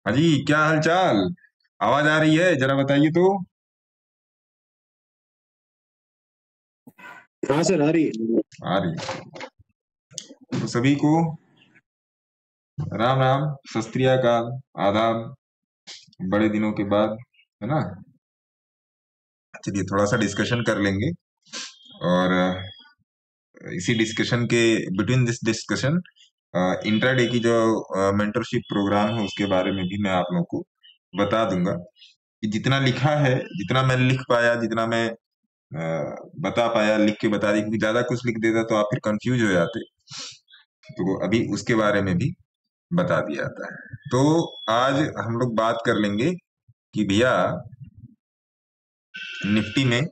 हाँ जी, क्या हाल चाल। आवाज आ रही है, जरा बताइए तो। हाँ सर, आ रही है। आ रही है तो सभी को राम राम, सत श्री अकाल, आदाब। बड़े दिनों के बाद, है ना। चलिए थोड़ा सा डिस्कशन कर लेंगे। और इसी डिस्कशन के बिटवीन दिस डिस्कशन इंट्राडे की जो मेंटरशिप प्रोग्राम है उसके बारे में भी मैं आप लोगों को बता दूंगा कि जितना लिखा है, जितना मैं लिख पाया, जितना मैं बता पाया, लिख के बता दी, क्योंकि ज्यादा कुछ लिख देता तो आप फिर कंफ्यूज हो जाते। तो अभी उसके बारे में भी बता दिया जाता है। तो आज हम लोग बात कर लेंगे कि भैया निफ्टी में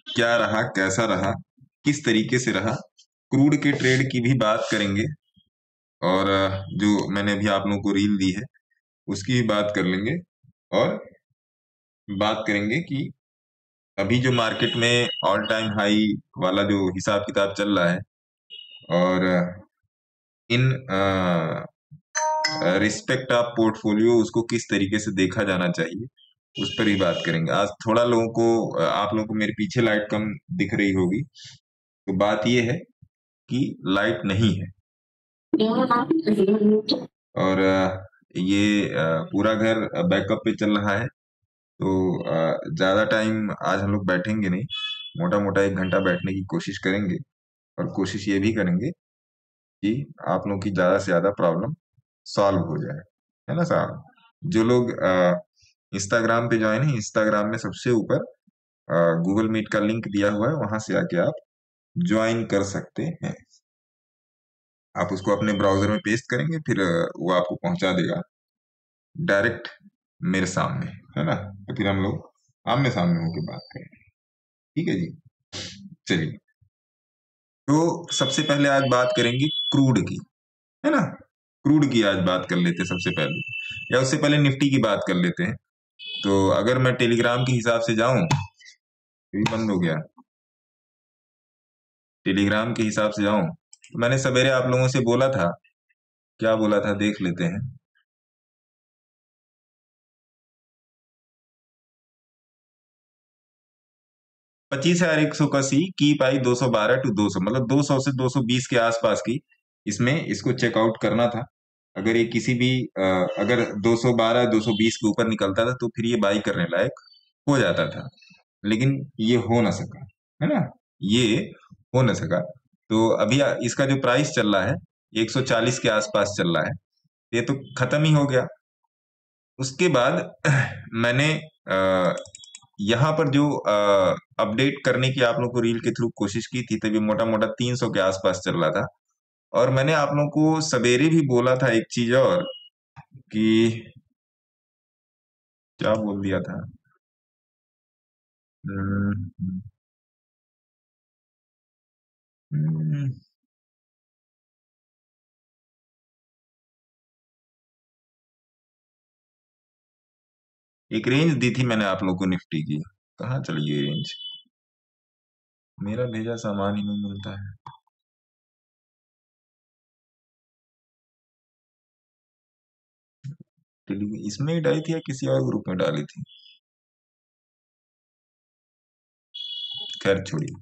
क्या रहा, कैसा रहा, किस तरीके से रहा। क्रूड के ट्रेड की भी बात करेंगे। और जो मैंने अभी आप लोगों को रील दी है उसकी भी बात कर लेंगे। और बात करेंगे कि अभी जो मार्केट में ऑल टाइम हाई वाला जो हिसाब किताब चल रहा है, और इन रिस्पेक्ट ऑफ पोर्टफोलियो उसको किस तरीके से देखा जाना चाहिए, उस पर ही बात करेंगे आज। थोड़ा लोगों को आप लोगों को मेरे पीछे लाइट कम दिख रही होगी, तो बात ये है कि लाइट नहीं है। और ये पूरा घर बैकअप पे चल रहा है। तो ज्यादा टाइम आज हम लोग बैठेंगे नहीं, मोटा मोटा 1 घंटा बैठने की कोशिश करेंगे। और कोशिश ये भी करेंगे कि आप लोगों की ज्यादा से ज्यादा प्रॉब्लम सॉल्व हो जाए, है ना साहब। जो लोग इंस्टाग्राम पे ज्वाइन है, इंस्टाग्राम में सबसे ऊपर गूगल मीट का लिंक दिया हुआ है, वहां से आके आप ज्वाइन कर सकते हैं। आप उसको अपने ब्राउजर में पेस्ट करेंगे, फिर वो आपको पहुंचा देगा डायरेक्ट मेरे सामने, है ना। तो फिर हम लोग आमने सामने होकर बात करेंगे। ठीक है जी। चलिए, तो सबसे पहले आज बात करेंगे क्रूड की, है ना। क्रूड की आज बात कर लेते हैं सबसे पहले, या उससे पहले निफ्टी की बात कर लेते हैं। तो अगर मैं टेलीग्राम के हिसाब से जाऊं, ये बंद हो गया। टेलीग्राम के हिसाब से जाऊं तो मैंने सवेरे आप लोगों से बोला था, क्या बोला था देख लेते हैं। 25,181 की पाई 212 टू 200, मतलब 200 से 220 के आसपास की इसमें इसको चेकआउट करना था। अगर ये किसी भी अगर 212 220 के ऊपर निकलता था तो फिर ये बाई करने लायक हो जाता था। लेकिन ये हो ना सका, है ना। ये हो ना सका। तो अभी इसका जो प्राइस चल रहा है 140 के आसपास चल रहा है। ये तो खत्म ही हो गया। उसके बाद मैंने यहाँ पर जो अपडेट करने की आप लोगों को रील के थ्रू कोशिश की थी, तभी मोटा मोटा 300 के आसपास चल रहा था। और मैंने आप लोगों को सवेरे भी बोला था एक चीज और, कि क्या बोल दिया था। हम्म, हम्म, एक रेंज दी थी मैंने आप लोगों को निफ्टी की, कहाँ चली गई रेंज। मेरा भेजा सामान ही नहीं मिलता है। इसमें ही डाली थी या किसी और ग्रुप में डाली थी, खैर छोड़िए।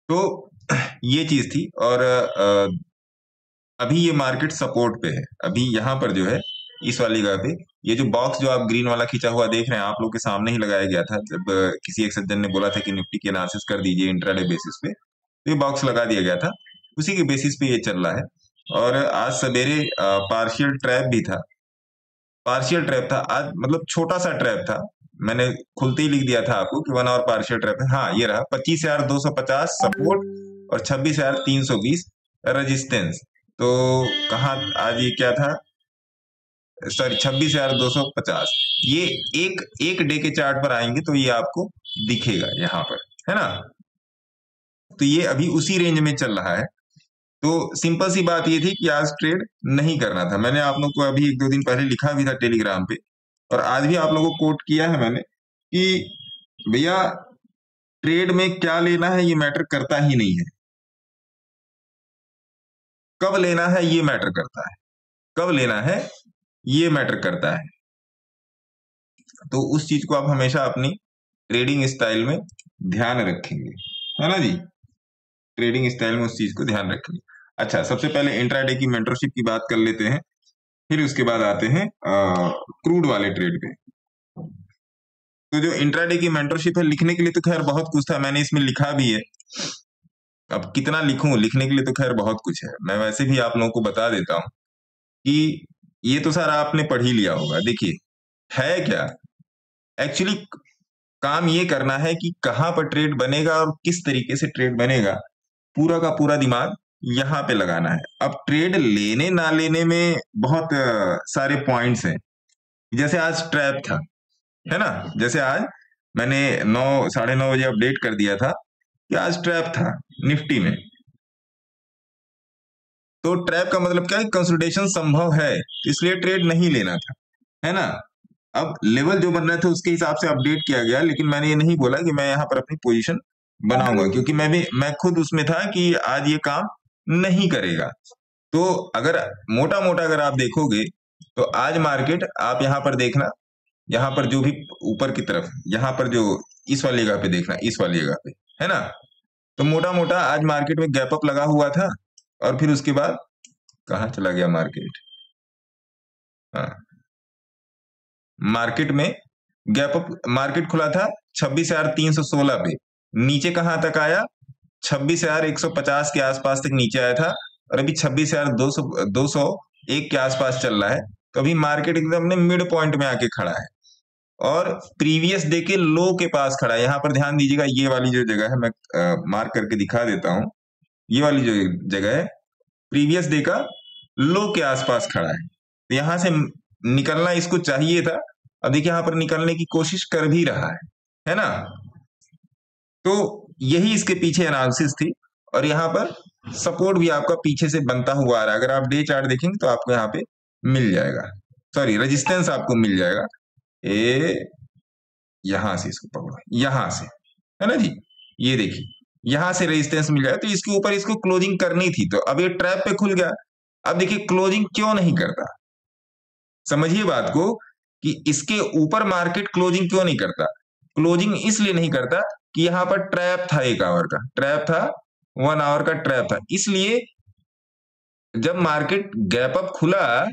तो ये चीज थी। और अभी ये मार्केट सपोर्ट पे है। अभी यहाँ पर जो है इस वाली जगह पे, ये जो बॉक्स जो आप ग्रीन वाला खींचा हुआ देख रहे हैं, आप लोग के सामने ही लगाया गया था जब किसी एक सज्जन ने बोला था कि निफ्टी की एनालिसिस कर दीजिए इंट्राडे बेसिस पे, तो ये बॉक्स लगा दिया गया था। उसी के बेसिस पे ये चल रहा है। और आज सवेरे पार्शियल ट्रैप भी था। पार्शियल ट्रैप था आज, मतलब छोटा सा ट्रैप था। मैंने खुलते ही लिख दिया था आपको कि 1 आवर पार्शियल ट्रैप है। हाँ, ये रहा 25,250 सपोर्ट और 26,320 रेजिस्टेंस। तो कहाँ आज ये क्या था, सॉरी 26,250। ये एक एक डे के चार्ट पर आएंगे तो ये आपको दिखेगा यहाँ पर, है ना। तो ये अभी उसी रेंज में चल रहा है। तो सिंपल सी बात ये थी कि आज ट्रेड नहीं करना था। मैंने आप लोग को अभी 1-2 दिन पहले लिखा भी था टेलीग्राम पे, और आज भी आप लोगों को कोट किया है मैंने कि भैया ट्रेड में क्या लेना है ये मैटर करता ही नहीं है, कब लेना है ये मैटर करता है। कब लेना है ये मैटर करता है। तो उस चीज को आप हमेशा अपनी ट्रेडिंग स्टाइल में ध्यान रखेंगे, है ना जी। ट्रेडिंग स्टाइल में उस चीज को ध्यान रखेंगे। अच्छा, सबसे पहले इंट्राडे की मेंटरशिप की बात कर लेते हैं, फिर उसके बाद आते हैं क्रूड वाले ट्रेड पे। तो जो इंट्राडे की मेंटरशिप है, लिखने के लिए तो खैर बहुत कुछ था, मैंने इसमें लिखा भी है। अब कितना लिखूं, लिखने के लिए तो खैर बहुत कुछ है। मैं वैसे भी आप लोगों को बता देता हूं कि ये तो सारा आपने पढ़ ही लिया होगा। देखिए है क्या, एक्चुअली काम ये करना है कि कहाँ पर ट्रेड बनेगा और किस तरीके से ट्रेड बनेगा, पूरा का पूरा दिमाग यहाँ पे लगाना है। अब ट्रेड लेने ना लेने में बहुत सारे पॉइंट्स हैं। जैसे आज ट्रैप था, है ना, जैसे आज मैंने 9 साढ़े 9 बजे अपडेट कर दिया था कि आज ट्रैप था निफ्टी में। तो ट्रैप का मतलब क्या है, कंसोलिडेशन संभव है, इसलिए ट्रेड नहीं लेना था, है ना। अब लेवल जो बन रहे थे उसके हिसाब से अपडेट किया गया, लेकिन मैंने ये नहीं बोला कि मैं यहाँ पर अपनी पोजीशन बनाऊंगा, क्योंकि मैं खुद उसमें था कि आज ये काम नहीं करेगा। तो अगर मोटा मोटा अगर आप देखोगे तो आज मार्केट, आप यहाँ पर देखना, यहाँ पर जो भी ऊपर की तरफ, यहाँ पर जो इस वाली जगह पे देखना, इस वाली जगह पे, है ना। तो मोटा मोटा आज मार्केट में गैप अप लगा हुआ था, और फिर उसके बाद कहाँ चला गया मार्केट, हाँ, मार्केट में गैप अप, मार्केट खुला था 26,316 पे, नीचे कहां तक आया, 26,150 के आसपास तक नीचे आया था, और अभी 26,201 के आसपास चल रहा है। तो अभी मार्केट एकदम ने मिड पॉइंट में आके खड़ा है, और प्रीवियस डे के लो के पास खड़ा है। यहां पर ध्यान दीजिएगा, ये वाली जो जगह है, मैं मार्क करके दिखा देता हूं, ये वाली जो जगह है प्रीवियस डे का लो के आसपास खड़ा है। तो यहां से निकलना इसको चाहिए था। अब देखिए यहां पर निकलने की कोशिश कर भी रहा है ना। तो यही इसके पीछे एनालिसिस थी, और यहाँ पर सपोर्ट भी आपका पीछे से बनता हुआ आ रहा है। अगर आप डे चार्ट देखेंगे तो आपको यहाँ पे मिल जाएगा, सॉरी रेजिस्टेंस आपको मिल जाएगा। यहां से इसको पकड़ो, यहां से, है ना जी, ये देखिए यहां से रेजिस्टेंस मिल जाएगा। तो इसके ऊपर इसको क्लोजिंग करनी थी, तो अब ये ट्रैप पे खुल गया। अब देखिए क्लोजिंग क्यों नहीं करता, समझिए बात को, कि इसके ऊपर मार्केट क्लोजिंग क्यों नहीं करता। क्लोजिंग इसलिए नहीं करता कि यहां पर ट्रैप था, 1 आवर का ट्रैप था, 1 आवर का ट्रैप था, इसलिए जब मार्केट गैप अप खुला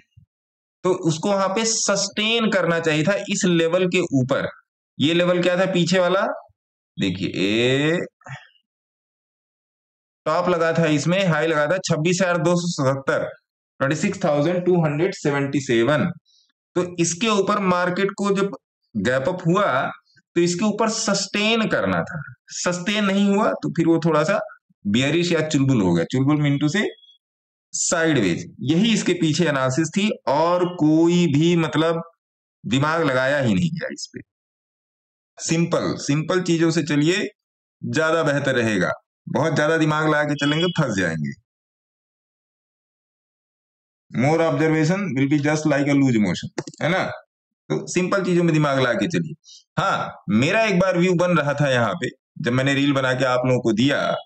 तो उसको वहां पे सस्टेन करना चाहिए था इस लेवल के ऊपर। ये लेवल क्या था पीछे वाला, देखिए टॉप लगा था, इसमें हाई लगा था 26,277, 26,277। तो इसके ऊपर मार्केट को जब गैप अप हुआ तो इसके ऊपर सस्टेन करना था, सस्टेन नहीं हुआ तो फिर वो थोड़ा सा बियरिश या चुलबुल हो गया, चुलबुल मिंटू से साइडवेज। यही इसके पीछे एनालिसिस थी, और कोई भी मतलब दिमाग लगाया ही नहीं गया इस पे। सिंपल सिंपल चीजों से चलिए, ज्यादा बेहतर रहेगा। बहुत ज्यादा दिमाग लगा के चलेंगे फंस जाएंगे। More observation will be just like a loose motion, है ना। तो सिंपल चीजों में दिमाग लगा के चलिए। हाँ, मेरा एक बार व्यू बन रहा था यहाँ पे, जब मैंने रील बना के आप लोगों को दिया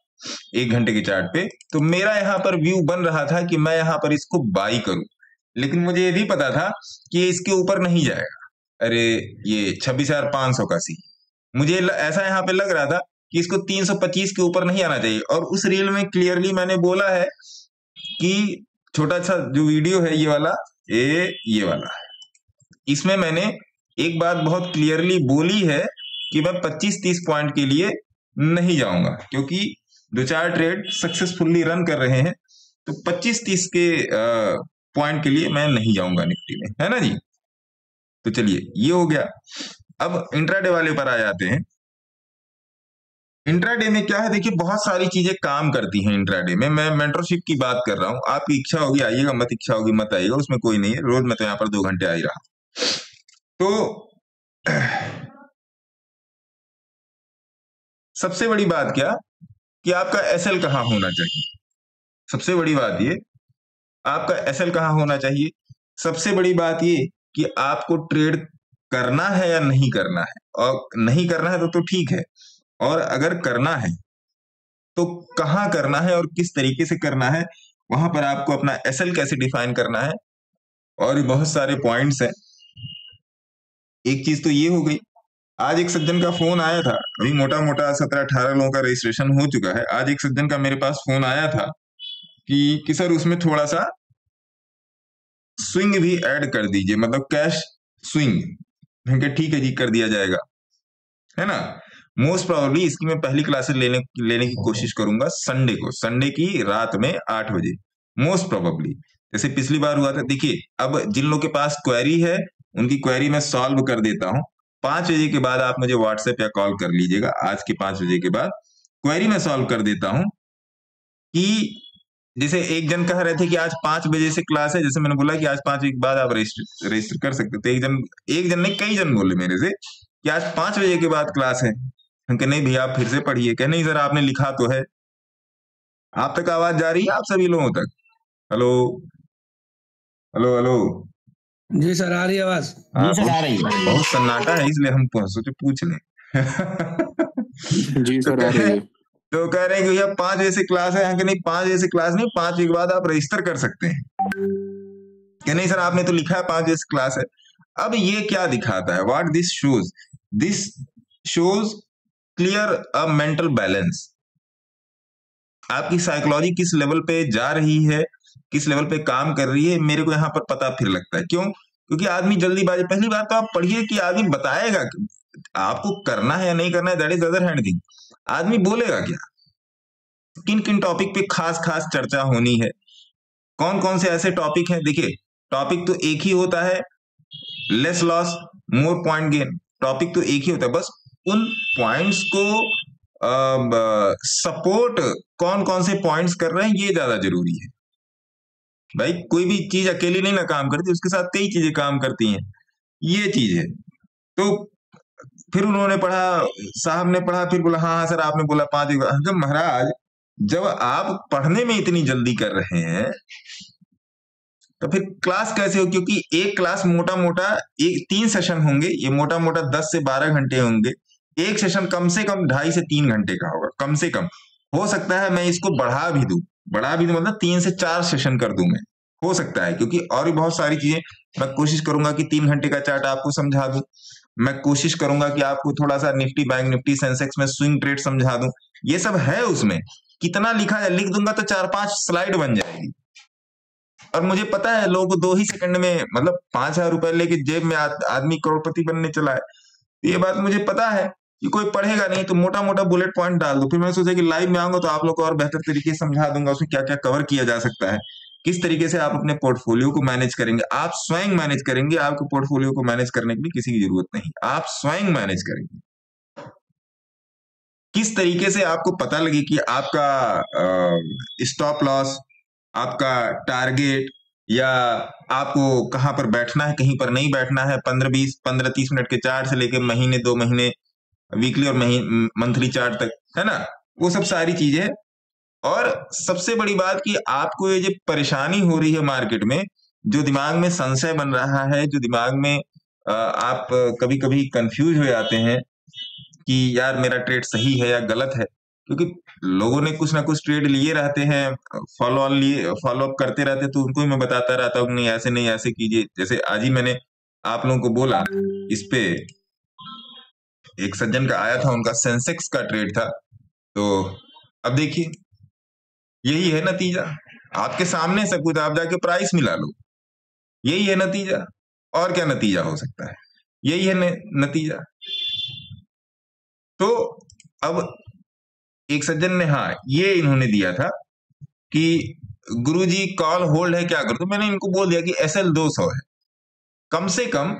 1 घंटे के चार्ट पे, तो मेरा यहाँ पर व्यू बन रहा था कि मैं यहाँ पर इसको बाई करूं, लेकिन मुझे ये भी पता था कि ये इसके ऊपर नहीं जाएगा। अरे ये 26,500 का सी, मुझे ऐसा यहाँ पे लग रहा था कि इसको 325 के ऊपर नहीं आना चाहिए। और उस रील में क्लियरली मैंने बोला है कि छोटा सा जो वीडियो है ये वाला, ये वाला, इसमें मैंने एक बात बहुत क्लियरली बोली है कि मैं 25-30 पॉइंट के लिए नहीं जाऊंगा, क्योंकि 2-4 ट्रेड सक्सेसफुली रन कर रहे हैं। तो 25-30 के पॉइंट के लिए मैं नहीं जाऊंगा निफ्टी में, है ना जी। तो चलिए ये हो गया। अब इंट्राडे वाले पर आ जाते हैं। इंट्राडे में क्या है, देखिए बहुत सारी चीजें काम करती हैं इंट्राडे में। मैं मेंटरशिप की बात कर रहा हूं, आपकी इच्छा होगी आइएगा, मत इच्छा होगी मत आइएगा, उसमें कोई नहीं है। रोज मैं तो यहाँ पर 2 घंटे आ ही रहा। तो सबसे बड़ी बात क्या कि आपका एसएल कहाँ होना चाहिए, सबसे बड़ी बात ये, आपका एसएल कहाँ होना चाहिए। सबसे बड़ी बात ये कि आपको ट्रेड करना है या नहीं करना है, और नहीं करना है तो ठीक है, और अगर करना है तो कहाँ करना है और किस तरीके से करना है, वहां पर आपको अपना एसएल कैसे डिफाइन करना है, और भी बहुत सारे पॉइंट्स हैं। एक चीज तो ये हो गई। आज एक सज्जन का फोन आया था, अभी मोटा मोटा 17-18 लोगों का रजिस्ट्रेशन हो चुका है। आज एक सज्जन का मेरे पास फोन आया था कि सर उसमें थोड़ा सा स्विंग भी ऐड कर दीजिए, मतलब कैश स्विंग। मैंने कहा ठीक है जी, कर दिया जाएगा, है ना। मोस्ट प्रोबेबली इसकी मैं पहली क्लासेस लेने की कोशिश करूंगा संडे को, संडे की रात में 8 बजे मोस्ट प्रोबेबली। जैसे पिछली बार हुआ था, देखिए अब जिन लोगों के पास क्वेरी है उनकी क्वेरी मैं सॉल्व कर देता हूं। 5 बजे के बाद आप मुझे व्हाट्सएप या कॉल कर लीजिएगा। आज के 5 बजे के बाद क्वेरी मैं सॉल्व कर देता हूं। कि जैसे एक जन कह रहे थे कि आज 5 बजे से क्लास है, जैसे मैंने बोला कि आज 5 बजे के बाद आप रजिस्टर कर सकते थे। एक जन नहीं, कई जन बोले मेरे से कि आज 5 बजे के बाद क्लास है। हम कहे नहीं भैया आप फिर से पढ़िए। कहे नहीं सर आपने लिखा तो है। आप तक आवाज जा रही है, आप सभी लोगों तक? Hello hello hello. जी सर आ रही है आवाज। हाँ, जी सर आ रही है। बहुत सन्नाटा है इसलिए हम सोचे पूछ लें। जी तो सर आ कह रही है। तो कह रहे हैं कि भैया 5 बजे से क्लास है। हम कहे नहीं 5 बजे से क्लास नहीं, 5 बजे के बाद आप रजिस्टर कर सकते हैं। कि नहीं सर आपने तो लिखा है 5 बजे से क्लास है। अब ये क्या दिखाता है? What this shows? This shows clear a mental balance. आपकी साइकोलॉजी किस लेवल पे जा रही है, किस लेवल पे काम कर रही है, मेरे को यहाँ पर पता फिर लगता है। क्यों? क्योंकि आदमी जल्दीबाजी, पहली बात तो आप पढ़िए कि आदमी बताएगा कि आपको करना है या नहीं करना है, that is other hand thing. आदमी बोलेगा क्या, किन किन टॉपिक पे खास खास चर्चा होनी है, कौन कौन से ऐसे टॉपिक हैं। देखिए टॉपिक तो एक ही होता है, less loss more point gain. Topic तो एक ही होता है, बस उन पॉइंट्स को सपोर्ट कौन कौन से पॉइंट्स कर रहे हैं ये ज्यादा जरूरी है। भाई कोई भी चीज अकेली नहीं ना काम करती, उसके साथ कई चीजें काम करती हैं, ये चीज है। तो फिर उन्होंने पढ़ा, साहब ने पढ़ा, फिर बोला हाँ हाँ सर आपने बोला 5 जब महाराज जब आप पढ़ने में इतनी जल्दी कर रहे हैं तो फिर क्लास कैसे हो? क्योंकि एक क्लास मोटा मोटा 3 सेशन होंगे, ये मोटा मोटा 10 से 12 घंटे होंगे। एक सेशन कम से कम 2.5 से 3 घंटे का होगा, कम से कम। हो सकता है मैं इसको बढ़ा भी दूं मतलब 3 से 4 सेशन कर दूं मैं, हो सकता है, क्योंकि और भी बहुत सारी चीजें मैं कोशिश करूंगा कि 3 घंटे का चार्ट आपको समझा दूं। मैं कोशिश करूंगा कि आपको थोड़ा सा निफ्टी बैंक निफ्टी सेंसेक्स में स्विंग ट्रेड समझा दूं। ये सब है उसमें। कितना लिखा जाए, लिख दूंगा तो 4-5 स्लाइड बन जाएगी। और मुझे पता है लोगों को 2 ही सेकंड में, मतलब 5,000 रुपए लेके जेब में आदमी करोड़पति बनने चला है। तो ये बात मुझे पता है कि कोई पढ़ेगा नहीं, तो मोटा मोटा बुलेट पॉइंट डाल दो। फिर मैं सोचा कि लाइव में आऊंगा तो आप लोग को और बेहतर तरीके से समझा दूंगा उसमें क्या क्या कवर किया जा सकता है, किस तरीके से आप अपने पोर्टफोलियो को मैनेज करेंगे। आप स्वयं मैनेज करेंगे, आपको पोर्टफोलियो को मैनेज करने की भी किसी की जरूरत नहीं, आप स्वयं मैनेज करेंगे। किस तरीके से आपको पता लगे कि आपका स्टॉप लॉस, आपका टारगेट, या आपको कहां पर बैठना है, कहीं पर नहीं बैठना है। 15-30 मिनट के चार्ट से लेके महीने 2 महीने, वीकली और मंथली चार्ट तक, है ना, वो सब सारी चीजें। और सबसे बड़ी बात कि आपको ये जो परेशानी हो रही है मार्केट में, जो दिमाग में संशय बन रहा है, जो दिमाग में आप कभी कभी कंफ्यूज हो जाते हैं कि यार मेरा ट्रेड सही है या गलत है, क्योंकि लोगों ने कुछ ना कुछ ट्रेड लिए रहते हैं, फॉलो अप करते रहते हैं, तो उनको ही मैं बताता रहता हूँ नहीं ऐसे नहीं, ऐसे कीजिए। जैसे आज ही मैंने आप लोगों को बोला, इस पे एक सज्जन का आया था, उनका सेंसेक्स का ट्रेड था। तो अब देखिए यही है नतीजा, आपके सामने सब कुछ, आप जाके प्राइस मिला लो, यही है नतीजा। और क्या नतीजा हो सकता है? यही है नतीजा। तो अब एक सज्जन ने, हाँ ये इन्होंने दिया था कि गुरुजी कॉल होल्ड है क्या कर, तो मैंने इनको बोल दिया कि SL 200 है। कम से कम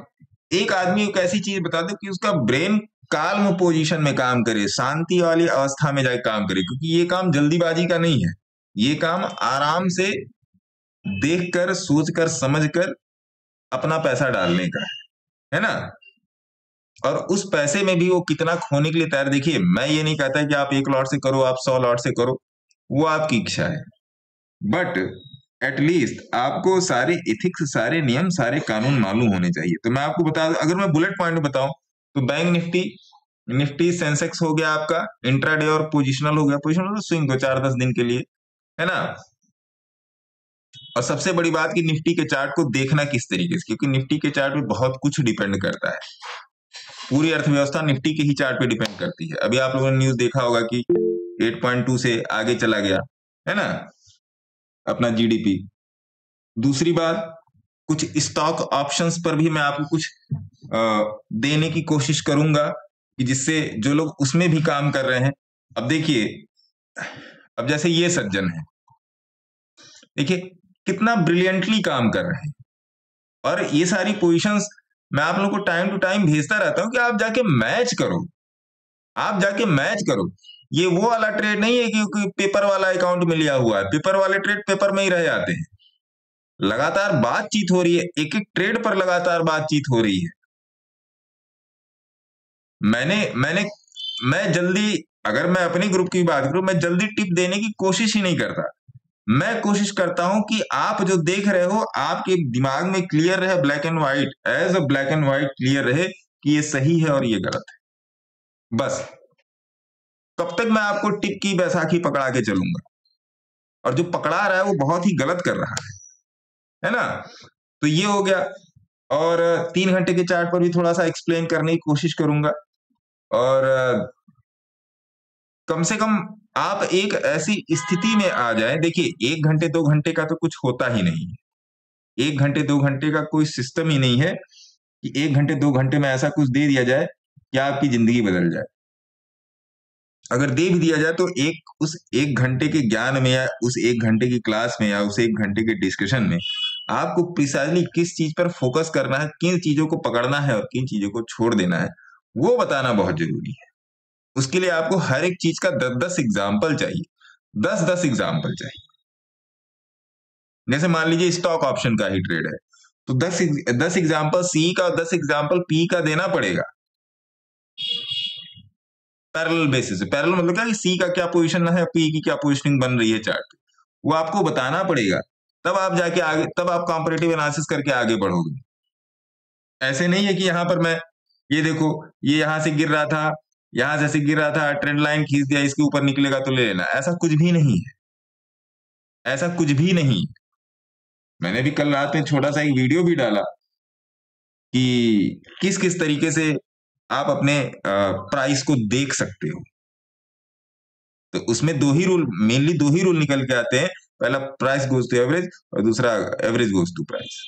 एक आदमी को ऐसी चीज बता दो कि उसका ब्रेन काल्म पोजीशन में काम करे, शांति वाली अवस्था में जाके काम करे, क्योंकि ये काम जल्दीबाजी का नहीं है, ये काम आराम से देखकर, सोचकर, समझकर अपना पैसा डालने का है ना। और उस पैसे में भी वो कितना खोने के लिए तैयार। देखिए मैं ये नहीं कहता कि आप 1 लॉट से करो, आप 100 लॉट से करो, वो आपकी इच्छा है, बट एटलीस्ट आपको सारे इथिक्स, सारे नियम, सारे कानून मालूम होने चाहिए। तो मैं आपको बता दूं, अगर मैं बुलेट पॉइंट में बताऊं तो बैंक निफ्टी सेंसेक्स हो गया आपका इंट्राडे, और पोजिशनल हो गया। पोजिशनल तो स्विंग को 4-10 दिन के लिए, है ना। और सबसे बड़ी बात कि निफ्टी के चार्ट को देखना किस तरीके से, क्योंकि निफ्टी के चार्ट पे बहुत कुछ डिपेंड करता है। पूरी अर्थव्यवस्था निफ्टी के ही चार्ट पे डिपेंड करती है। अभी आप लोगों ने न्यूज देखा होगा कि 8.2 से आगे चला गया है ना अपना जीडीपी। दूसरी बात, कुछ स्टॉक ऑप्शंस पर भी मैं आपको कुछ देने की कोशिश करूंगा कि जिससे जो लोग उसमें भी काम कर रहे हैं। अब देखिए, अब जैसे ये सज्जन है, देखिए कितना ब्रिलियंटली काम कर रहे हैं। और ये सारी पोजीशंस मैं आप लोगों को टाइम टू टाइम भेजता रहता हूं कि आप जाके मैच करो, आप जाके मैच करो। ये वो वाला ट्रेड नहीं है कि पेपर वाला अकाउंट में लिया हुआ है। पेपर वाले ट्रेड पेपर में ही रह जाते हैं। लगातार बातचीत हो रही है, एक एक ट्रेड पर लगातार बातचीत हो रही है। मैं जल्दी, अगर मैं अपने ग्रुप की बात करूं, मैं जल्दी टिप देने की कोशिश ही नहीं करता। मैं कोशिश करता हूं कि आप जो देख रहे हो आपके दिमाग में क्लियर रहे, black and white, as a black and white clear रहे कि ये सही है और ये गलत है। बस कब तक मैं आपको टिप की बैसाखी पकड़ा के चलूंगा, और जो पकड़ा रहा है वो बहुत ही गलत कर रहा है ना। तो ये हो गया। और 3 घंटे के चार्ट पर भी थोड़ा सा एक्सप्लेन करने की कोशिश करूंगा। और कम से कम आप एक ऐसी स्थिति में आ जाए, देखिए 1 घंटे 2 घंटे का तो कुछ होता ही नहीं है। 1 घंटे 2 घंटे का कोई सिस्टम ही नहीं है कि 1 घंटे 2 घंटे में ऐसा कुछ दे दिया जाए कि आपकी जिंदगी बदल जाए। अगर दे भी दिया जाए तो उस 1 घंटे के ज्ञान में, या उस 1 घंटे की क्लास में, या उस 1 घंटे के डिस्कशन में आपको प्रिसाइजली किस चीज पर फोकस करना है, किन चीजों को पकड़ना है और किन चीजों को छोड़ देना है, वो बताना बहुत जरूरी है। उसके लिए आपको हर एक चीज का 10-10 एग्जाम्पल चाहिए, 10-10 एग्जाम्पल चाहिए। जैसे मान लीजिए स्टॉक ऑप्शन का ही ट्रेड है, तो 10 एग्जाम्पल सी का और 10 एग्जाम्पल पी का देना पड़ेगा पैरेलल बेसिस पे। पैरेलल मतलब क्या कि सी का क्या पोजीशन है, पी की क्या पोजीशनिंग बन रही है चार्ट, वो आपको बताना पड़ेगा। तब आप जाके आगे, तब आप कंपैरेटिव एनालिसिस करके आगे बढ़ोगे। ऐसे नहीं है कि यहां पर मैं, ये देखो ये यहां से गिर रहा था, यहां से ऐसे गिर रहा था, ट्रेंड लाइन खींच दिया, इसके ऊपर निकलेगा तो ले लेना, ऐसा कुछ भी नहीं है। ऐसा कुछ भी नहीं। मैंने भी कल रात में छोटा सा एक वीडियो भी डाला कि किस किस तरीके से आप अपने प्राइस को देख सकते हो। तो उसमें मेनली दो ही रूल निकल के आते हैं। पहला प्राइस गोज टू एवरेज, और दूसरा एवरेज गोज टू प्राइस।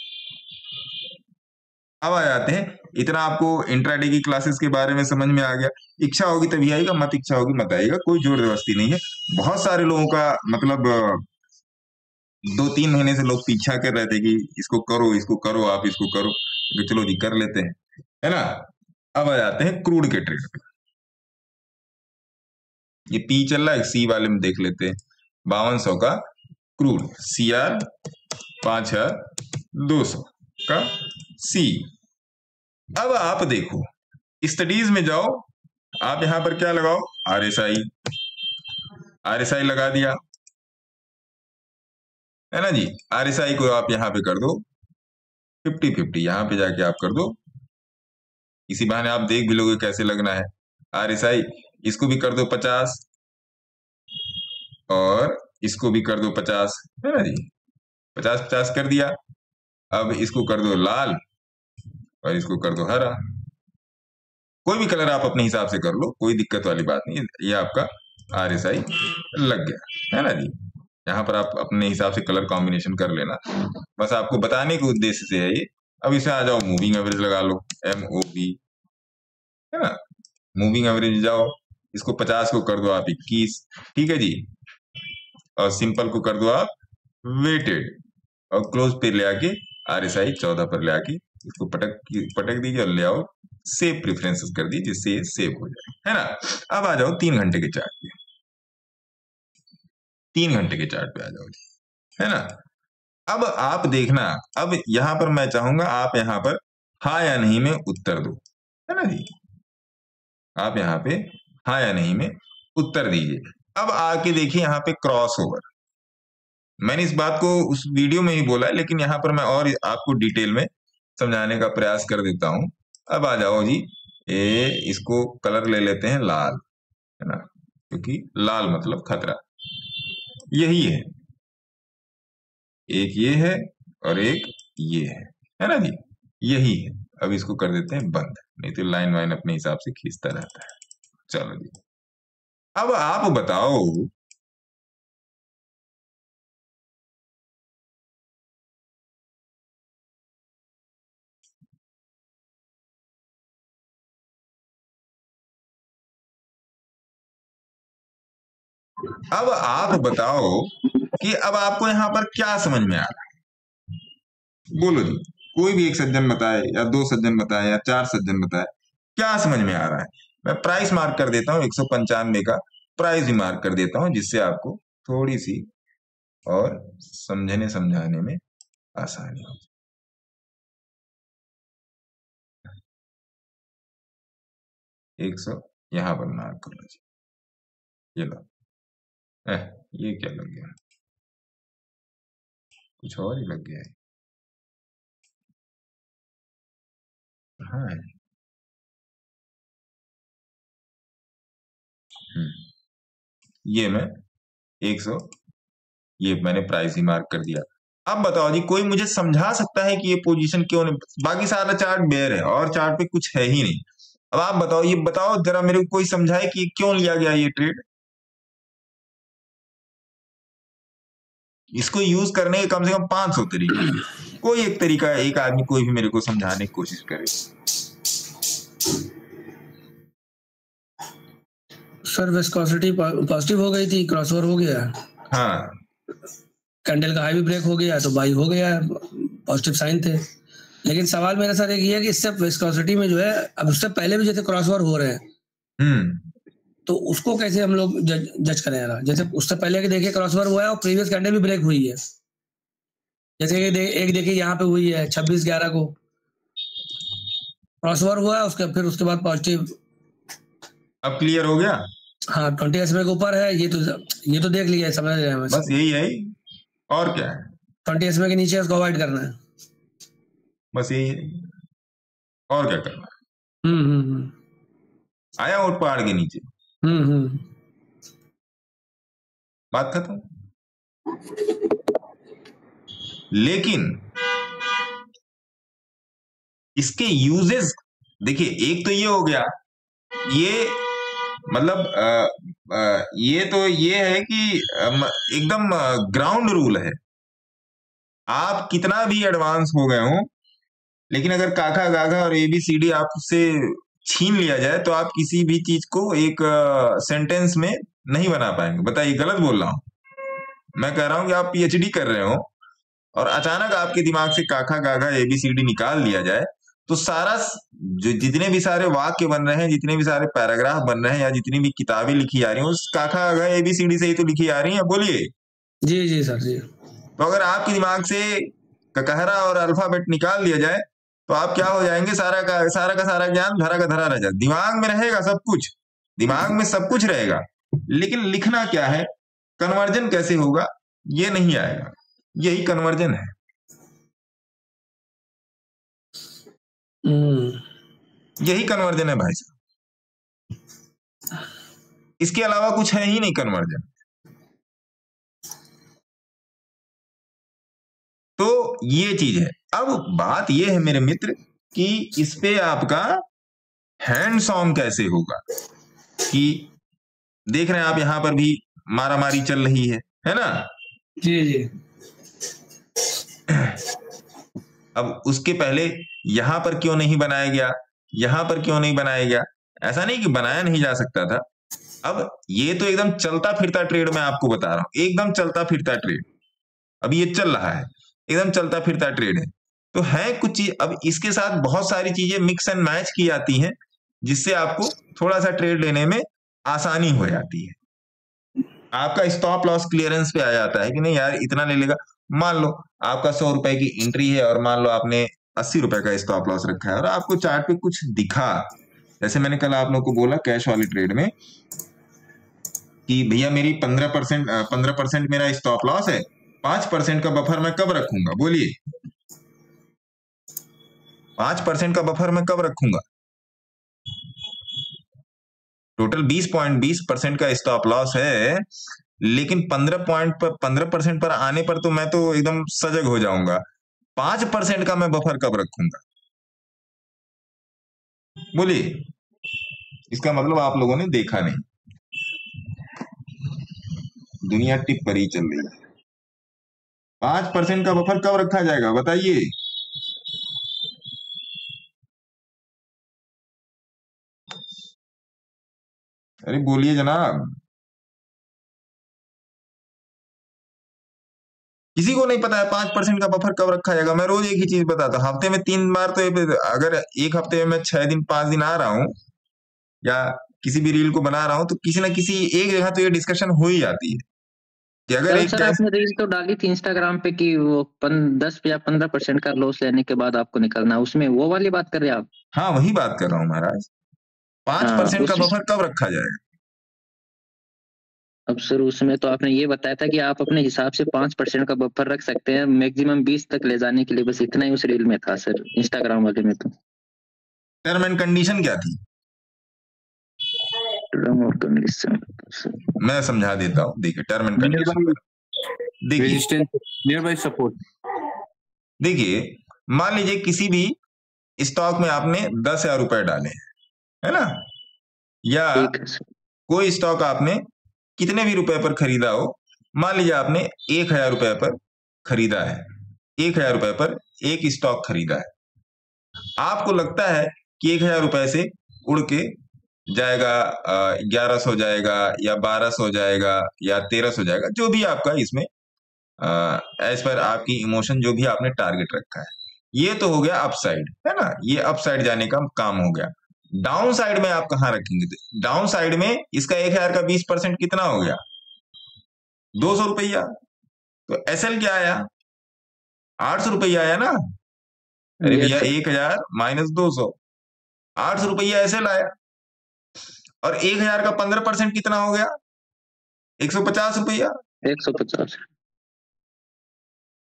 अब आ जाते हैं, इतना आपको इंट्राडे की क्लासेस के बारे में समझ में आ गया। इच्छा होगी तभी आएगा, मत इच्छा होगी मत आएगा, कोई जोर जबरदस्ती नहीं है। बहुत सारे लोगों का मतलब 2-3 महीने से लोग पीछा कर रहे थे कि इसको करो आप इसको करो, तो चलो जी कर लेते हैं, है ना। अब आ जाते हैं क्रूड के ट्रेड पे। ये पी चल रहा है, सी वाले में देख लेते हैं। 5200 का क्रूड, CR 5200 का सी। अब आप देखो, स्टडीज में जाओ, आप यहां पर क्या लगाओ, RSI लगा दिया, है ना जी। RSI को आप यहां पे कर दो 50-50, यहां पे जाके आप कर दो। इसी बहाने आप देख भी लोगे कैसे लगना है। RSI इसको भी कर दो 50, और इसको भी कर दो 50, है ना जी। 50-50 कर दिया। अब इसको कर दो लाल, और इसको कर दो हरा। कोई भी कलर आप अपने हिसाब से कर लो, कोई दिक्कत वाली बात नहीं। ये आपका RSI लग गया, है ना जी। यहाँ पर आप अपने हिसाब से कलर कॉम्बिनेशन कर लेना, बस आपको बताने के उद्देश्य से है ये। अब इसे आ जाओ, मूविंग एवरेज लगा लो, MOV, है ना। मूविंग एवरेज जाओ, इसको 50 को कर दो आप 21, ठीक है जी। और सिंपल को कर दो आप वेटेड, और क्लोज पे ले आके RSI 14 पर ले आके इसको पटक दीजिए और ले आओ सेव प्रेफरेंसेस कर दी, जिससे ये सेव हो जाए, है ना। अब आ जाओ 3 घंटे के चार्ट पे। 3 घंटे के चार्ट पे आ जाओ जी, है ना। अब आप देखना, अब यहां पर मैं चाहूंगा आप यहां पर हाँ या नहीं में उत्तर दो, है ना जी। आप यहाँ पे हाँ या नहीं में उत्तर दीजिए। अब आके देखिए यहाँ पे क्रॉस ओवर। मैंने इस बात को उस वीडियो में ही बोला है, लेकिन यहाँ पर मैं और आपको डिटेल में समझाने का प्रयास कर देता हूं। अब आ जाओ जी, इसको कलर ले लेते हैं लाल, है ना, क्योंकि लाल मतलब खतरा, यही है। एक ये है और एक ये है ना जी, यही है। अब इसको कर देते हैं बंद, नहीं तो लाइन वाइन अपने हिसाब से खींचता रहता है। चलो जी, अब आप बताओ, अब आप बताओ कि अब आपको यहां पर क्या समझ में आ रहा है, बोलो जी। कोई भी एक सज्जन बताए या दो सज्जन बताए या चार सज्जन बताए, क्या समझ में आ रहा है। मैं प्राइस मार्क कर देता हूँ 195 का, प्राइस भी मार्क कर देता हूँ, जिससे आपको थोड़ी सी और समझने समझाने में आसानी हो। 100 यहां पर मार्क कर लो जी, ये लो। ये क्या लग गया, कुछ और ही लग गया है। हाँ। ये मैं 100, ये मैंने प्राइस ही मार्क कर दिया। अब बताओ जी, कोई मुझे समझा सकता है कि ये पोजीशन क्यों नहीं, बाकी सारा चार्ट बेयर है और चार्ट पे कुछ है ही नहीं। अब आप बताओ, ये बताओ जरा मेरे को, कोई समझाए कि क्यों लिया गया ये ट्रेड। इसको यूज करने के कम से कम 500 तरीके, कोई एक तरीका, एक आदमी कोई भी मेरे को समझाने की कोशिश करे। सर विस्कोसिटी पॉजिटिव हो गई थी, क्रॉसओवर हो गया, हाँ, कैंडल का हाई भी ब्रेक हो गया तो बाई हो गया, पॉजिटिव साइन थे। लेकिन सवाल मेरा सर एक ये है कि इससे विस्कोसिटी में जो है, अब उससे पहले भी जैसे क्रॉसओवर हो रहे हैं, तो उसको कैसे हम लोग जज करें यार। जैसे उससे पहले के देखिए क्रॉसओवर हुआ है और प्रीवियस कैंडल भी ब्रेक हुई है, जैसे एक देखिए यहाँ पे हुई है 26/11 को क्रॉसओवर हुआ है, फिर उसके बाद पॉजिटिव। अब क्लियर हो गया। हाँ 20 SMA के ऊपर है, ये तो देख लिया है, समझ रहे हैं बस यही है, और क्या है। 20 SMA के नीचे उसको अवॉइड करना है, बस यही है, और क्या करना है। आया उठ पहाड़ के नीचे, बात खत्म। लेकिन इसके यूजेस देखिए, एक तो ये हो गया, ये मतलब ये तो ये है कि एकदम ग्राउंड रूल है। आप कितना भी एडवांस हो गए हो, लेकिन अगर काका गागा और एबीसीडी आपसे छीन लिया जाए तो आप किसी भी चीज को एक सेंटेंस में नहीं बना पाएंगे। बताइए, गलत बोल रहा हूं। मैं कह रहा हूं कि आप पीएचडी कर रहे हो और अचानक आपके दिमाग से काका गागा एबीसीडी निकाल दिया जाए, तो सारा जो जितने भी सारे वाक्य बन रहे हैं, जितने भी सारे पैराग्राफ बन रहे हैं, या जितनी भी किताबें लिखी जा रही हैं, उस काका गागा एबीसीडी से ही तो लिखी जा रही है। बोलिए। जी जी सर जी। तो अगर आपके दिमाग से ककहरा और अल्फाबेट निकाल दिया जाए तो आप क्या हो जाएंगे, सारा का सारा ज्ञान धरा का धरा रह जाए। दिमाग में रहेगा सब कुछ, दिमाग में सब कुछ रहेगा, लेकिन लिखना क्या है, कन्वर्जन कैसे होगा, ये नहीं आएगा। यही कन्वर्जन है। यही कन्वर्जन है भाई साहब, इसके अलावा कुछ है ही नहीं कन्वर्जन। तो ये चीज है। अब बात ये है मेरे मित्र कि इस पे आपका हैंड्स ऑन कैसे होगा, कि देख रहे हैं आप यहां पर भी मारामारी चल रही है ना। जी जी। अब उसके पहले यहां पर क्यों नहीं बनाया गया, यहां पर क्यों नहीं बनाया गया, ऐसा नहीं कि बनाया नहीं जा सकता था। अब ये तो एकदम चलता फिरता ट्रेड मैं आपको बता रहा हूं, एकदम चलता फिरता ट्रेड। अब ये चल रहा है, एकदम चलता फिरता ट्रेड है। तो है कुछ चीज, अब इसके साथ बहुत सारी चीजें मिक्स एंड मैच की जाती हैं, जिससे आपको थोड़ा सा ट्रेड लेने में आसानी हो जाती है। आपका स्टॉप लॉस क्लियरेंस पे आ जाता है कि नहीं यार इतना ले लेगा। मान लो आपका 100 रुपए की एंट्री है और मान लो आपने 80 रुपए का स्टॉप लॉस रखा है, और आपको चार्ट पे कुछ दिखा, जैसे मैंने कल आप लोग को बोला कैश वाली ट्रेड में कि भैया मेरी 15% मेरा स्टॉप लॉस है, 5% का बफर मैं कब रखूंगा, बोलिए। 5% का बफर मैं कब रखूंगा। टोटल 20.20% का स्टॉप लॉस है, लेकिन 15% पर आने पर तो मैं तो एकदम सजग हो जाऊंगा। 5% का मैं बफर कब रखूंगा? बोलिए, इसका मतलब आप लोगों ने देखा नहीं, दुनिया टिप पर ही चल रही है। 5% का बफर कब रखा जाएगा बताइए? अरे बोलिए जनाब, किसी को नहीं पता है 5% का बफर कब रखा जाएगा। मैं रोज एक ही चीज बताता हूँ, हफ्ते में 3 बार तो अगर एक हफ्ते में मैं 6 दिन 5 दिन आ रहा हूँ या किसी भी रील को बना रहा हूँ, तो किसी ना किसी एक जगह तो ये डिस्कशन हो ही जाती है कि अगर एक सर आपने रील तो डाली थी इंस्टाग्राम पे कि वो 10 या 15% का लॉस लेने के बाद आपको निकलना, उसमें वो वाली बात कर रहे हैं आप? हाँ वही बात कर रहा हूँ महाराज। 5% का बफर कब रखा जाएगा? अब सर उसमें तो आपने ये बताया था कि आप अपने हिसाब से 5% का बफर रख सकते हैं, मैक्सिमम 20 तक ले जाने के लिए, बस इतना ही उस रील में था सर, इंस्टाग्राम वाले में। तो टर्म एंड कंडीशन क्या थी? टर्म और कंडीशन मैं समझा देता हूँ, देखिए टर्म एंड कंडीशन, देखिए नियर बाय सपोर्ट। देखिए मान लीजिए किसी भी स्टॉक में आपने 10,000 रुपए डाले, है ना, या कोई स्टॉक आपने कितने भी रुपए पर खरीदा हो, मान लीजिए आपने 1,000 रुपए पर खरीदा है, 1,000 रुपए पर एक स्टॉक खरीदा है। आपको लगता है कि 1,000 रुपए से उड़ के जाएगा 1100 जाएगा या 1200 जाएगा या 1300 जाएगा, जो भी आपका इसमें एज पर आपकी इमोशन, जो भी आपने टारगेट रखा है। ये तो हो गया अपसाइड, है ना, ये अपसाइड जाने का काम हो गया। डाउन साइड में आप कहां रखेंगे? डाउन साइड में इसका 1,000 का 20% कितना हो गया? 200 रुपया। तो एसएल क्या आया? 800 रुपया आया ना। अरे भैया 1,000 माइनस 200, 800 रुपया एसएल आया। और 1,000 का 15% कितना हो गया? 150 रुपया। 150,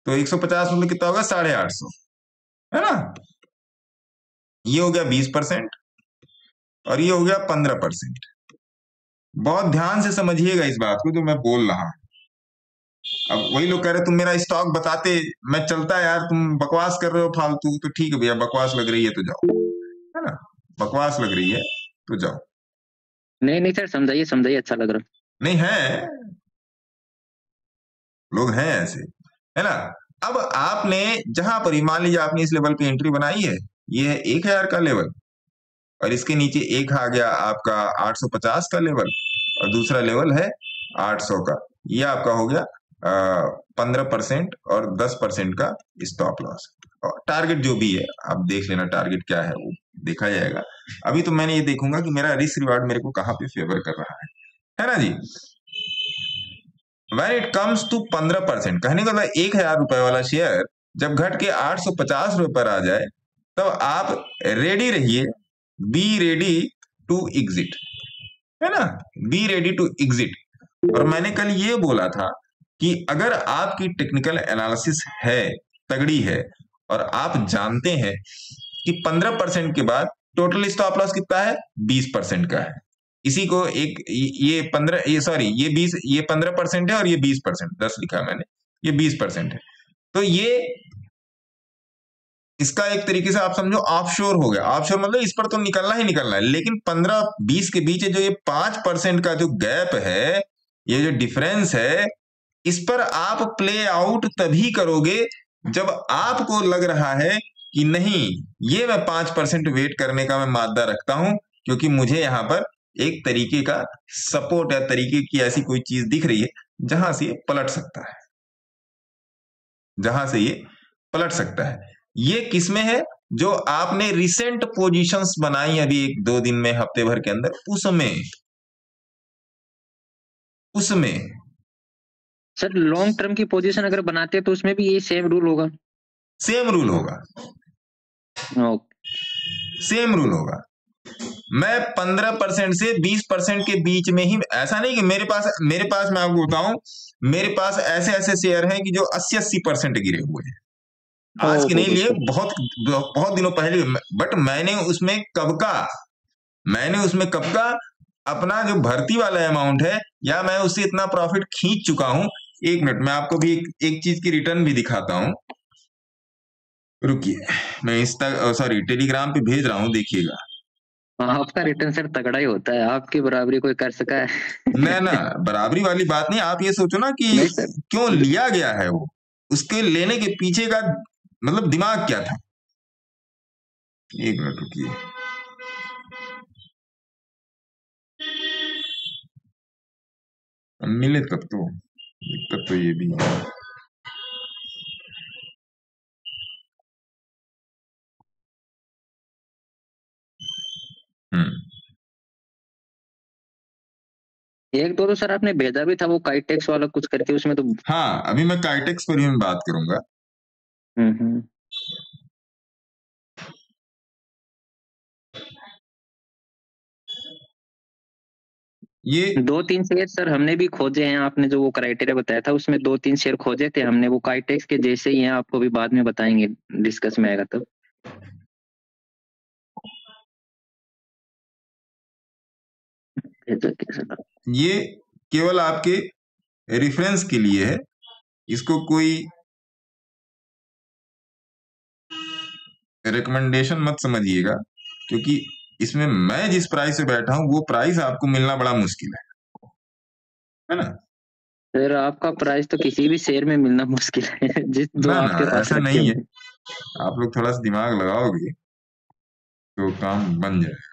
तो 150 में कितना होगा? 850, है ना। ये हो गया 20% और ये हो गया 15%। बहुत ध्यान से समझिएगा इस बात को जो मैं बोल रहा हूं। अब वही लोग कह रहे तुम मेरा स्टॉक बताते मैं चलता यार, तुम बकवास कर रहे हो फालतू। तो ठीक है भैया, बकवास लग रही है तो जाओ, है ना, बकवास लग रही है तो जाओ। नहीं सर, समझाइए समझाइए, अच्छा लग रहा। नहीं है, लोग हैं ऐसे, है ना। अब आपने जहां पर मान लीजिए आपने इस लेवल पे एंट्री बनाई है, ये है 1,000 का लेवल, और इसके नीचे एक आ गया आपका 850 का लेवल, और दूसरा लेवल है 800 का। ये आपका हो गया 15% और 10% का स्टॉप लॉस। और टारगेट जो भी है आप देख लेना, टारगेट क्या है वो देखा जाएगा। अभी तो मैंने ये देखूंगा कि मेरा रिस्क रिवार्ड मेरे को कहाँ पे फेवर कर रहा है ना जी। When it comes to 15%, कहने का मतलब 1,000 रुपए वाला शेयर जब घट के 850 रुपए पर आ जाए, तब आप रेडी रहिए, बी रेडी टू एग्जिट, है ना, बी रेडी टू एग्जिट। और मैंने कल ये बोला था कि अगर आपकी टेक्निकल एनालिसिस है, तगड़ी है, और आप जानते हैं कि 15% के बाद टोटल स्टॉप लॉस कितना है? 20% का है। इसी को एक ये 15% है और ये 20%, 10 लिखा है मैंने, ये 20% है। तो ये इसका एक तरीके से आप समझो ऑफशोर हो गया। ऑफशोर मतलब इस पर तो निकलना ही निकलना है, लेकिन 15-20 के बीच जो ये 5% का जो गैप है, ये जो डिफरेंस है, इस पर आप प्ले आउट तभी करोगे जब आपको लग रहा है कि नहीं, ये मैं 5% वेट करने का मैं मादा रखता हूं, क्योंकि मुझे यहां पर एक तरीके का सपोर्ट या तरीके की ऐसी कोई चीज दिख रही है जहां से ये पलट सकता है, जहां से ये पलट सकता है। ये किसमें है? जो आपने रिसेंट पोजीशंस बनाई अभी 1-2 दिन में, हफ्ते भर के अंदर, उसमें सर लॉन्ग टर्म की पोजीशन अगर बनाते हैं तो उसमें भी ये सेम रूल होगा? सेम रूल होगा, सेम रूल होगा। मैं 15% से 20% के बीच में ही, ऐसा नहीं कि मेरे पास मैं आपको बताऊं, मेरे पास ऐसे शेयर हैं कि जो 80-80% गिरे हुए हैं। आज के नहीं लिए, बहुत दिनों पहले, बट मैंने उसमें कब का अपना जो भर्ती वाला अमाउंट है या मैं उससे इतना प्रॉफिट खींच चुका हूं। एक मिनट, मैं आपको भी एक चीज की रिटर्न भी दिखाता हूं, रुकिए, मैं इस तक सॉरी टेलीग्राम पे भेज रहा हूं, देखिएगा। आपका रिटर्न सर तगड़ा ही होता है, आपकी बराबरी कोई कर सका है? ना ना, बराबरी वाली बात नहीं, आप ये सोचो ना कि नहीं सर, क्यों लिया गया है वो, उसके लेने के पीछे का मतलब दिमाग क्या था। एक मिनट रुकिए, मिले तब तो, दिक्कत तो ये भी है। एक दो तो सर आपने भेजा भी था, वो काइटेक्स वाला कुछ करके, उसमें तो। हाँ, अभी मैं काइटेक्स पर ही मैं बात करूंगा। हम्म। ये 2-3 शेयर सर हमने भी खोजे हैं, आपने जो वो क्राइटेरिया बताया था उसमें 2-3 शेयर खोजे थे हमने, वो काइटेक्स के जैसे ही हैं, आपको भी बाद में बताएंगे, डिस्कस में आएगा तो। ये केवल आपके रेफरेंस के लिए है, इसको कोई रिकमेंडेशन मत समझिएगा, क्योंकि इसमें मैं जिस प्राइस पे बैठा हूं वो प्राइस आपको मिलना बड़ा मुश्किल है ना। सर आपका प्राइस तो किसी भी शेयर में मिलना मुश्किल है, जिस जो ना ना, आपके पास ऐसा रखे नहीं है, हुए। आप लोग थोड़ा सा दिमाग लगाओगे तो काम बन जाएगा।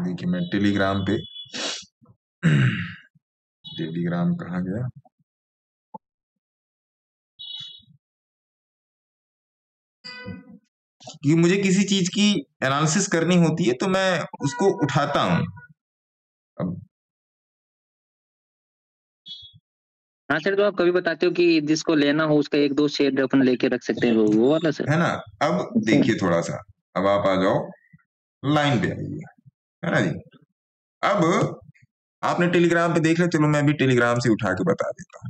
देखिए मैं टेलीग्राम पे टेलीग्राम कहाँ गया, कि मुझे किसी चीज की एनालिसिस करनी होती है तो मैं उसको उठाता हूं। अब हाँ सर, तो आप कभी बताते हो कि जिसको लेना हो उसका 1-2 शेयर अपन लेके रख सकते हैं, वो वाला सर, है ना। अब देखिए थोड़ा सा, अब आप आ जाओ लाइन पे आइए, है ना जी। अब आपने टेलीग्राम पे देख लिया, चलो मैं भी टेलीग्राम से उठा के बता देता हूँ।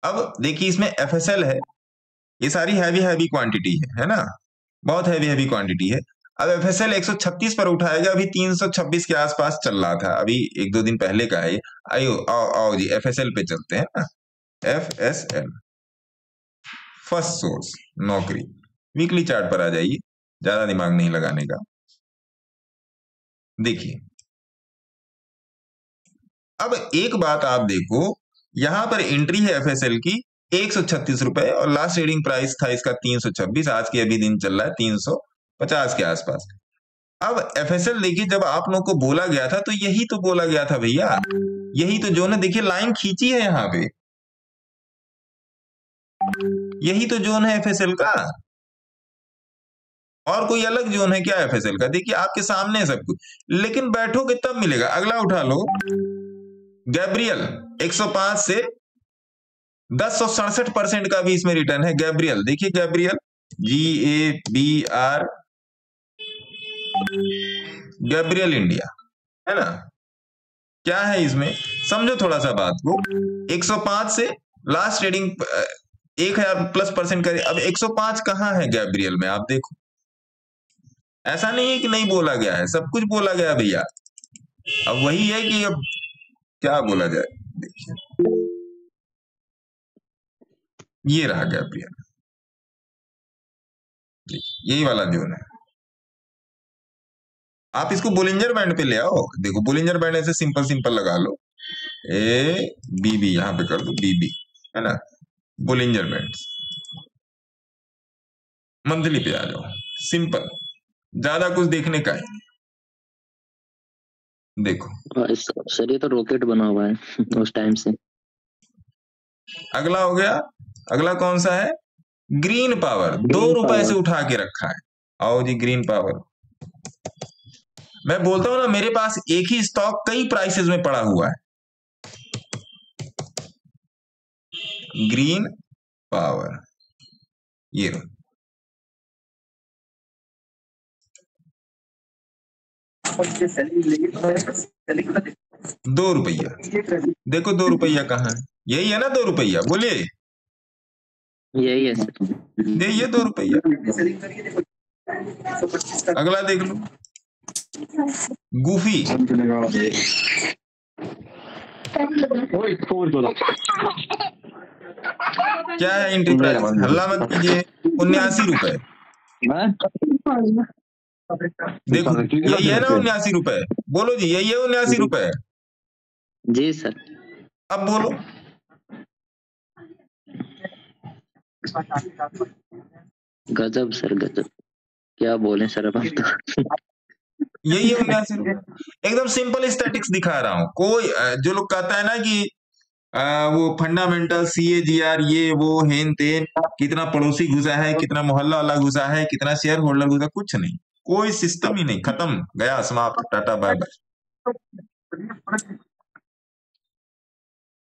अब देखिए इसमें एफएसएल है, ये सारी हैवी क्वांटिटी है ना, बहुत हैवी क्वांटिटी है। अब एफएसएल 136 पर उठाएगा, अभी 326 के आसपास चल रहा था, अभी 1-2 दिन पहले का है। आइयो आओ आओ जी, एफएसएल पे चलते हैं ना। एफएसएल फर्स्ट सोर्स नौकरी, वीकली चार्ट पर आ जाइए, ज्यादा दिमाग नहीं लगाने का। देखिए अब एक बात आप देखो, यहां पर एंट्री है एफएसएल की 136 रुपए और लास्ट ट्रेडिंग प्राइस था इसका 326, आज के अभी दिन चल रहा है 350 के आसपास। अब एफएसएल देखिए, जब आप लोगों को बोला गया था तो यही तो बोला गया था भैया, यही तो जोन है, देखिए लाइन खींची है यहां पे, यही तो जोन है एफएसएल का, और कोई अलग जोन है क्या एफएसएल का? देखिए आपके सामने है सब कुछ, लेकिन बैठोगे तब मिलेगा। अगला उठा लो गैब्रियल, 105 से 1067% का भी इसमें रिटर्न है। गैब्रियल देखिए, गैब्रियल GABR, गैब्रियल इंडिया, है ना। क्या है इसमें, समझो थोड़ा सा बात को, 105 से लास्ट ट्रेडिंग 1000+ % करे। अब 105 कहां है गैब्रियल में, आप देखो, ऐसा नहीं है कि नहीं बोला गया है, सब कुछ बोला गया भैया। अब वही है कि अब क्या बोला जाए, देखिए ये रहा गैब्रियल, यही वाला जोन है। आप इसको बोलिंजर बैंड पे ले आओ, देखो बोलिंजर बैंड ऐसे सिंपल सिंपल लगा लो, BB यहां पे कर दो, BB, है ना, बोलिंजर बैंड, मंथली पे आ जाओ, सिंपल, ज्यादा कुछ देखने का है। देखो सर ये तो रॉकेट बना हुआ है उस टाइम से। अगला हो गया, अगला कौन सा है, ग्रीन पावर, 2 रुपए से उठा के रखा है। आओ जी ग्रीन पावर, मैं बोलता हूं ना, मेरे पास एक ही स्टॉक कई प्राइसेस में पड़ा हुआ है। ग्रीन पावर, ये लो, ₹2। देखो ₹2 कहाँ है? यही है ना ₹2? बोलिए, यही है सर। यही है ₹2। अगला देख लो, गूफी। क्या है एंट्री प्राइस? हल्ला मत कीजिए। ₹79। देखो यही है ना ₹79? बोलो जी, यही है ₹79? जी सर। अब बोलो। गजब सर गजब, क्या बोले सर अब आप तो। यही है ₹79। एकदम सिंपल स्टैटिक्स दिखा रहा हूँ। कोई जो लोग कहता है ना कि वो फंडामेंटल CAGR ये वो हेन तेन, कितना पड़ोसी घुसा है, कितना मोहल्ला वाला घुसा है, कितना शेयर होल्डर घुसा, कुछ नहीं, कोई सिस्टम ही नहीं, खत्म, गया, समाप्त, टाटा बाय बाय।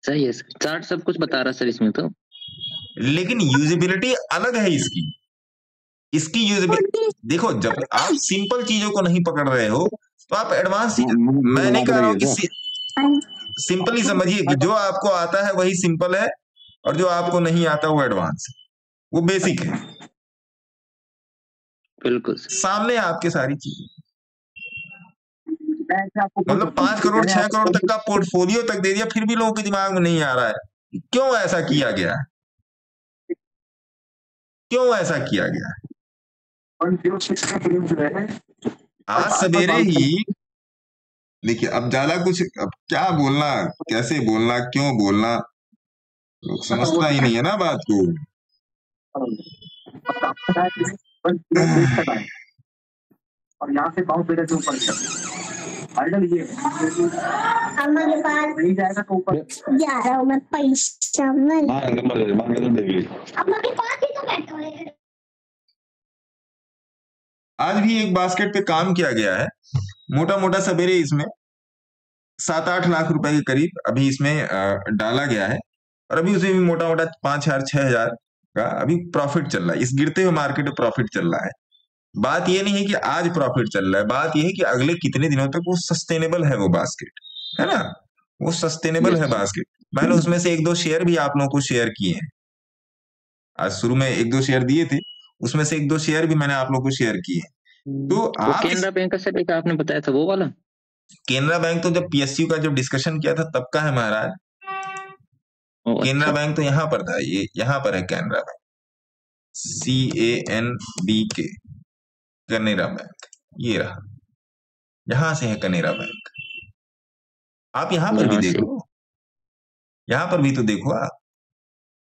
सही है सर, चार्ट सब कुछ बता रहा सर इसमें तो। लेकिन यूजेबिलिटी अलग है इसकी यूजेबिलिटी देखो। जब आप सिंपल चीजों को नहीं पकड़ रहे हो तो आप एडवांस चीज, मैं नहीं कह रहा हूँ कि सिंपल ही समझिए कि जो आपको आता है वही सिंपल है और जो आपको नहीं आता वो एडवांस है, वो बेसिक है। बिल्कुल सामने आपके सारी चीजें, मतलब 5 करोड़ 6 करोड़ तक का पोर्टफोलियो तक दे दिया, फिर भी लोगों के दिमाग में नहीं आ रहा है क्यों ऐसा किया गया है, क्यों ऐसा किया गया है। आज सवेरे ही देखिए, अब ज्यादा कुछ, अब क्या बोलना, कैसे बोलना, क्यों बोलना, लोग समझता ही नहीं है ना बात को। और यहाँ से पाँव पेड़ के ऊपर हमारे पास नहीं जाएगा तो ऊपर जा रहा हूँ मैं, पैसा नहीं। आज भी एक बास्केट पे काम किया गया है, मोटा मोटा सवेरे इसमें 7-8 लाख रुपए के करीब अभी इसमें डाला गया है और अभी उसमें भी मोटा मोटा 5,000-6,000 का अभी प्रॉफिट चल रहा है। इस गिरते हुए मार्केट में प्रॉफिट चल रहा है। बात ये नहीं है कि आज प्रॉफिट चल रहा है, बात ये है कि अगले कितने दिनों तक वो सस्टेनेबल है, वो बास्केट है ना, वो सस्टेनेबल है बास्केट। मैंने उसमें से 1-2 शेयर भी आप लोगों को शेयर किए हैं। आज शुरू में 1-2 शेयर दिए थे, उसमें से 1-2 शेयर भी मैंने आप लोगों को शेयर किए हैं। तो आप केनरा बैंक का सर आपने बताया था वो वाला, केनरा बैंक तो जब PSU का जब डिस्कशन किया था तब का है महाराज। केनरा बैंक तो यहाँ पर था, ये यहाँ पर है Canara bank, CANBK, Canara bank, ये रहा, यहां से है कनेरा बैंक। आप यहां पर भी देखो, यहां पर भी तो देखो आप,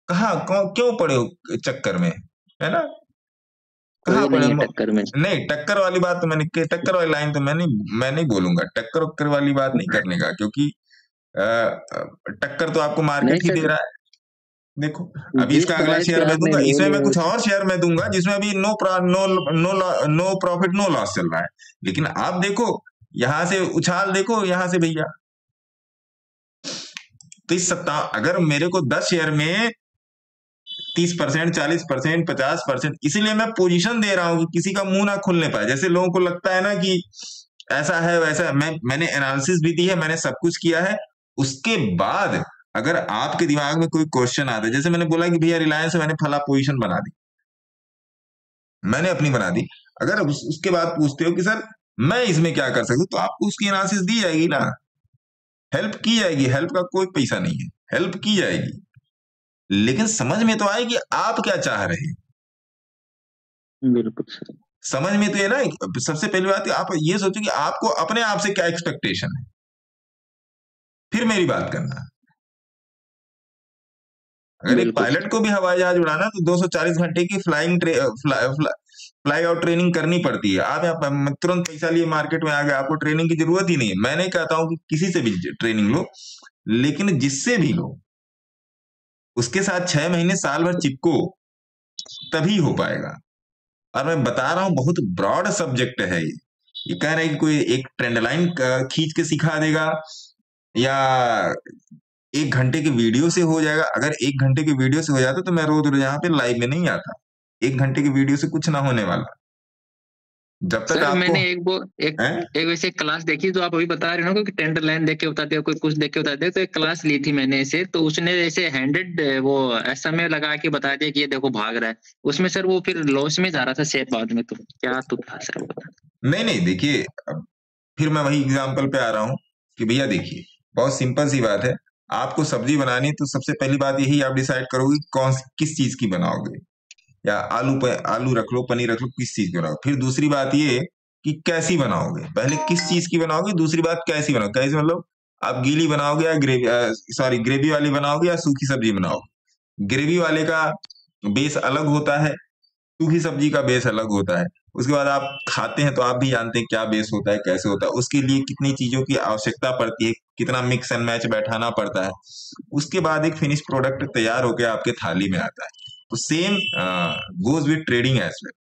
कहा क्यों पड़े हो चक्कर में, है ना, कहाँ पड़े टक्कर में। नहीं, टक्कर वाली बात तो मैंने, टक्कर वाली लाइन तो मैं नहीं बोलूंगा, टक्कर वक्कर वाली बात नहीं करने का, क्योंकि टक्कर तो आपको मार्केट ही दे रहा है। देखो अभी इसका अगला शेयर मैं दूंगा, इसमें मैं कुछ और शेयर मैं दूंगा जिसमें अभी नो प्रॉफिट नो लॉस चल रहा है, लेकिन आप देखो यहां से उछाल, देखो यहां से भैया, तो इस सप्ताह अगर मेरे को 10 शेयर में 30%, 40%, 50%, इसीलिए मैं पोजीशन दे रहा हूं कि किसी का मुंह ना खुलने पाए। जैसे लोगों को लगता है ना कि ऐसा है वैसा, मैंने एनालिसिस भी दी है, मैंने सब कुछ किया है, उसके बाद अगर आपके दिमाग में कोई क्वेश्चन आता है, जैसे मैंने बोला कि भैया रिलायंस में मैंने फला पोजीशन बना दी, मैंने अपनी बना दी, अगर उसके बाद पूछते हो कि सर मैं इसमें क्या कर सकता हूं, तो आपको उसकी एनालिसिस दी जाएगी ना, हेल्प की जाएगी, हेल्प का कोई पैसा नहीं है, हेल्प की जाएगी, लेकिन समझ में तो आए कि आप क्या चाह रहे हैं। बिल्कुल समझ में तो ये ना, सबसे पहली बात आप ये सोचो कि आपको अपने आप से क्या एक्सपेक्टेशन है, फिर मेरी बात करना। अगर एक पायलट को भी हवाई जहाज उड़ाना तो 240 घंटे की फ्लाई आउट ट्रेनिंग करनी पड़ती है। आप यहाँ तुरंत पैसा लिए मार्केट में आ गए, आपको ट्रेनिंग की जरूरत ही नहीं है। मैं नहीं कहता हूं कि किसी से भी ट्रेनिंग लो, लेकिन जिससे भी लो उसके साथ 6 महीने साल भर चिपको, तभी हो पाएगा। और मैं बता रहा हूं बहुत ब्रॉड सब्जेक्ट है ये कह रहे हैं कि कोई एक ट्रेंड लाइन खींच के सिखा देगा या 1 घंटे के वीडियो से हो जाएगा। अगर 1 घंटे के वीडियो से हो जाता तो मैं रोज यहाँ पे लाइव में नहीं आता। 1 घंटे के वीडियो से कुछ ना होने वाला। जब तक सर आपको मैंने एक वैसे क्लास देखी जो आप अभी बता रहे हो ना कि टेंडर लाइन देख के बताते हो, कोई कुछ देख के बताते हो, तो एक क्लास ली थी मैंने ऐसे, तो उसने ऐसे 100 वो SMA लगा के बता दिया कि ये देखो भाग रहा है, उसमें सर वो फिर लॉस में जा रहा था शेयर बाद में, तो क्या तो था सर वो? नहीं नहीं, देखिए फिर मैं वही एग्जाम्पल पे आ रहा हूँ कि भैया देखिए, बहुत सिंपल सी बात है। आपको सब्जी बनानी तो सबसे पहली बात यही आप डिसाइड करोगे किस चीज की बनाओगे, या आलू रख लो, पनीर रख लो, किस चीज की बनाओगे। फिर दूसरी बात ये कि कैसी बनाओगे, पहले किस चीज की बनाओगे, दूसरी बात कैसी बनाओगे। कैसी मतलब आप गीली बनाओगे या ग्रेवी वाली बनाओगे या सूखी सब्जी बनाओगे। ग्रेवी वाले का बेस अलग होता है, सूखी सब्जी का बेस अलग होता है। उसके बाद आप खाते हैं तो आप भी जानते हैं क्या बेस होता है, कैसे होता है, उसके लिए कितनी चीजों की आवश्यकता पड़ती है, कितना मिक्स एंड मैच बैठाना पड़ता है। उसके बाद एक फिनिश प्रोडक्ट तैयार होकर आपके थाली में आता है। तो same goes with trading as well.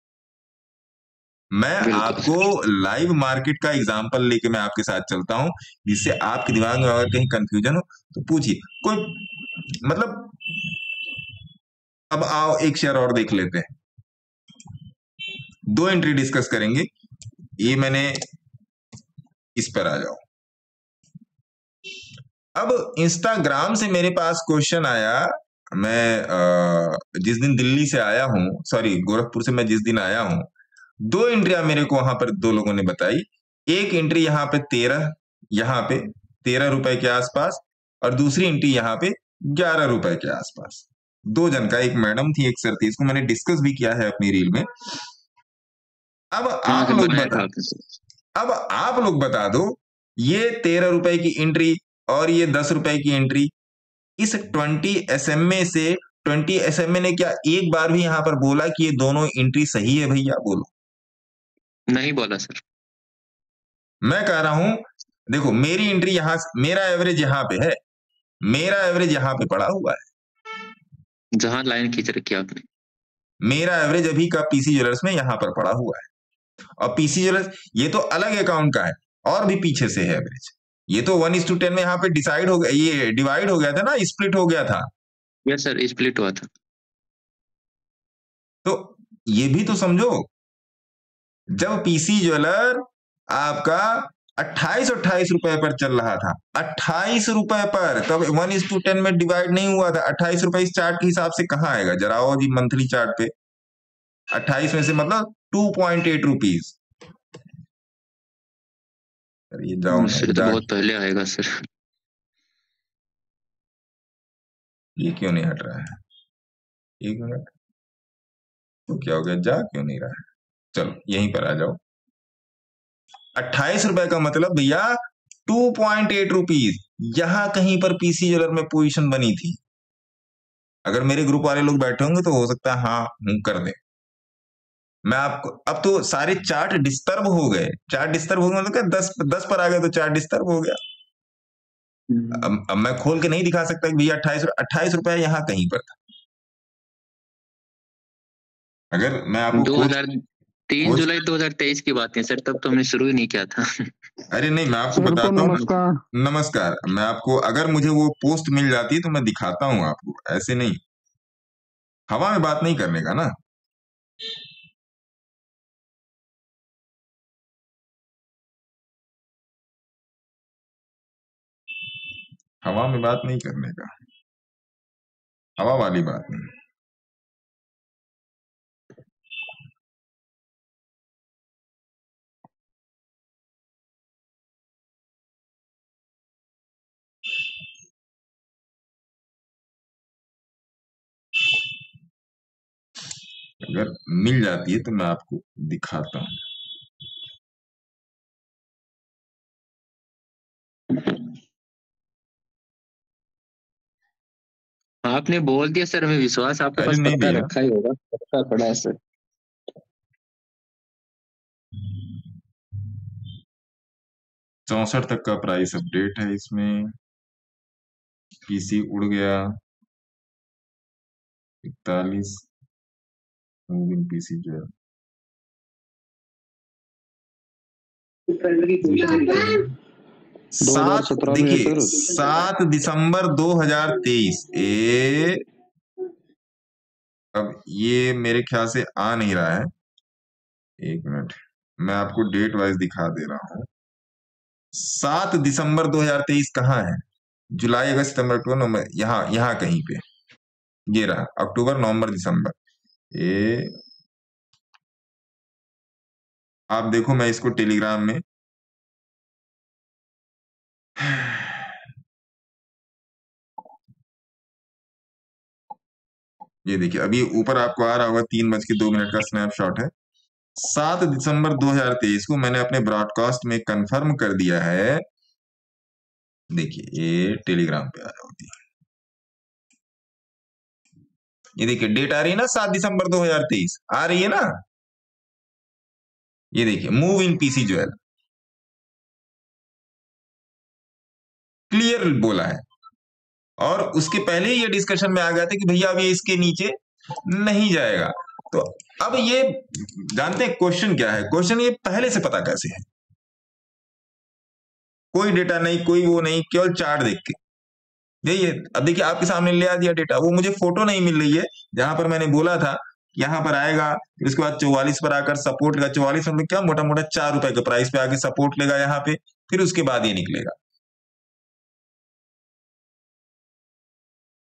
मैं आपको लाइव मार्केट का एग्जांपल लेके मैं आपके साथ चलता हूं, जिससे आपके दिमाग में अगर कहीं कंफ्यूजन हो तो पूछिए। कोई मतलब, अब आओ एक शेयर और देख लेते हैं, 2 एंट्री डिस्कस करेंगे। ये मैंने इस पर आ जाओ। अब इंस्टाग्राम से मेरे पास क्वेश्चन आया, मैं जिस दिन दिल्ली से आया हूं, सॉरी गोरखपुर से मैं जिस दिन आया हूं, 2 एंट्रियां मेरे को वहां पर 2 लोगों ने बताई। एक एंट्री यहाँ पे 13 रुपए के आसपास, और दूसरी एंट्री यहाँ पे 11 रुपए के आसपास। 2 जन का, एक मैडम थी एक सर थी, इसको मैंने डिस्कस भी किया है अपनी रील में। अब आप लोग बता दो, ये 13 रुपए की एंट्री और ये 10 रुपए की एंट्री, इस 20 SMA से 20 SMA ने क्या एक बार भी यहां पर बोला कि ये दोनों एंट्री सही है भैया? बोलो। नहीं बोला सर। मैं कह रहा हूं देखो, मेरी एंट्री यहां, मेरा एवरेज यहां पे है, मेरा एवरेज यहां पे पड़ा हुआ है, जहां लाइन खींच रखी है आपने। मेरा एवरेज अभी का पीसी ज्वेलर्स में यहां पर पड़ा हुआ है। और पीसी ज्वेलर्स ये तो अलग अकाउंट का है, और भी पीछे से है एवरेज। ये तो 1:10 में यहाँ पे डिसाइड हो गया, ये डिवाइड हो गया था ना, स्प्लिट हो गया था। यस सर, स्प्लिट हुआ था। तो ये भी तो समझो, जब पीसी ज्वेलर आपका 28 रुपए पर चल रहा था, 28 रुपए पर, तब 1:10 में डिवाइड नहीं हुआ था। 28 रुपए इस चार्ट के हिसाब से कहाँ आएगा? जरा आओ जी मंथली चार्ट पे, 28 में से मतलब 2.8 रुपीज। ये जाओ तो बहुत पहले आएगा सर। ये क्यों नहीं हट रहा है? 1 मिनट, तो क्या हो गया, जा क्यों नहीं रहा है? चलो यहीं पर आ जाओ। 28 रुपए का मतलब भैया 2.8 रुपीज, यहां कहीं पर पीसी ज्वेलर में पोजीशन बनी थी। अगर मेरे ग्रुप वाले लोग बैठे होंगे तो हो सकता है हाँ कर दे। मैं आपको, अब तो सारे चार्ट डिस्टर्ब हो गए, चार्ट डिस्टर्ब हो गए मतलब क्या, 10 पर आ गए तो चार्ट डिस्टर्ब हो गया। अब मैं खोल के नहीं दिखा सकता कि भैया 28 रुपए यहाँ कहीं पर था। अगर मैं आपको 3 जुलाई 2023 की बात है सर, तब तो हमने शुरू ही नहीं किया था। अरे नहीं, मैं आपको बताता हूँ। नमस्कार। मैं आपको, अगर मुझे वो पोस्ट मिल जाती है तो मैं दिखाता हूँ आपको, ऐसे नहीं, हवा में बात नहीं करने का ना। हवा में बात नहीं करने का, हवा वाली बात नहीं। अगर मिल जाती है तो मैं आपको दिखाता हूँ। आपने बोल दिया सर, हमें विश्वास, आपके पास पक्का रखा ही होगा, पक्का पड़ा है सर। 64 तक का प्राइस अपडेट है इसमें। पीसी उड़ गया 41, मूविंग पीसी जो है 7, देखिए 7 दिसंबर 2023। अब ये मेरे ख्याल से आ नहीं रहा है, 1 मिनट। मैं आपको डेट वाइज दिखा दे रहा हूं। 7 दिसंबर 2023 कहाँ है? जुलाई, अगस्त, सितंबर, अक्टूबर, नवंबर, यहाँ कहीं पे ये रहा। अक्टूबर, नवंबर, दिसंबर, ये आप देखो, मैं इसको टेलीग्राम में ये देखिए, अभी ऊपर आपको आ रहा होगा 3:02 का स्नैपशॉट है। 7 दिसंबर 2023 को मैंने अपने ब्रॉडकास्ट में कंफर्म कर दिया है। देखिए ये टेलीग्राम पे आ जाती है, ये देखिए डेट आ रही है ना, 7 दिसंबर 2023 आ रही है ना। ये देखिए move in PC jewel, clear बोला है। और उसके पहले ही ये डिस्कशन में आ गया था कि भैया अब ये इसके नीचे नहीं जाएगा। तो अब ये जानते हैं क्वेश्चन क्या है? क्वेश्चन ये पहले से पता कैसे है? कोई डेटा नहीं, कोई वो नहीं, केवल चार्ट देख के यही है। अब देखिए आपके सामने ले आ दिया डेटा, वो मुझे फोटो नहीं मिल रही है जहां पर मैंने बोला था यहाँ पर आएगा, फिर उसके बाद 44 पर आकर सपोर्ट लेगा। 44 मतलब क्या, मोटा मोटा 4 रुपए के प्राइस पे आके सपोर्ट लेगा यहाँ पे, फिर उसके बाद ये निकलेगा।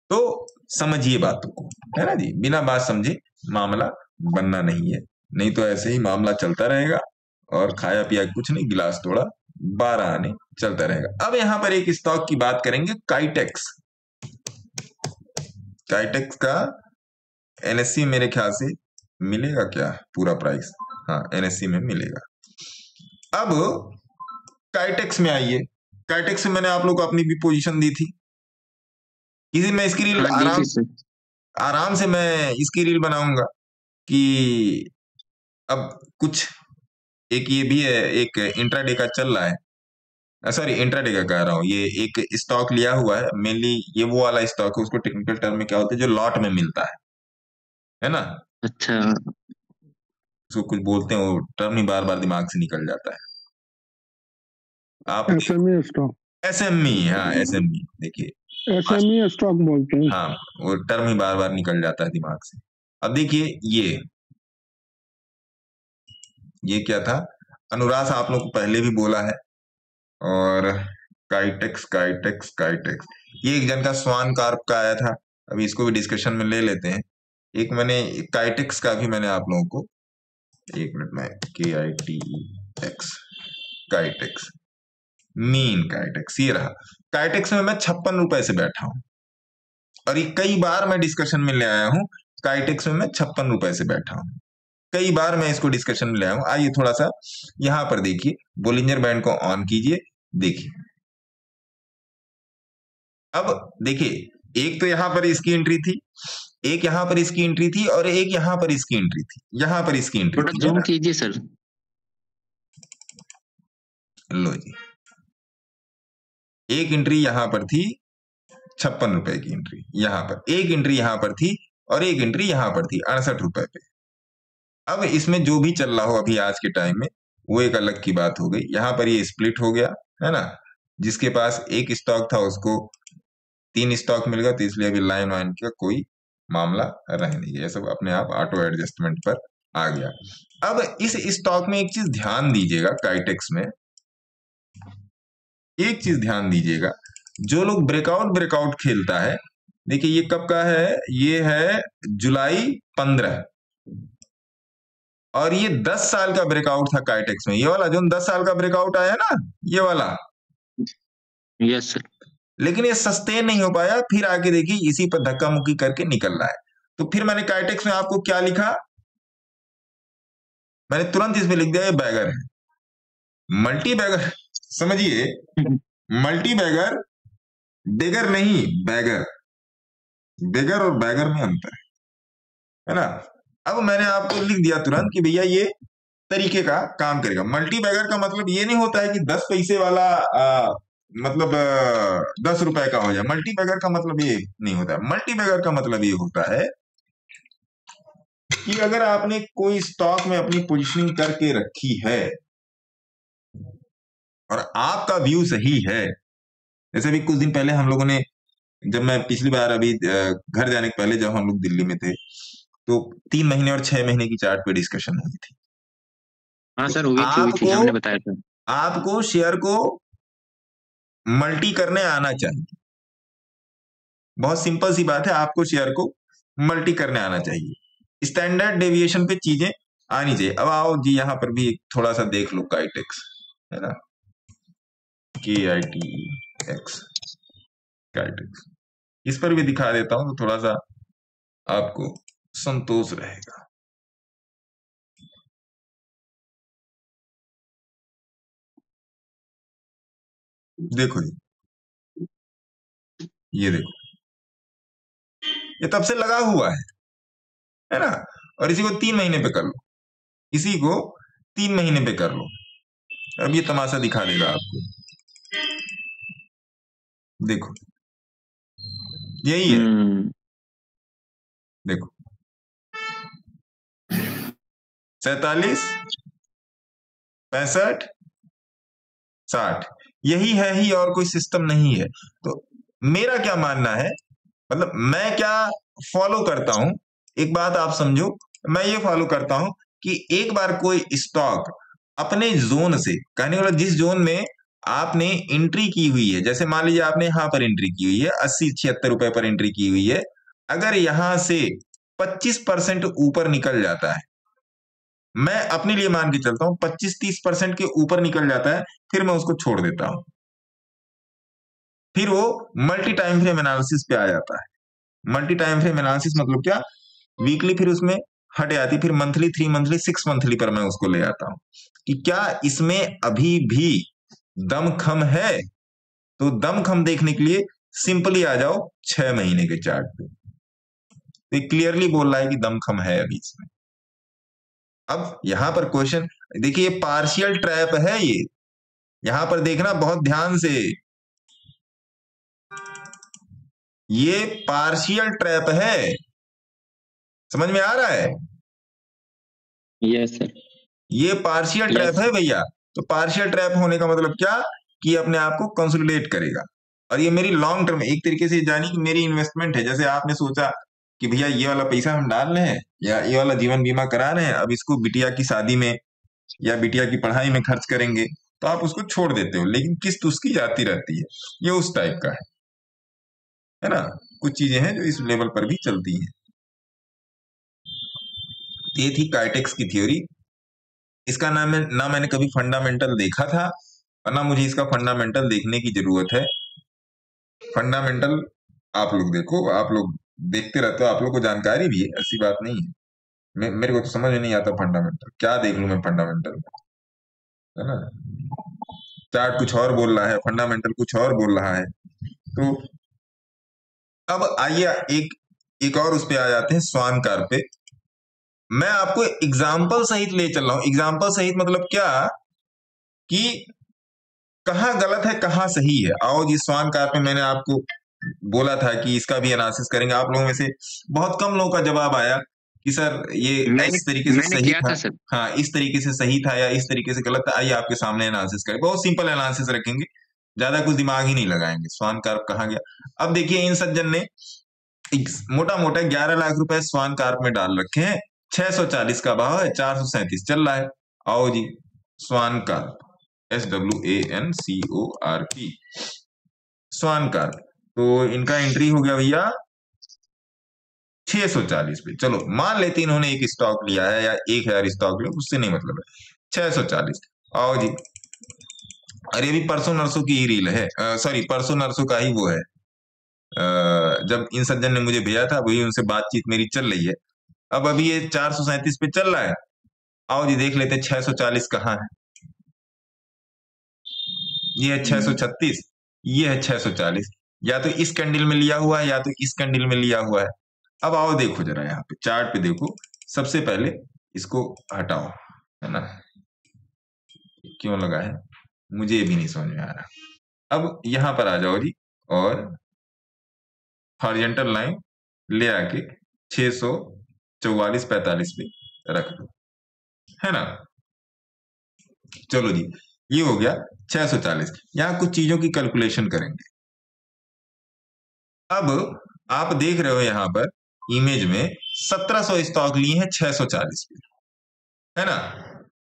तो समझिए बातों को, है ना जी। बिना बात समझे मामला बनना नहीं है, नहीं तो ऐसे ही मामला चलता रहेगा और खाया पिया कुछ नहीं, गिलास तोड़ा 12 आने, चलता रहेगा। अब यहां पर एक स्टॉक की बात करेंगे, काइटेक्स। काइटेक्स का एनएससी मेरे ख्याल से मिलेगा क्या पूरा प्राइस? हाँ एनएससी में मिलेगा। अब काइटेक्स में आइए, काइटेक्स में मैंने आप लोग को अपनी भी पोजीशन दी थी। इसी में इसकी रील आराम से मैं इसकी रील बनाऊंगा कि अब कुछ एक ये भी है, एक इंट्राडे का चल रहा है, सॉरी इंट्राडे का कह रहा हूँ, ये एक स्टॉक लिया हुआ है मेनली, ये वो वाला स्टॉक है, उसको टेक्निकल टर्म में क्या होता है, जो लॉट में मिलता है ना। अच्छा, उसको कुछ बोलते हैं, वो टर्म ही बार बार दिमाग से निकल जाता है। आप एसएमई स्टॉक, एसएमई, हाँ एसएमई, देखिए एसएमई स्टॉक बोलते हैं। हाँ, वो टर्म ही बार बार निकल जाता है दिमाग से। अब देखिए ये क्या था, अनुराग आप लोग को पहले भी बोला है। और काइटेक्स काइटेक्स काइटेक्स, ये एक जन का स्वान कार्प का आया था, अभी इसको भी डिस्कशन में ले लेते हैं। एक मैंने काइटेक्स का भी मैंने आप लोगों को, एक मिनट में, KITEX काइटेक्स, मीन काइटेक्स, ये रहा। काइटेक्स में मैं 56 रुपए से बैठा हूं, और ये कई बार मैं डिस्कशन में ले आया हूं। काइटेक्स में मैं 56 रुपए से बैठा हूं, कई बार मैं इसको डिस्कशन में ले आया हूं। आइए थोड़ा सा यहां पर देखिए, बोलिंजर बैंड को ऑन कीजिए, देखिए। अब देखिए एक तो यहां पर इसकी एंट्री थी, एक यहां पर इसकी एंट्री थी, और एक यहां पर इसकी एंट्री थी, यहां पर इसकी एंट्री थी। जूम कीजिए सर। लो जी, एक एंट्री यहां पर थी, 56 रुपए की एंट्री यहां पर, एक एंट्री यहां पर थी, और एक एंट्री यहां पर थी 68 रुपए पे। अब इसमें जो भी चल रहा हो अभी आज के टाइम में, वो एक अलग की बात हो गई। यहां पर ये स्प्लिट हो गया है ना, जिसके पास एक स्टॉक था उसको 3 स्टॉक मिल गया, तो इसलिए अभी लाइन वाइन का कोई मामला रह नहीं गया, सब अपने आप ऑटो एडजस्टमेंट पर आ गया। अब इस स्टॉक में एक चीज ध्यान दीजिएगा, काइटेक्स में एक चीज ध्यान दीजिएगा, जो लोग ब्रेकआउट खेलता है, देखिए ये कब का है, ये है जुलाई 15, और ये 10 साल का ब्रेकआउट था काइटेक्स में, ये वाला जो 10 साल का ब्रेकआउट आया ना, ये वाला। Yes sir. लेकिन ये सस्टेन नहीं हो पाया, फिर आगे देखिए इसी पर धक्का मुक्की करके निकल रहा है। तो फिर मैंने काइटेक्स में आपको क्या लिखा, मैंने तुरंत इसमें लिख दिया ये बैगर है, मल्टी बैगर। समझिए, मल्टी बैगर, बेगर नहीं बैगर, बेगर और बैगर में अंतर है ना। अब मैंने आपको लिख दिया तुरंत कि भैया ये तरीके का काम करेगा। मल्टी बैगर का मतलब ये नहीं होता है कि 10 पैसे वाला मतलब 10 रुपए का हो जाए। मल्टी बैगर का मतलब ये नहीं होता है। मल्टी बैगर का मतलब ये होता है कि अगर आपने कोई स्टॉक में अपनी पोजीशनिंग करके रखी है और आपका व्यू सही है, जैसे भी कुछ दिन पहले हम लोगों ने, जब मैं पिछली बार अभी घर जाने के पहले जब हम लोग दिल्ली में थे, तो 3 महीने और 6 महीने की चार्ट पे डिस्कशन हुई थी। हाँ सर, हुई थी, हमने बताया था। आपको शेयर को मल्टी करने आना चाहिए। बहुत सिंपल सी बात है, आपको शेयर को मल्टी करने आना चाहिए। स्टैंडर्ड डेविएशन पे चीजें आनी चाहिए। अब आओ जी, यहां पर भी थोड़ा सा देख लो काइटेक्स, है ना, KITEX काइटेक्स, इस पर भी दिखा देता हूं तो थोड़ा सा आपको संतोष रहेगा। देखो ये देखो, ये तब से लगा हुआ है ना, और इसी को 3 महीने पे कर लो, इसी को 3 महीने पे कर लो। अब ये तमाशा दिखा देगा आपको, देखो यही है, देखो 47, 65, 60, यही है ही, और कोई सिस्टम नहीं है। तो मेरा क्या मानना है, मतलब मैं क्या फॉलो करता हूं, एक बात आप समझो, मैं ये फॉलो करता हूं कि एक बार कोई स्टॉक अपने जोन से, कहने वाला जिस जोन में आपने एंट्री की हुई है, जैसे मान लीजिए आपने यहां पर एंट्री की हुई है 80-76 रुपए पर एंट्री की हुई है, अगर यहां से 25% ऊपर निकल जाता है, मैं अपने लिए मान के चलता हूं 25-30% के ऊपर निकल जाता है, फिर मैं उसको छोड़ देता हूं, फिर वो मल्टी टाइम फ्रेम एनालिसिस पे आ जाता है। मल्टी टाइम फ्रेम एनालिसिस मतलब क्या, वीकली फिर उसमें हट जाती, फिर मंथली, 3 मंथली, 6 मंथली पर मैं उसको ले आता हूं कि क्या इसमें अभी भी दमखम है। तो दमखम देखने के लिए सिंपली आ जाओ 6 महीने के चार्ट पे, तो क्लियरली बोल रहा है कि दमखम है अभी इसमें। अब यहां पर क्वेश्चन देखिए, ये पार्शियल ट्रैप है, ये यहां पर देखना बहुत ध्यान से, ये पार्शियल ट्रैप है, समझ में आ रहा है? यस सर, ये पार्शियल ट्रैप है भैया। तो पार्शियल ट्रैप होने का मतलब क्या, कि अपने आप को कंसोलिडेट करेगा, और ये मेरी लॉन्ग टर्म, एक तरीके से जानी कि मेरी इन्वेस्टमेंट है। जैसे आपने सोचा कि भैया ये वाला पैसा हम डाल रहे हैं, या ये वाला जीवन बीमा करा रहे हैं, अब इसको बिटिया की शादी में या बिटिया की पढ़ाई में खर्च करेंगे, तो आप उसको छोड़ देते हो, लेकिन किस्त उसकी जाती रहती है, ये उस टाइप का है ना। कुछ चीजें हैं जो इस लेवल पर भी चलती हैं। ये थी काइटेक्स की थ्योरी। इसका ना मैंने कभी फंडामेंटल देखा था, और ना मुझे इसका फंडामेंटल देखने की जरूरत है। फंडामेंटल आप लोग देखो, आप लोग देखते रहते हो, आप लोग को जानकारी भी है, ऐसी बात नहीं है। मेरे को तो समझ में नहीं आता फंडामेंटल, क्या देख लूं मैं फंडामेंटल, है ना। चार्ट कुछ और बोल रहा है, फंडामेंटल कुछ और बोल रहा है। तो अब आइए एक और उस पे आ जाते हैं, स्वान कार पे। मैं आपको एग्जाम्पल सहित ले चल रहा हूं। एग्जाम्पल सहित मतलब क्या, कि कहां गलत है कहां सही है। आओ जी, स्वान कार पे मैंने आपको बोला था कि इसका भी एनालिसिस करेंगे। आप लोगों में से बहुत कम लोगों का जवाब आया कि सर ये इस तरीके से सही था, हाँ इस तरीके से सही था, या इस तरीके से गलत था। आइए आपके सामने एनालिसिस करें, बहुत सिंपल एनालिसिस रखेंगे, ज्यादा कुछ दिमाग ही नहीं लगाएंगे। स्वान कार्प कहाँ गया। अब देखिए, इन सज्जन ने मोटा मोटा 11 लाख रुपए स्वान कार्प में डाल रखे हैं, 640 का भाव है, 437 चल रहा है। आओ जी, स्वान कार्प, SWANCORP, स्वान कार्प, तो इनका एंट्री हो गया भैया 640 पे। चलो मान लेते इन्होंने एक स्टॉक लिया है, या 1000 स्टॉक लिया, उससे नहीं मतलब है, 640। आओ जी, अरे अभी परसों नरसों की ही रील है, सॉरी परसों नरसों का ही वो है, जब इन सज्जन ने मुझे भेजा था, वही उनसे बातचीत मेरी चल रही है। अब अभी ये 437 पे चल रहा है। आओ जी देख लेते 640 कहाँ है। ये है 636, ये है 640, या तो इस कैंडल में लिया हुआ है, या तो इस कैंडल में लिया हुआ है। अब आओ देखो जरा, यहाँ पे चार्ट पे देखो, सबसे पहले इसको हटाओ, है ना, क्यों लगा है मुझे ये भी नहीं समझ में आ रहा। अब यहां पर आ जाओ जी, और हॉरिजॉन्टल लाइन ले आके 644-45 पे रख दो, है ना। चलो जी, ये हो गया 640। यहां कुछ चीजों की कैलकुलेशन करेंगे। अब आप देख रहे हो यहां पर इमेज में 1700 स्टॉक लिए हैं 640 पे, है ना।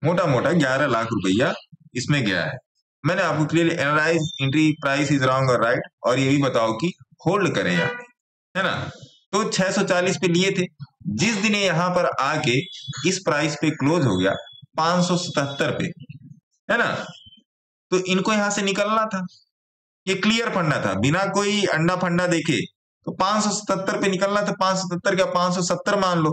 मोटा मोटा 11 लाख रुपया इसमें गया है। मैंने आपको clearly analyse entry price is wrong और राइट, और ये भी बताओ कि होल्ड करें या नहीं, है ना। तो 640 पे लिए थे, जिस दिन यहां पर आके इस प्राइस पे क्लोज हो गया 577 पे, है ना, तो इनको यहां से निकलना था, ये क्लियर फंडा था, बिना कोई अंडा फंडा देखे तो 577 पे निकलना था। 577 क्या 570 मान लो,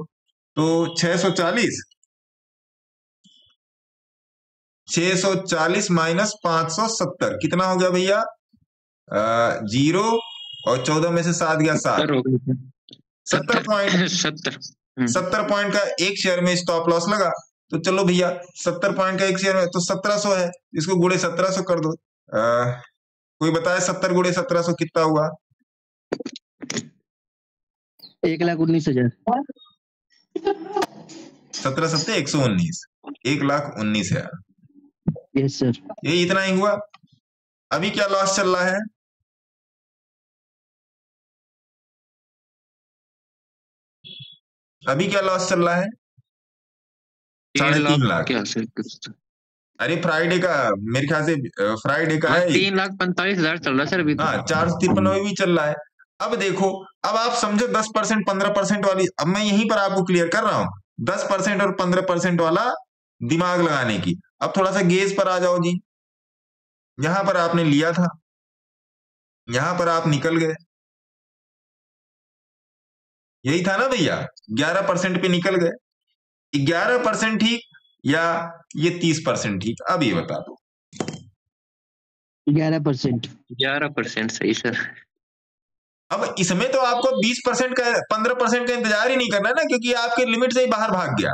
तो 640 माइनस 570 कितना हो गया भैया? 0 और 14 में से 7 गया 7, 70 पॉइंट। 70 पॉइंट का एक शेयर में स्टॉप लॉस लगा, तो चलो भैया 70 पॉइंट का एक शेयर में तो 1700 है, इसको गुणे 1700 कर दो। कोई बताए 70 गुणे 1700 कितना हुआ? 1,19,000। 17 सत्ते 119, 1,19,000। यस सर, ये इतना ही हुआ। अभी क्या लॉस चल रहा है? अभी क्या लॉस चल रहा है? 3.5 लाख। अरे फ्राइडे का मेरे ख्याल से फ्राइडे का है 3,45,000 चल रहा है सर अभी। हाँ 453 भी चल रहा है। अब देखो, अब आप समझो 10% 15% वाली, अब मैं यहीं पर आपको क्लियर कर रहा हूं 10% और 15% वाला दिमाग लगाने की। अब थोड़ा सा गेज पर आ जाओ जी। यहां पर आपने लिया था, यहां पर आप निकल गए, यही था ना भैया, 11% पे निकल गए। 11% ठीक या ये 30% ठीक? अब ये बता दो। 11%। 11% सही सर। अब इसमें तो आपको 20% का 15% का इंतजार ही नहीं करना है ना, क्योंकि आपके लिमिट से ही बाहर भाग गया।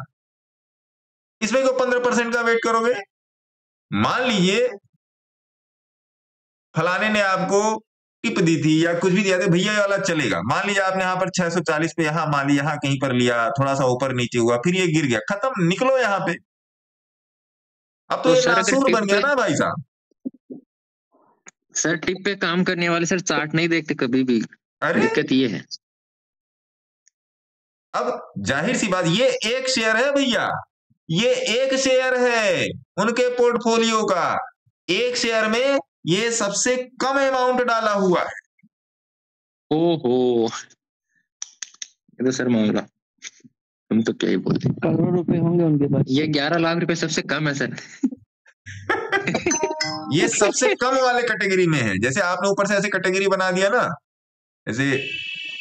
इसमें को 15% का वेट करोगे? मान लीजिए फलाने ने आपको टिप दी थी या कुछ भी दिया था, भैया ये वाला चलेगा। मान लीजिए आपने यहाँ पर 640 पे यहाँ मान लिया, यहाँ कहीं पर लिया, थोड़ा सा ऊपर नीचे हुआ, फिर ये गिर गया, खत्म, निकलो यहाँ पे। अब तो ये नासूर बन गया ना भाई साहब। सर टिप पे काम करने वाले सर चार्ट नहीं देखते कभी भी, दिक्कत ये है। अब जाहिर सी बात, ये एक शेयर है भैया, ये एक शेयर है उनके पोर्टफोलियो का। एक शेयर में ये सबसे कम अमाउंट डाला हुआ है। ओहो, ये तो सर मामला, हम तो क्या ही बोलते, करोड़ रुपए होंगे उनके पास। ये 11 लाख रुपए सबसे कम है सर। ये सबसे कम वाले कैटेगरी में है। जैसे आपने ऊपर से ऐसे कैटेगरी बना दिया ना, जैसे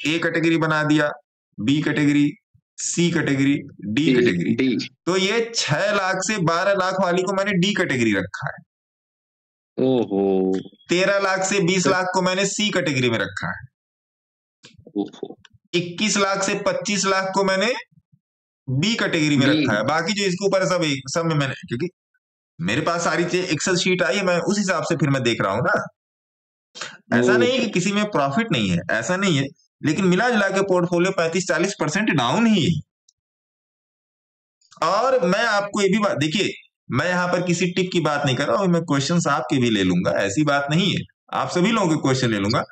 ए कैटेगरी बना दिया, बी कैटेगरी, सी कैटेगरी, डी कैटेगरी, तो ये 6 लाख से 12 लाख वाली को मैंने डी कैटेगरी रखा है। ओहो, 13 लाख से 20 लाख को मैंने सी कैटेगरी में रखा है। ओहो, 21 लाख से 25 लाख को मैंने बी कैटेगरी में रखा है। बाकी जो इसके ऊपर सब में मैंने, क्योंकि मेरे पास सारी चीजें एक्सेल शीट आई है, मैं उस हिसाब से फिर मैं देख रहा हूं ना। ऐसा नहीं है कि किसी में प्रॉफिट नहीं है, ऐसा नहीं है, लेकिन मिला जुला के पोर्टफोलियो 35-40% डाउन ही है। और मैं आपको ये भी बात, देखिए मैं यहां पर किसी टिप की बात नहीं कर रहा हूं, मैं क्वेश्चंस आपके भी ले लूंगा, ऐसी बात नहीं है, आप सभी लोगों के क्वेश्चन ले लूंगा।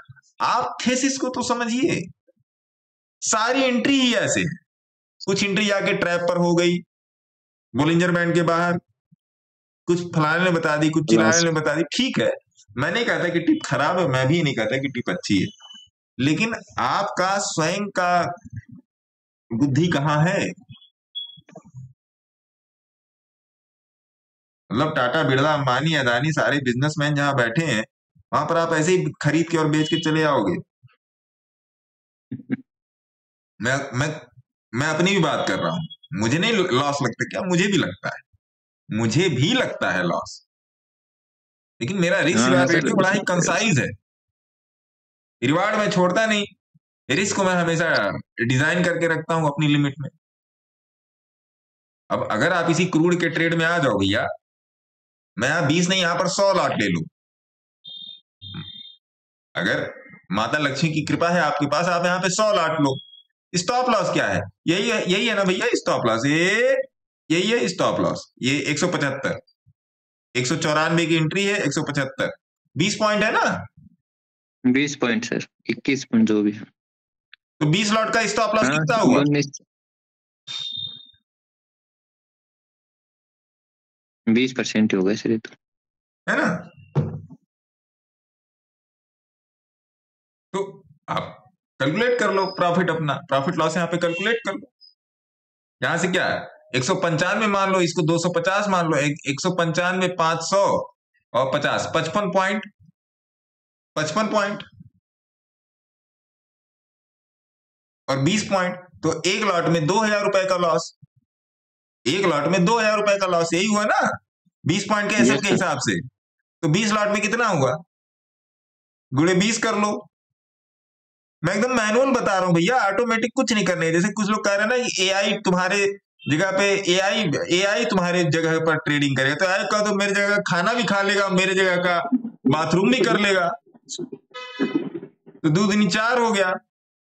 आप थेसिस को तो समझिए, सारी एंट्री ही ऐसे, कुछ एंट्री जाके ट्रैप पर हो गई बोलिंजर बैंड के बाहर, कुछ फलाने ने बता दी, कुछ चिलाने ने बता दी, ठीक है। मैं नहीं कहता कि टिप खराब है, मैं भी नहीं कहता कि टिप अच्छी है, लेकिन आपका स्वयं का बुद्धि कहां है? मतलब टाटा, बिरला, अंबानी, अदानी, सारे बिजनेसमैन जहां बैठे हैं, वहां पर आप ऐसे ही खरीद के और बेच के चले आओगे? मैं अपनी भी बात कर रहा हूं, मुझे नहीं लॉस लगता क्या? मुझे भी लगता है, मुझे भी लगता है लॉस, लेकिन मेरा रिस्क रिवार्ड रेशियो बड़ा ही कंसाइज है। रिवार्ड में छोड़ता नहीं, रिस्क को मैं हमेशा डिजाइन करके रखता हूं अपनी लिमिट में। अब अगर आप इसी क्रूड के ट्रेड में आ जाओ भैया, मैं यहां 20 नहीं, यहां पर 100 लॉट ले लूं, अगर माता लक्ष्मी की कृपा है आपके पास, आप यहां पे 100 लॉट लो। स्टॉप लॉस क्या है? यही है ना भैया स्टॉप लॉस, यही है स्टॉप लॉस। ये 175, 194 की एंट्री है, 175, 20 पॉइंट है ना? 20 पॉइंट सर, 21 पॉइंट जो भी है, तो 20 लॉट का स्टॉप लॉस कितना हुआ? 20% हो गए सर, ये तो है ना। तो आप कैलकुलेट कर लो प्रॉफिट, अपना प्रॉफिट लॉस यहाँ पे कैलकुलेट कर लो। यहां से क्या है, 195 मान लो, इसको 250 मान लो, 195 500 और 50, 55 पॉइंट, 55 पॉइंट और 20 पॉइंट, तो एक लॉट में 2000 रुपए का लॉस, एक लॉट में 2000 रुपए का लॉस, यही हुआ ना 20 पॉइंट के एसएफ के हिसाब से। तो 20 लॉट में कितना हुआ, गुणे 20 कर लो। मैं एकदम मैनुअल बता रहा हूं भैया, ऑटोमेटिक कुछ नहीं करने। जैसे कुछ लोग कह रहे हैं ना कि एआई तुम्हारे जगह पे, एआई तुम्हारे जगह पर ट्रेडिंग करेगा, तो एआई का तो मेरे जगह का खाना भी खा लेगा, मेरे जगह का बाथरूम भी कर लेगा, तो 2 दूनी 4 हो गया।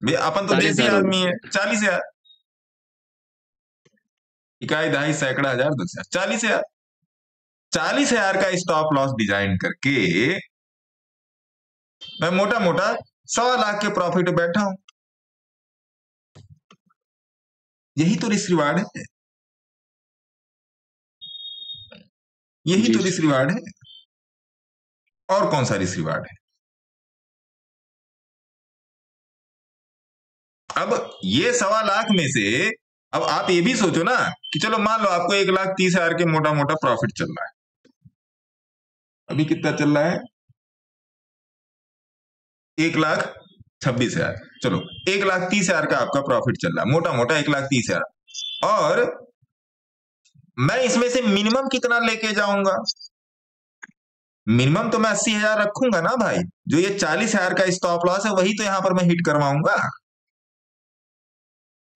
भैया अपन तो देसी आदमी है। 40,000, इकाई, दहाई, सैकड़ा, हजार, 10,000, 40,000, 40,000 का स्टॉप लॉस डिजाइन करके मैं मोटा मोटा 1.25 लाख के प्रॉफिट बैठा हूं। यही तो रिस्क रिवार्ड है, यही तो रिस्क रिवार्ड है। और कौन सा रिस्क रिवार्ड है। अब ये 1.25 लाख में से अब आप ये भी सोचो ना कि चलो मान लो आपको 1,30,000 के मोटा मोटा प्रॉफिट चल रहा है। अभी कितना चल रहा है, 1,26,000। चलो 1,30,000 का आपका प्रॉफिट चल रहा है, मोटा मोटा 1,30,000। और मैं इसमें से मिनिमम कितना लेके जाऊंगा, मिनिमम तो मैं 80,000 रखूंगा ना भाई। जो ये 40,000 का स्टॉप लॉस है वही तो यहां पर मैं हिट करवाऊंगा।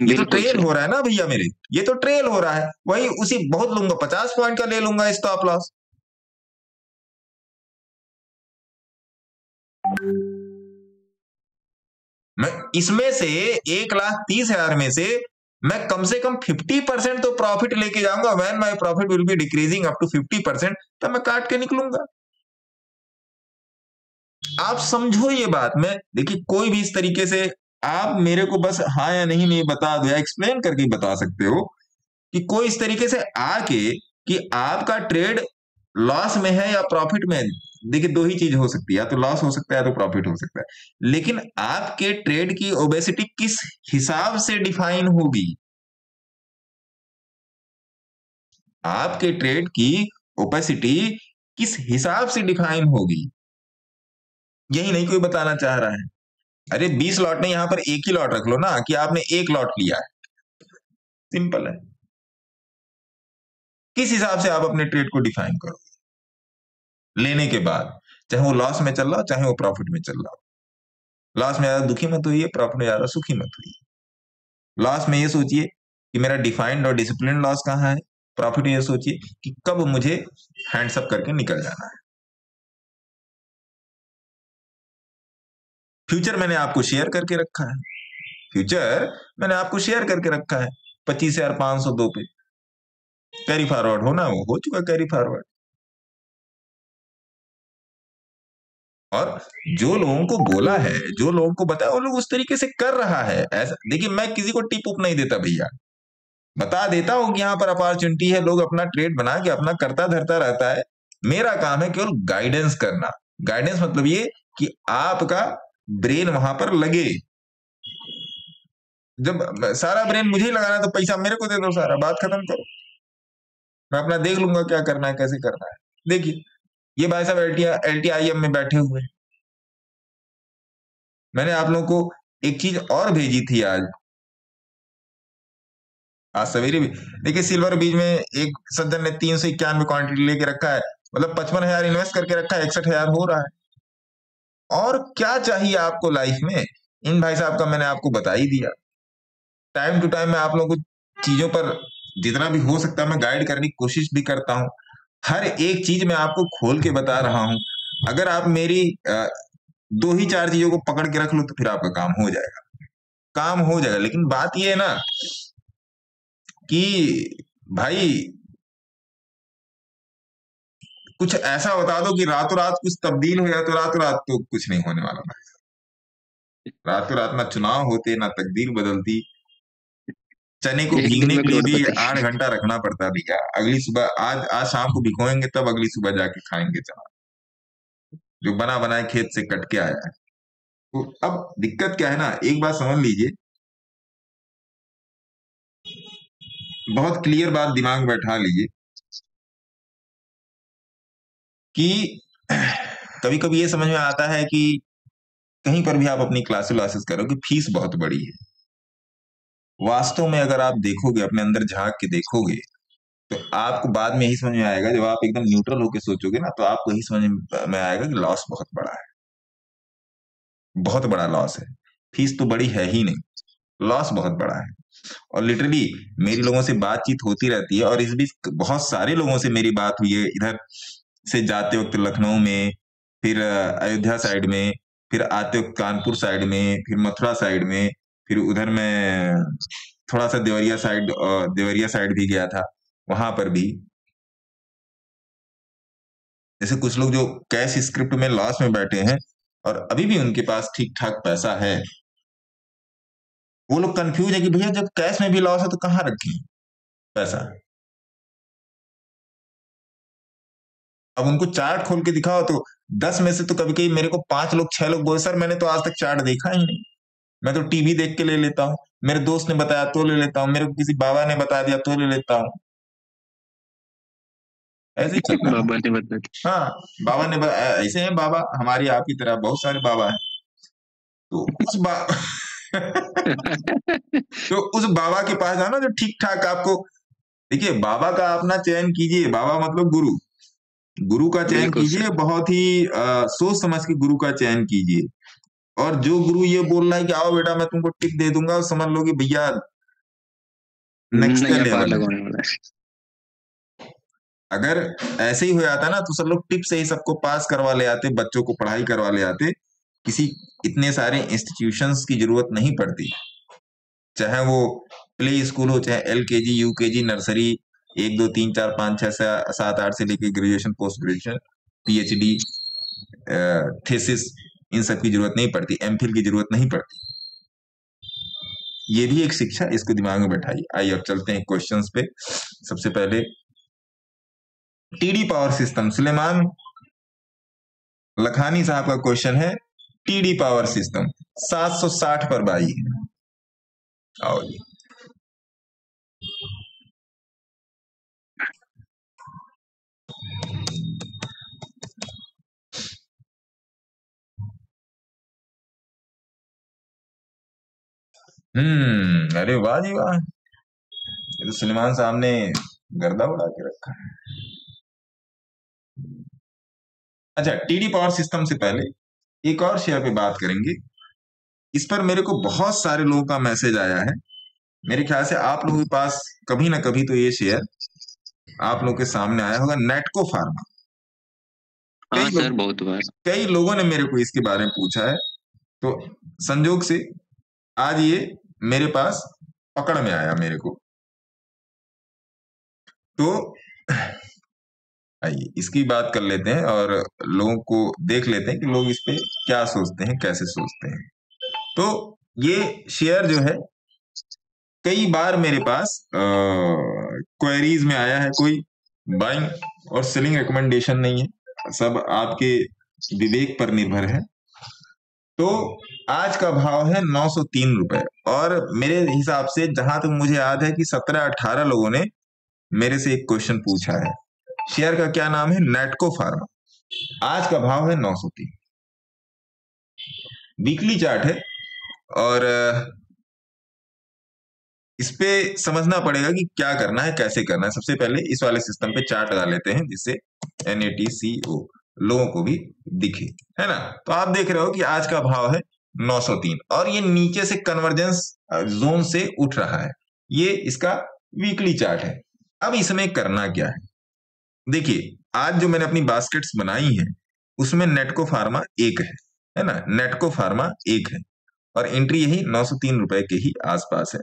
ये तो ट्रेल हो रहा है ना भैया मेरे, ये तो ट्रेल हो रहा है। वही उसी बहुत लूंगा, 50 पॉइंट का ले लूंगा स्टॉप लॉस। मैं इसमें से 1,30,000 में से मैं कम से कम 50% तो प्रॉफिट लेके जाऊंगा। When my profit will be decreasing up to 50%, तब मैं काट के निकलूंगा। आप समझो ये बात। मैं देखिए, कोई भी इस तरीके से आप मेरे को बस हाँ या नहीं नहीं बता दो, या एक्सप्लेन करके बता सकते हो कि कोई इस तरीके से आके कि आपका ट्रेड लॉस में है या प्रॉफिट में है। देखिए, 2 ही चीज हो सकती है, या तो लॉस हो सकता है या तो प्रॉफिट हो सकता है। लेकिन आपके ट्रेड की ओबेसिटी किस हिसाब से डिफाइन होगी, आपके ट्रेड की ओपेसिटी किस हिसाब से डिफाइन होगी, यही नहीं कोई बताना चाह रहा है। अरे 20 लॉट नहीं, यहां पर एक ही लॉट रख लो ना कि आपने 1 लॉट लिया है, सिंपल है। किस हिसाब से आप अपने ट्रेड को डिफाइन करोगे लेने के बाद, चाहे वो लॉस में चल रहा हो चाहे वो प्रॉफिट में चल रहा हो। लॉस में ज्यादा दुखी मत होइए, प्रॉफिट में ज्यादा सुखी मत होइए। लॉस में ये सोचिए कि मेरा डिफाइंड और डिसिप्लिन लॉस कहाँ है, प्रॉफिट में ये सोचिए कि कब मुझे हैंड्स अप करके निकल जाना है। फ्यूचर मैंने आपको शेयर करके रखा है, फ्यूचर मैंने आपको शेयर करके रखा है 25,502 पे। कैरी फॉरवर्ड होना वो हो चुका कैरी फॉरवर्ड। और जो लोगों को बोला है, जो लोगों को बताया, वो लोग उस तरीके से कर रहा है। ऐसा देखिए, मैं किसी को टिप उप नहीं देता भैया, बता देता हूं कि यहाँ पर अपॉर्चुनिटी है, लोग अपना ट्रेड बना के अपना करता धरता रहता है। मेरा काम है केवल गाइडेंस करना। गाइडेंस मतलब ये कि आपका ब्रेन वहां पर लगे। जब सारा ब्रेन मुझे ही लगाना, तो पैसा मेरे को दे दो, सारा बात खत्म करो। मैं अपना देख लूंगा क्या करना है, कैसे करना है। देखिए, ये भाई साहब LTIM में बैठे हुए। मैंने आप लोगों को एक चीज और भेजी थी आज सवेरे भी। देखिए, सिल्वर बीज में एक सज्जन ने 391 क्वांटिटी लेके रखा है, मतलब 55,000 इन्वेस्ट करके रखा है, 61,000 हो रहा है। और क्या चाहिए आपको लाइफ में, इन भाई साहब का मैंने आपको बता ही दिया। टाइम टू टाइम मैं आप लोगों को चीजों पर जितना भी हो सकता है मैं गाइड करने की कोशिश भी करता हूं। हर एक चीज मैं आपको खोल के बता रहा हूं। अगर आप मेरी 2 ही 4 चीजों को पकड़ के रख लो तो फिर आपका काम हो जाएगा, काम हो जाएगा। लेकिन बात यह है ना कि भाई कुछ ऐसा बता दो कि रातों रात कुछ तब्दील हो जाए, तो रातों रात तो कुछ नहीं होने वाला भाई। रातों रात ना चुनाव होते, ना तकदीर बदलती, चने को भीगने के लिए भी 8 घंटा रखना पड़ता है भैया। अगली सुबह आज शाम को भिगोएंगे तब अगली सुबह जाके खाएंगे चना, जो बना बनाए खेत से कट के आया है। तो अब दिक्कत क्या है ना, एक बात समझ लीजिए, बहुत क्लियर बात दिमाग में बैठा लीजिए कि कभी कभी ये समझ में आता है कि कहीं पर भी आप अपनी क्लासेस करो कि फीस बहुत बड़ी है। वास्तव में अगर आप देखोगे, अपने अंदर झांक के देखोगे, तो आपको बाद में यही समझ में आएगा, जब आप एकदम न्यूट्रल होकर सोचोगे ना, तो आपको यही समझ में आएगा कि लॉस बहुत बड़ा है, बहुत बड़ा लॉस है। फीस तो बड़ी है ही नहीं, लॉस बहुत बड़ा है। और लिटरली मेरी लोगों से बातचीत होती रहती है, और इस बीच बहुत सारे लोगों से मेरी बात हुई है, इधर से जाते वक्त लखनऊ में, फिर अयोध्या साइड में, फिर आते वक्त कानपुर साइड में, फिर मथुरा साइड में, फिर उधर में थोड़ा सा देवरिया साइड भी गया था, वहां पर भी जैसे कुछ लोग जो कैश स्क्रिप्ट में लॉस में बैठे हैं और अभी भी उनके पास ठीक ठाक पैसा है, वो लोग कंफ्यूज है कि भैया जब कैश में भी लॉस है तो कहाँ रखें पैसा। अब उनको चार्ट खोल के दिखाओ तो 10 में से तो कभी कभी मेरे को 5 लोग 6 लोग बोले सर मैंने तो आज तक चार्ट देखा ही नहीं, मैं तो टीवी देख के ले लेता हूँ, मेरे दोस्त ने बताया तो ले लेता हूँ, मेरे को किसी बाबा ने बता दिया तो ले लेता हूँ। ऐसे ही चलता है। बाबा ने बताया। हाँ, बाबा ने ऐसे हैं बाबा, हमारी आपकी तरह बहुत सारे बाबा हैं। तो उस बाबा के पास जाना जो ठीक ठाक आपको, देखिए बाबा का अपना चयन कीजिए, बाबा मतलब गुरु का चयन कीजिए, बहुत ही सोच समझ के गुरु का चयन कीजिए। और जो गुरु ये बोल रहा है कि आओ बेटा मैं तुमको टिप दे दूंगा, समझ लो कि भैया नेक्स्ट लेवल है। अगर ऐसे ही हो जाता ना तो सब लोग टिप से ही सबको पास करवा ले आते, बच्चों को पढ़ाई करवा ले आते, किसी इतने सारे इंस्टीट्यूशंस की जरूरत नहीं पड़ती, चाहे वो प्ले स्कूल हो, चाहे LKG UKG नर्सरी 1 2 3 4 5 6 7 8 से लेके graduation, post graduation, PhD, thesis, इन सब की जरूरत नहीं पड़ती, MPhil की जरूरत नहीं पड़ती। ये भी एक शिक्षा, इसको दिमाग में बैठाइए। आइए अब चलते हैं क्वेश्चंस पे। सबसे पहले TD power system, Suleman Lakhani साहब का क्वेश्चन है, TD पावर सिस्टम 760 पर बाई है। आओ जी। अरे वाह जी वाह, ये तो सुलेमान साहब ने गर्दा उड़ा के रखा है। अच्छा, TD पावर सिस्टम से पहले एक और शेयर पे बात करेंगे। इस पर मेरे को बहुत सारे लोगों का मैसेज आया है, मेरे ख्याल से आप लोगों के पास कभी ना कभी तो ये शेयर आप लोगों के सामने आया होगा, नेटको फार्मा। कई लोगों ने मेरे को इसके बारे में पूछा है, तो संजोग से आज ये मेरे पास पकड़ में आया मेरे को। तो आइए इसकी बात कर लेते हैं और लोगों को देख लेते हैं कि लोग इस पे क्या सोचते हैं, कैसे सोचते हैं। तो ये शेयर जो है कई बार मेरे पास क्वेरीज में आया है, कोई बाइंग और सेलिंग रिकमेंडेशन नहीं है, सब आपके विवेक पर निर्भर है। तो आज का भाव है 903 रुपए, और मेरे हिसाब से जहां तक मुझे याद है कि 17-18 लोगों ने मेरे से एक क्वेश्चन पूछा है। शेयर का क्या नाम है? नेटको फार्मा। आज का भाव है 903। वीकली चार्ट है और इस पे समझना पड़ेगा कि क्या करना है, कैसे करना है। सबसे पहले इस वाले सिस्टम पे चार्ट लगा लेते हैं जिससे NATCO लोगों को भी दिखे, है ना। तो आप देख रहे हो कि आज का भाव है 903 और ये नीचे से कन्वर्जेंस जोन से उठ रहा है। ये इसका वीकली चार्ट है। अब इसमें करना क्या है, देखिए आज जो मैंने अपनी बास्केट्स बनाई है उसमें नेटको फार्मा 1 है ना, नेटको फार्मा 1 है और एंट्री यही 903 रुपए के ही आसपास है,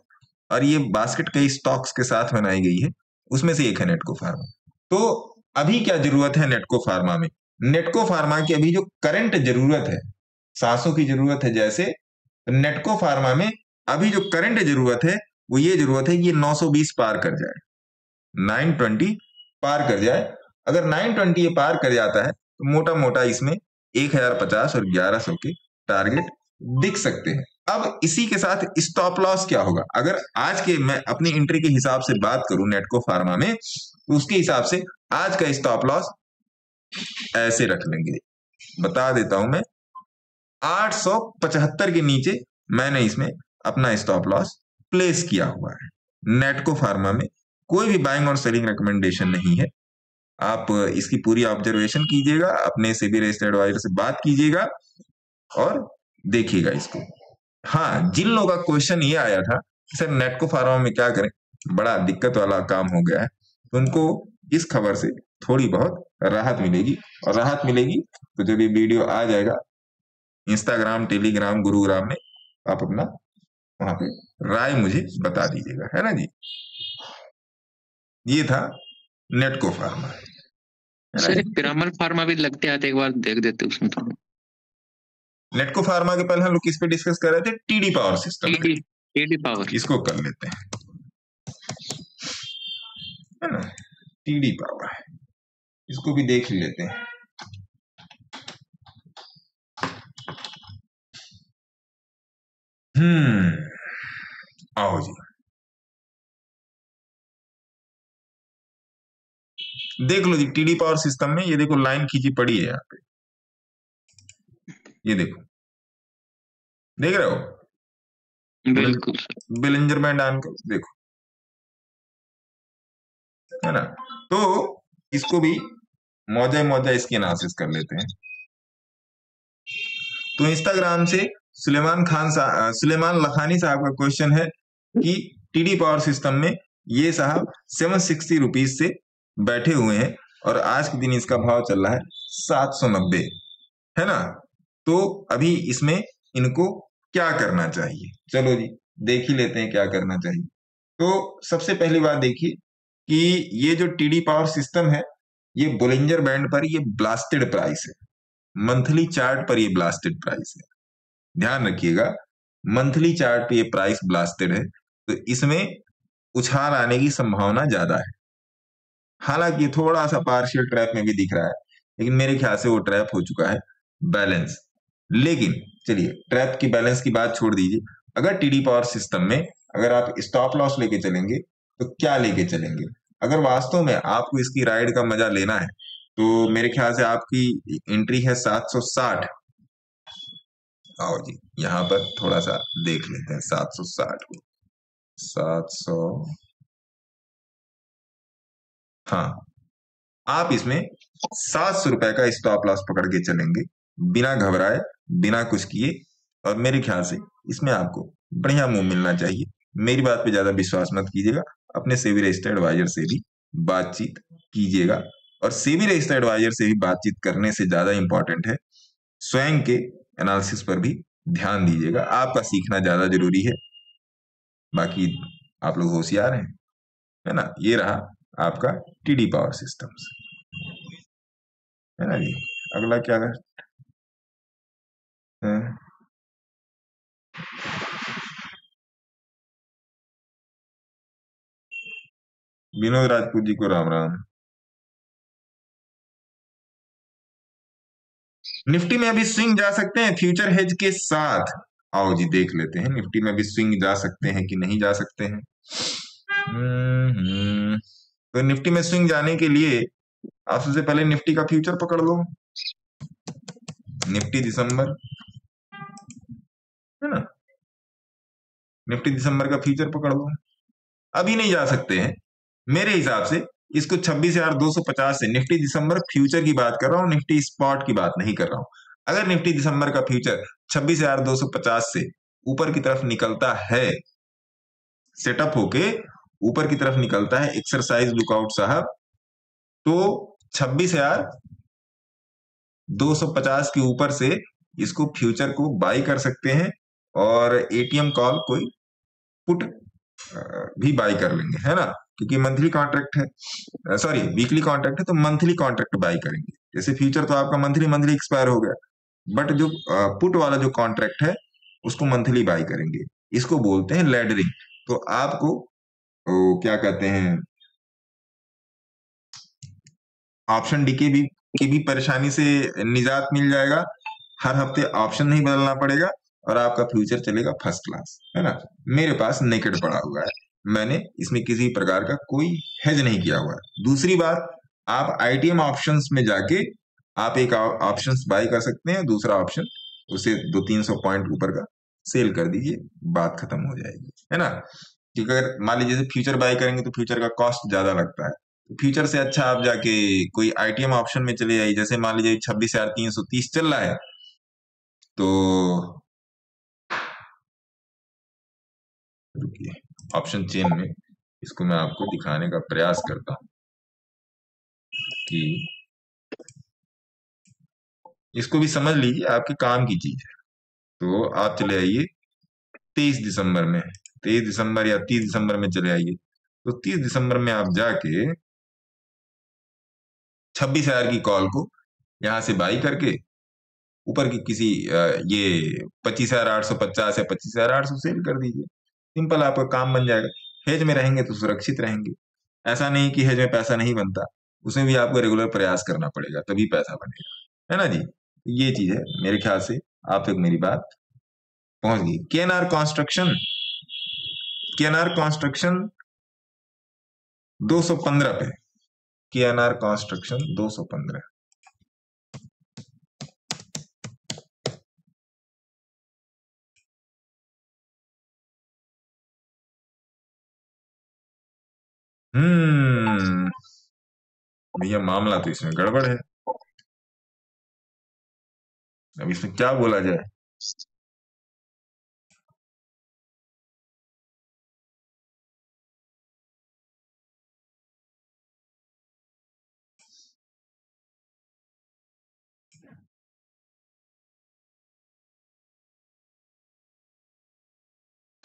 और ये बास्केट कई स्टॉक्स के साथ बनाई गई है, उसमें से एक है नेटको फार्मा। तो अभी क्या जरूरत है नेटको फार्मा में? नेटको फार्मा की अभी जो करंट जरूरत है, सांसों की जरूरत है, जैसे नेटको फार्मा में अभी जो करंट जरूरत है वो ये जरूरत है कि ये 920 पार कर जाए, 920 पार कर जाए। अगर 920 ये पार कर जाता है तो मोटा मोटा इसमें 1050 और 1100 के टारगेट दिख सकते हैं। अब इसी के साथ स्टॉप लॉस क्या होगा? अगर आज के मैं अपनी एंट्री के हिसाब से बात करूं नेटको फार्मा में, तो उसके हिसाब से आज का स्टॉप लॉस ऐसे रख लेंगे, बता देता हूं मैं, 875 के नीचे मैंने इसमें अपना स्टॉप लॉस प्लेस किया हुआ है। नेटको फार्मा में कोई भी बाइंग और सेलिंग रिकमेंडेशन नहीं है। आप इसकी पूरी ऑब्जर्वेशन कीजिएगा, अपने सेबी रजिस्टर्ड एडवाइजर से बात कीजिएगा और देखिएगा इसको। हाँ, जिन लोगों का क्वेश्चन ये आया था कि सर नेटको फार्मा में क्या करें, बड़ा दिक्कत वाला काम हो गया है, तो उनको इस खबर से थोड़ी बहुत राहत मिलेगी। और राहत मिलेगी तो जब ये वीडियो आ जाएगा इंस्टाग्राम, टेलीग्राम, गुरुग्राम में, आप अपना वहां पे राय मुझे बता दीजिएगा, है ना जी। ये था नेटको फार्मा। सर पिरामल फार्मा भी लगते आते, एक बार देख देते उसमें थोड़ा। नेटको फार्मा के पहले हम लोग किस पे डिस्कस कर रहे थे? TD power system. TD power, इसको कर लेते हैं, है ना। टीडी पावर इसको भी देख लेते हैं। आओ जी, देख लो जी टीडी पावर सिस्टम में। ये देखो लाइन खींची पड़ी है यहाँ पे, ये देखो, देख रहे हो? बिल्कुल बिलिंजर बैंड ऑन कर देखो, है ना। तो इसको भी मौजा इसकी एनालिसिस कर लेते हैं। तो इंस्टाग्राम से सुलेमान लखानी साहब का क्वेश्चन है कि टीडी पावर सिस्टम में ये साहब 760 रुपीज से बैठे हुए हैं और आज के दिन इसका भाव चल रहा है 790, है ना। तो अभी इसमें इनको क्या करना चाहिए? चलो जी देख ही लेते हैं क्या करना चाहिए। तो सबसे पहली बात देखिए कि ये जो टीडी पावर सिस्टम है, ये बोलिंजर बैंड पर ये ब्लास्टेड प्राइस है, मंथली चार्ट पर ये ब्लास्टेड प्राइस है। ध्यान रखिएगा, मंथली चार्ट पे ये प्राइस ब्लास्टेड है, तो इसमें उछाल आने की संभावना ज्यादा है। हालांकि थोड़ा सा पार्शियल ट्रैप में भी दिख रहा है, लेकिन मेरे ख्याल से वो ट्रैप हो चुका है बैलेंस। लेकिन चलिए ट्रैप की बैलेंस की बात छोड़ दीजिए। अगर टीडी पावर सिस्टम में अगर आप स्टॉप लॉस लेके चलेंगे तो क्या लेके चलेंगे? अगर वास्तव में आपको इसकी राइड का मजा लेना है तो मेरे ख्याल से आपकी एंट्री है 760। आओ जी यहां पर थोड़ा सा देख लेते हैं 760 को। 700, हाँ, आप इसमें 700 रुपए का स्टॉप लॉस पकड़ के चलेंगे बिना घबराए, बिना कुछ किए, और मेरे ख्याल से इसमें आपको बढ़िया मुंह मिलना चाहिए। मेरी बात पे ज्यादा विश्वास मत कीजिएगा, अपने सेबी रजिस्टर्ड एडवाइजर से भी बातचीत कीजिएगा। और सेबी रजिस्टर्ड एडवाइजर से भी बातचीत करने से ज्यादा इंपॉर्टेंट है स्वयं के एनालिसिस पर भी ध्यान दीजिएगा। आपका सीखना ज्यादा जरूरी है, बाकी आप लोग होशियार हैं, है ना। ये रहा आपका टीडी पावर सिस्टम्स, है ना जी। अगला क्या है? विनोद राजपूत जी को राम राम। निफ्टी में अभी स्विंग जा सकते हैं फ्यूचर हेज के साथ। आओ जी देख लेते हैं निफ्टी में अभी स्विंग जा सकते हैं कि नहीं जा सकते हैं। तो निफ्टी में स्विंग जाने के लिए आप सबसे पहले निफ्टी का फ्यूचर पकड़ लो, निफ्टी दिसंबर, है ना। निफ्टी दिसंबर का फ्यूचर पकड़ लो। अभी नहीं जा सकते हैं मेरे हिसाब से। इसको 26,250 से, निफ्टी दिसंबर फ्यूचर की बात कर रहा हूं, निफ्टी स्पॉट की बात नहीं कर रहा हूं। अगर निफ्टी दिसंबर का फ्यूचर 26,250 से ऊपर की तरफ निकलता है, सेटअप होके ऊपर की तरफ निकलता है, एक्सरसाइज लुकआउट साहब, तो 26,250 के ऊपर से इसको फ्यूचर को बाई कर सकते हैं और एटीएम कॉल कोई पुट भी बाई कर लेंगे, है ना। क्योंकि मंथली कॉन्ट्रैक्ट है, सॉरी वीकली कॉन्ट्रैक्ट है, तो मंथली कॉन्ट्रैक्ट बाई करेंगे। जैसे फ्यूचर तो आपका मंथली एक्सपायर हो गया, बट जो पुट वाला जो कॉन्ट्रैक्ट है उसको मंथली बाई करेंगे। इसको बोलते हैं लैडरिंग। तो आपको क्या कहते हैं, ऑप्शन डी की भी परेशानी से निजात मिल जाएगा। हर हफ्ते ऑप्शन नहीं बदलना पड़ेगा और आपका फ्यूचर चलेगा फर्स्ट क्लास, है ना। मेरे पास नेकेड पड़ा हुआ है, मैंने इसमें किसी प्रकार का कोई हेज नहीं किया हुआ है। दूसरी बात, आप आईटीएम ऑप्शंस में जाके आप एक ऑप्शंस बाय कर सकते हैं, दूसरा ऑप्शन उसे 200-300 पॉइंट ऊपर का सेल कर दीजिए, बात खत्म हो जाएगी, है ना। क्योंकि अगर मान लीजिए फ्यूचर बाय करेंगे तो फ्यूचर का कॉस्ट ज्यादा लगता है, तो फ्यूचर से अच्छा आप जाके कोई आईटीएम ऑप्शन में चले जाइए। जैसे मान लीजिए 26,330 चल रहा है, तो रुकिए, ऑप्शन चेन में इसको मैं आपको दिखाने का प्रयास करता हूं कि इसको भी समझ लीजिए, आपके काम की चीज है। तो आप चले आइए 23 दिसंबर में, 23 दिसंबर या 30 दिसंबर में चले आइए। तो 30 दिसंबर में आप जाके 26,000 की कॉल को यहां से बाई करके ऊपर की किसी ये 25,850 या 25,800 सेल कर दीजिए। सिंपल, आपका काम बन जाएगा। हेज में रहेंगे तो सुरक्षित रहेंगे। ऐसा नहीं कि हेज में पैसा नहीं बनता, उसमें भी आपको रेगुलर प्रयास करना पड़ेगा, तभी पैसा बनेगा, है ना जी। ये चीज है, मेरे ख्याल से आप तक मेरी बात पहुंच गई। केएनआर कंस्ट्रक्शन 215 पे, केएनआर कंस्ट्रक्शन 215। भैया मामला तो इसमें गड़बड़ है। अब इसमें क्या बोला जाए।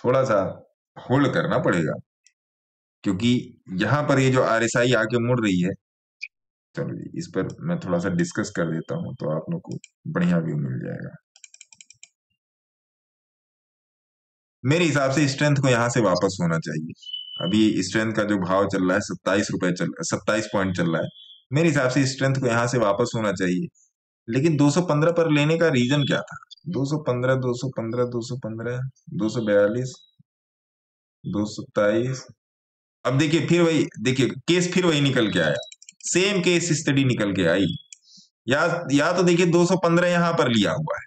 थोड़ा सा होल्ड करना पड़ेगा, क्योंकि यहां पर ये जो आरएसआई आके मुड़ रही है। चलो जी, इस पर मैं थोड़ा सा डिस्कस कर देता हूं तो आप लोग को बढ़िया व्यू मिल जाएगा। मेरे हिसाब से स्ट्रेंथ को यहां से वापस होना चाहिए। अभी स्ट्रेंथ का जो भाव चल रहा है 27 पॉइंट चल रहा है। मेरे हिसाब से स्ट्रेंथ को यहां से वापस होना चाहिए, लेकिन 215 पर लेने का रीजन क्या था। 215, 215, 215, 242, 227। अब देखिए, फिर वही देखिए केस, फिर वही निकल के आया, सेम केस स्टडी निकल के आई। या तो देखिए 215 यहां पर लिया हुआ है।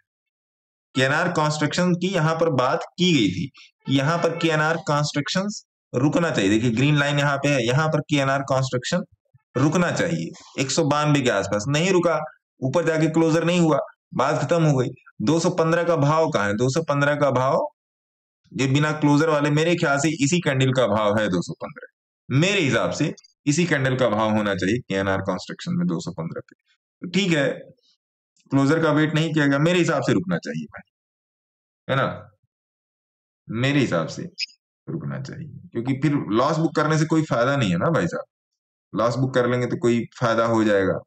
केएनआर कंस्ट्रक्शन की यहां पर बात की गई थी कि यहां पर केएनआर कंस्ट्रक्शन रुकना चाहिए। देखिए ग्रीन लाइन यहां पे है, यहां पर केएनआर कंस्ट्रक्शन रुकना चाहिए। 192 के आसपास नहीं रुका, ऊपर जाके क्लोजर नहीं हुआ, बात खत्म हो गई। 215 का भाव कहां है? 215 का भाव ये बिना क्लोजर वाले, मेरे ख्याल से इसी कैंडल का भाव है 215। मेरे हिसाब से इसी कैंडल का भाव होना चाहिए केएनआर कंस्ट्रक्शन में 215 पे। तो ठीक है, क्लोजर का वेट नहीं किया गया, मेरे हिसाब से रुकना चाहिए भाई, है ना। मेरे हिसाब से रुकना चाहिए, क्योंकि फिर लॉस बुक करने से कोई फायदा नहीं है ना भाई साहब। लॉस बुक कर लेंगे तो कोई फायदा हो जाएगा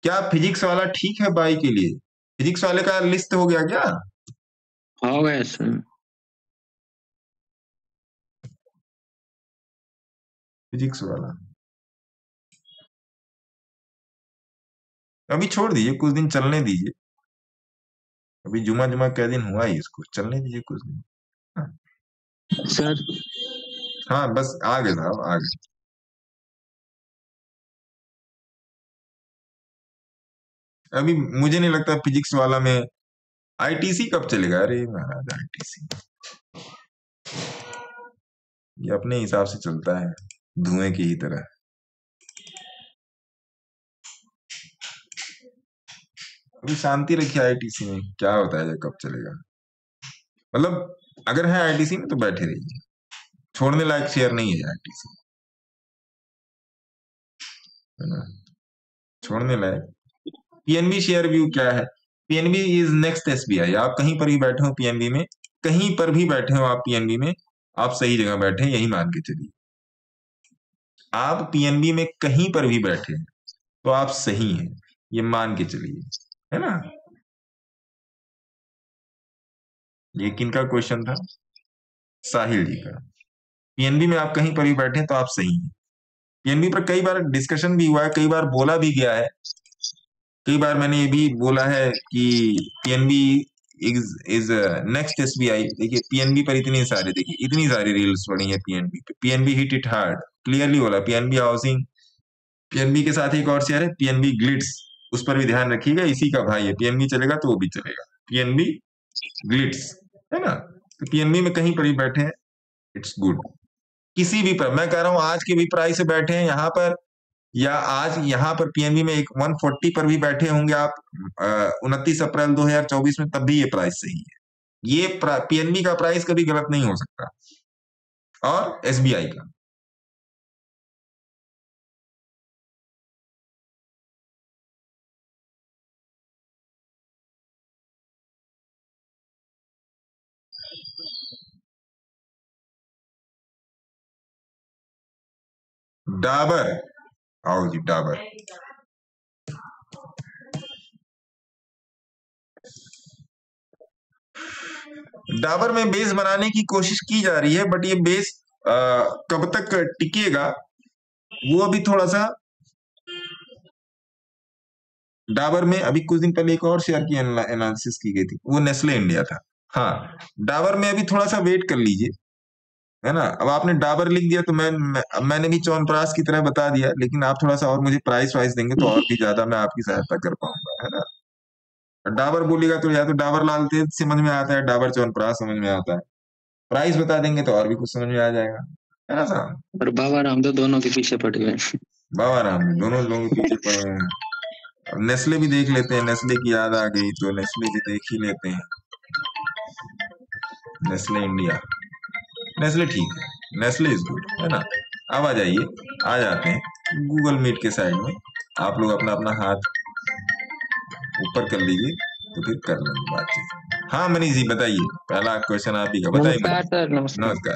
क्या? फिजिक्स वाला ठीक है बाई के लिए? फिजिक्स वाले का लिस्ट हो गया क्या? हो गया सर। फिजिक्स वाला अभी छोड़ दीजिए, कुछ दिन चलने दीजिए। अभी जुमा क्या दिन हुआ ही, इसको चलने दीजिए कुछ दिन। हाँ। सर हाँ बस आ गए साहब, आ गए। अभी मुझे नहीं लगता फिजिक्स वाला में आईटीसी कब चलेगा। अरे महाराज, आईटीसी ये अपने हिसाब से चलता है, धुएं की ही तरह। अभी शांति रखिए, आईटीसी में क्या होता है, कब चलेगा। मतलब अगर है आईटीसी में तो बैठे रहिए, छोड़ने लायक शेयर नहीं है आईटीसी, है ना, छोड़ने लायक। पीएनबी शेयर व्यू क्या है? PNB is next SBI. आप कहीं पर भी बैठे हो पीएनबी में, कहीं पर भी बैठे हो आप पीएनबी में, आप सही जगह बैठे हैं, यही मान के चलिए। आप पीएनबी में कहीं पर भी बैठे हैं तो आप सही हैं, ये मान के चलिए, है ना। ये किनका क्वेश्चन था? साहिल जी का। पीएनबी में आप कहीं पर भी बैठे तो आप सही हैं। पीएनबी पर कई बार डिस्कशन भी हुआ है, कई बार बोला भी गया है, कई बार मैंने ये भी बोला है कि पीएनबी इज नेक्स्ट एसबीआई। देखिए पीएनबी पर इतनी सारी रील्स पड़ी है पीएनबी पे। PNB hit it hard, clearly बोला। पीएनबी हाउसिंग, पीएनबी के साथ एक और शेयर है पीएनबी ग्लिट्स, उस पर भी ध्यान रखिएगा, इसी का भाई है। पीएनबी चलेगा तो वो भी चलेगा, पीएनबी ग्लिट्स, है ना। तो पीएनबी में कहीं पर भी बैठे हैं, इट्स गुड। किसी भी पर, मैं कह रहा हूं आज के भी प्राइस से बैठे हैं यहाँ पर, या आज यहाँ पर पीएनबी में एक 140 पर भी बैठे होंगे आप 29 अप्रैल 2024 में, तब भी ये प्राइस सही है। ये पीएनबी का प्राइस कभी गलत नहीं हो सकता, और एसबीआई का। डाबर, आओ जी डाबर। डाबर में बेस बनाने की कोशिश की जा रही है, बट ये बेस कब तक टिकेगा वो अभी थोड़ा सा। डाबर में अभी कुछ दिन पहले एक और शेयर की एनालिसिस की गई थी, वो नेस्ले इंडिया था। हाँ, डाबर में अभी थोड़ा सा वेट कर लीजिए, है ना। अब आपने डाबर लिख दिया तो मैंने भी च्यवनप्राश की तरह बता दिया, लेकिन आप थोड़ा सा और मुझे प्राइस वाइस देंगे तो और भी ज्यादा मैं आपकी सहायता कर पाऊंगा, है ना। डाबर बोलेगा तो या तो डाबर लाल तेज समझ में आता है, डाबर च्यवनप्राश समझ में आता है, प्राइस बता देंगे तो और भी कुछ समझ में आ जाएगा, है ना साहब। और बाबा राम तो दोनों के पीछे पड़ गए। बाबा राम दोनों लोगों के पीछे पड़ गए हैं। अब नेस्ले भी देख लेते हैं, नेस्ले की याद आ गई तो नेस्ले भी देख ही लेते हैं। नेस्ले इंडिया, नेस्ले ठीक है, नेस्ले इज गुड, है ना। अब आ जाइए, आ जाते हैं गूगल मीट के साइड में। आप लोग अपना अपना हाथ ऊपर कर लीजिए तो फिर कर लेंगे बातचीत। हाँ मनीष जी बताइए, पहला क्वेश्चन आप ही का बताइए। नमस्कार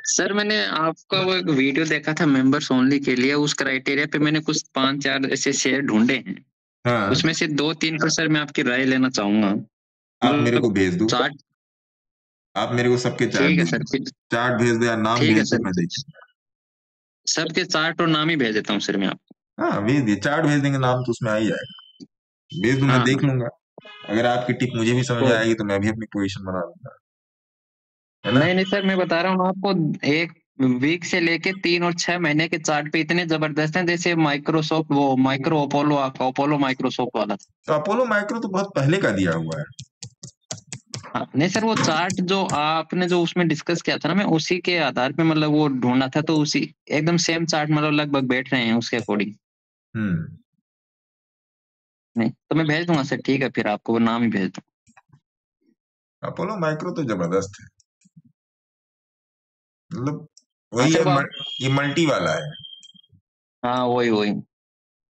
सर, मैंने आपका वो एक वीडियो देखा था मेंबर्स ओनली के लिए, उस क्राइटेरिया पे मैंने कुछ 5-4 ऐसे शेयर ढूंढे हैं। हाँ। उसमें से 2-3 पर सर मैं आपकी राय लेना चाहूंगा। आप मेरे को भेज दो, आप मेरे को सबके चार्ट भेज दो या नाम भेज दो, मैं देखूंगा। सबके चार्ट और नाम ही भेज देता हूँ सर मैं आपको। हाँ भेज दिए, चार्ट भेज देंगे, नाम तो उसमें आ ही जाएगा, भेज दूं। मैं देख लूंगा, अगर आपकी टिप मुझे भी समझ आएगी तो मैं भी अपनी पोजीशन बना लूंगा। नहीं सर, मैं बता रहा हूँ आपको, एक वीक से लेके 3 और 6 महीने के चार्ट पे इतने जबरदस्त हैं, जैसे माइक्रोसॉफ्ट, वो माइक्रो अपोलो, आपका अपोलो माइक्रोसॉफ्ट वाला था। तो अपोलो माइक्रो तो बहुत पहले का दिया हुआ है। हाँ, नहीं सर, वो चार्ट जो आपने जो उसमें डिस्कस किया था ना, मैं उसी के आधार पे मतलब वो ढूंढा था, तो उसी एकदम सेम चार्ट मतलब लगभग बैठ रहे हैं उसके अकॉर्डिंग। नहीं तो मैं भेज दूंगा सर, ठीक है, फिर आपको वो नाम ही भेज दूंगा। अपोलो माइक्रो तो जबरदस्त है, मतलब वही है, ये मल्टी वाला है। हाँ वही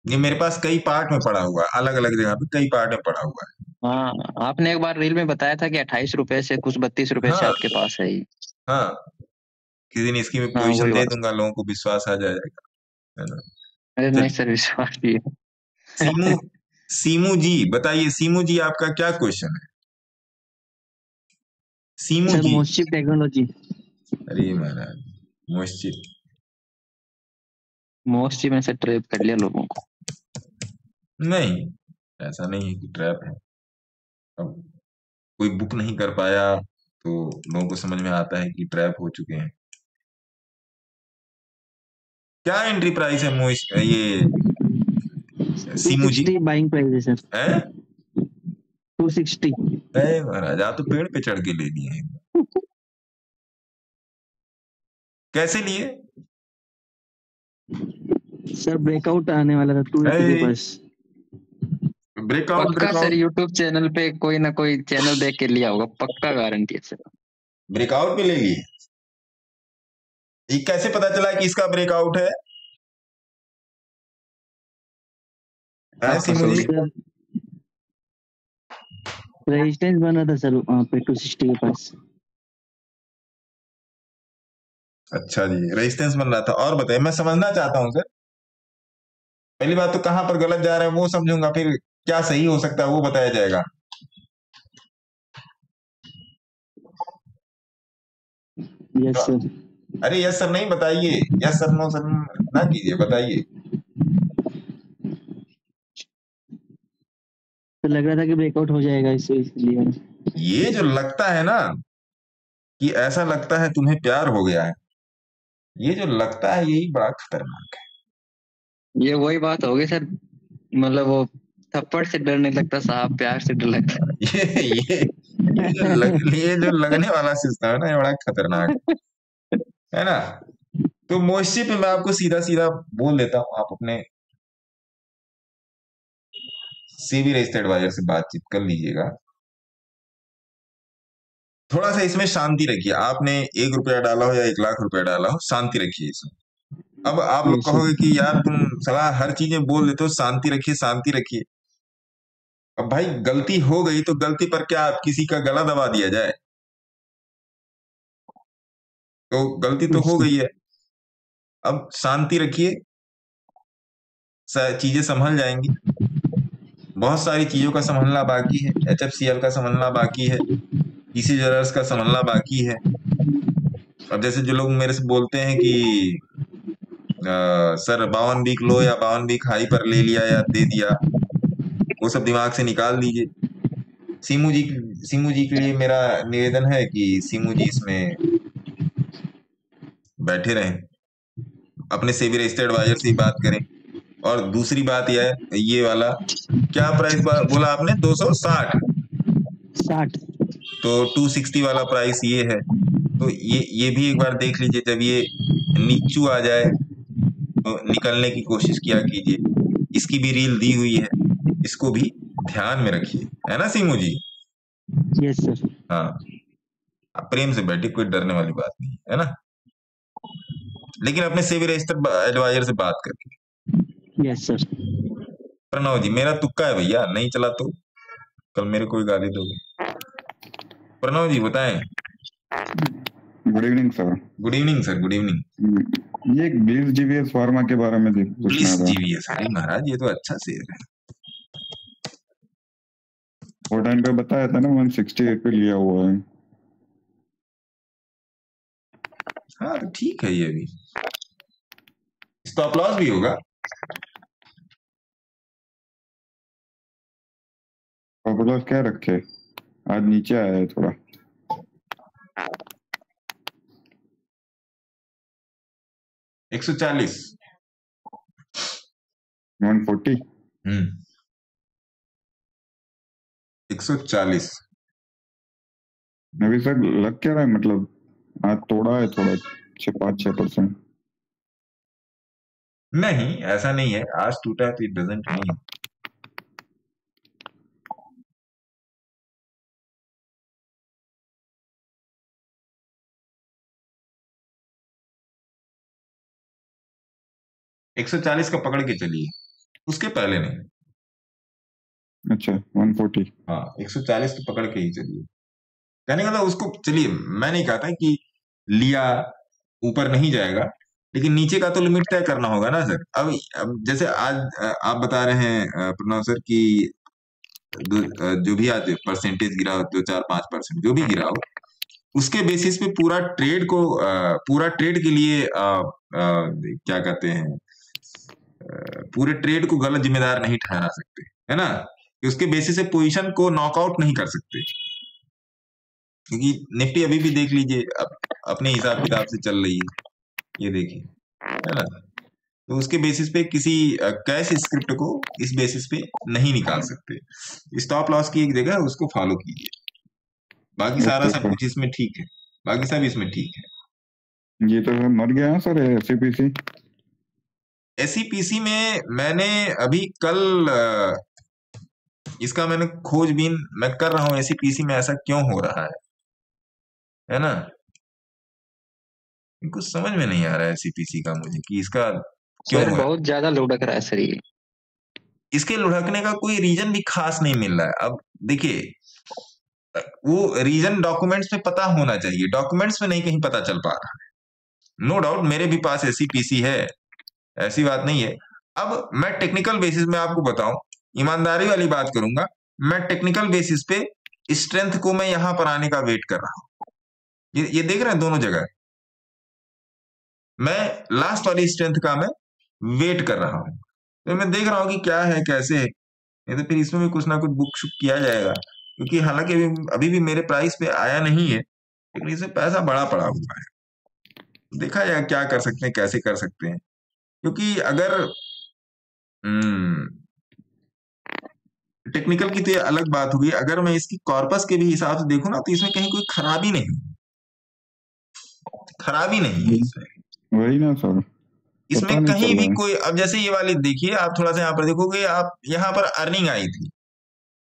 ये मेरे पास कई पार्ट में पड़ा हुआ है, अलग अलग जगह पे कई पार्ट में पड़ा हुआ है। हाँ, आपने एक बार रील में बताया था कि 28 रुपए से कुछ 32 रुपए से आपके पास है। हाँ, किसी दिन इसकी मैं पोजीशन दे दूंगा, लोगों को विश्वास आ जाएगा, है ना। अरे नहीं सर, विश्वास भी है। सीमू जी बताइए, सीमू जी आपका क्या क्वेश्चन है? सीमू जी, मोस्टचिप टेक्नोलॉजी। अरे महाराज, मोस्टचिप में से ट्रैप कर लिया लोगों को। नहीं, ऐसा नहीं है कि ट्रैप है। अब कोई बुक नहीं कर पाया तो लोगों को समझ में आता है कि ट्रैप हो चुके हैं। क्या एंट्री प्राइस है ये सीमू जी? बाइंग प्राइस है 260। महाराज आप तो पेड़ पे चढ़ के ले लिए हैं। कैसे लिए? सर ब्रेकआउट आने वाला था 280 के पास। ब्रेकआउट सर यूट्यूब चैनल पे कोई ना कोई चैनल देख के लिया होगा, पक्का गारंटी है सर। ब्रेकआउट पे ले लिए? ये कैसे पता चला कि इसका ब्रेकआउट है? रेजिस्टेंस बना था सर पे 260 के पास। अच्छा जी, रेजिस्टेंस बन रहा था। और बताइए, मैं समझना चाहता हूं सर। पहली बात तो कहां पर गलत जा रहा है वो समझूंगा, फिर क्या सही हो सकता है वो बताया जाएगा। Yes sir. अरे यस सर नहीं, बताइए, यस सर नो सर ना कीजिए, बताइए। तो लग रहा था कि ब्रेकआउट हो जाएगा इसलिए। ये जो लगता है ना कि ऐसा लगता है तुम्हें प्यार हो गया है, ये जो लगता है यही बड़ा खतरनाक है। ये वही बात होगी सर, मतलब वो थप्पड़ से डर नहीं लगता साहब, प्यार से डर लगता है। ये जो लगने वाला सिस्टम है ना, ये बड़ा खतरनाक है ना। तो मोस्टली पे मैं आपको सीधा सीधा बोल देता हूँ, आप अपने सेबी रजिस्टर्ड एडवाइजर से बातचीत कर लीजिएगा। थोड़ा सा इसमें शांति रखिए। आपने 1 रुपया डाला हो या 1 लाख रुपया डाला हो, शांति रखिए इसमें। अब आप लोग कहोगे कि यार तुम सलाह हर चीज में बोल देते हो, शांति रखिए शांति रखिए। अब भाई गलती हो गई तो गलती पर क्या किसी का गला दबा दिया जाए? तो गलती तो हो गई है, अब शांति रखिए, चीजें संभल जाएंगी। बहुत सारी चीजों का संभलना बाकी है, HFCL का संभलना बाकी है, PC ज्वेलर्स का संभलना बाकी है। अब जैसे जो लोग मेरे से बोलते हैं कि सर 52 वीक लो या 52 वीक हाई पर ले लिया या दे दिया, वो सब दिमाग से निकाल दीजिए। सीमू जी के लिए मेरा निवेदन है कि सीमू जी इसमें बैठे रहें, अपने सेबी रजिस्टर्ड एडवाइजर से ही बात करें। और दूसरी बात यह है, ये वाला क्या प्राइस बोला आपने? 260 तो 260 वाला प्राइस ये है। तो ये भी एक बार देख लीजिए, जब ये नीचू आ जाए तो निकलने की कोशिश किया कीजिए। इसकी भी रील दी हुई है, इसको भी ध्यान में रखिए, है ना सीमू जी? Yes sir. हाँ, आप प्रेम से बैठे, कोई डरने वाली बात नहीं है ना, लेकिन अपने सेबी रजिस्टर्ड एडवाइजर से बात करके। Yes sir. प्रणव जी, मेरा तुक्का है भैया, नहीं चला तो कल मेरे को गाली दोगे। प्रणव जी बताएं। Good evening sir. Good evening sir, good evening. ये ब्लिस जीवीएस फार्मा के बारे में ब्लिस जीवीएस, अरे महाराज ये तो अच्छा शेयर है। वो टाइम पे बताया था ना 168 पे लिया हुआ है। हाँ तो ठीक है, ये भी स्टॉप लॉस भी होगा। स्टॉप लॉस क्या रखे? आज नीचे आया है थोड़ा। 140 140 140 अभी सर लग क्या रहा है, मतलब आज तोड़ा है थोड़ा 5-6%। नहीं ऐसा नहीं है, आज टूटा है तो इट डजंट मीन। एक 140 का पकड़ के चलिए, उसके पहले नहीं। अच्छा 140। हाँ 140 तो पकड़ के ही चलिए, कहने का मतलब उसको चलिए। मैं नहीं कहता कि लिया ऊपर नहीं जाएगा, लेकिन नीचे का तो लिमिट तय करना होगा ना सर। अब जैसे आज आप बता रहे हैं प्रणव सर कि जो भी आज परसेंटेज गिरा हो, 2-4-5% जो भी गिरा हो, उसके बेसिस पे पूरा ट्रेड के लिए क्या कहते हैं, पूरे ट्रेड को गलत जिम्मेदार नहीं ठहरा सकते, है ना, कि उसके बेसिस से पोजीशन को नॉकआउट नहीं कर सकते। क्योंकि निफ्टी अभी भी देख लीजिए अपने हिसाब किताब से चल रही है, ये देखिए, है ना। तो उसके बेसिस पे किसी कैश स्क्रिप्ट को इस बेसिस पे नहीं निकाल सकते। स्टॉप लॉस की एक जगह उसको फॉलो कीजिए, बाकी सारा सब कुछ इसमें ठीक है, बाकी सब इसमें ठीक है। ये तो मर गया सर एसईपीसी में मैंने अभी कल इसका मैंने खोजबीन मैं कर रहा हूं, एसईपीसी में ऐसा क्यों हो रहा है ना, कुछ समझ में नहीं आ रहा है एसईपीसी का मुझे कि इसका क्यों बहुत ज्यादा लुढ़क रहा है सर ये। इसके लुढ़कने का कोई रीजन भी खास नहीं मिल रहा है। अब देखिए, वो रीजन डॉक्यूमेंट्स में पता होना चाहिए, डॉक्यूमेंट्स में नहीं कहीं पता चल पा रहा है। नो डाउट मेरे भी पास एसईपीसी है, ऐसी बात नहीं है। अब मैं टेक्निकल बेसिस में आपको बताऊं, ईमानदारी वाली बात करूंगा, मैं टेक्निकल बेसिस पे स्ट्रेंथ को मैं यहां पर आने का वेट कर रहा हूं। ये देख रहे हैं दोनों जगह। मैं लास्ट वाली स्ट्रेंथ का मैं वेट कर रहा हूं, तो मैं देख रहा हूं कि क्या है कैसे है, नहीं तो फिर इसमें भी कुछ ना कुछ बुक शुक किया जाएगा, क्योंकि हालांकि अभी भी मेरे प्राइस पे आया नहीं है, लेकिन इसमें पैसा बड़ा पड़ा हुआ है। देखा जाए क्या कर सकते हैं, कैसे कर सकते हैं, क्योंकि अगर टेक्निकल की तो ये अलग बात हुई, अगर मैं इसकी कॉर्पस के भी हिसाब से देखूं ना, तो इसमें कहीं कोई खराबी नहीं है इसमें। वही ना सर, इसमें कहीं भी कोई, अब जैसे ये वाली देखिए, आप थोड़ा सा यहाँ पर देखोगे, आप यहाँ पर अर्निंग आई थी,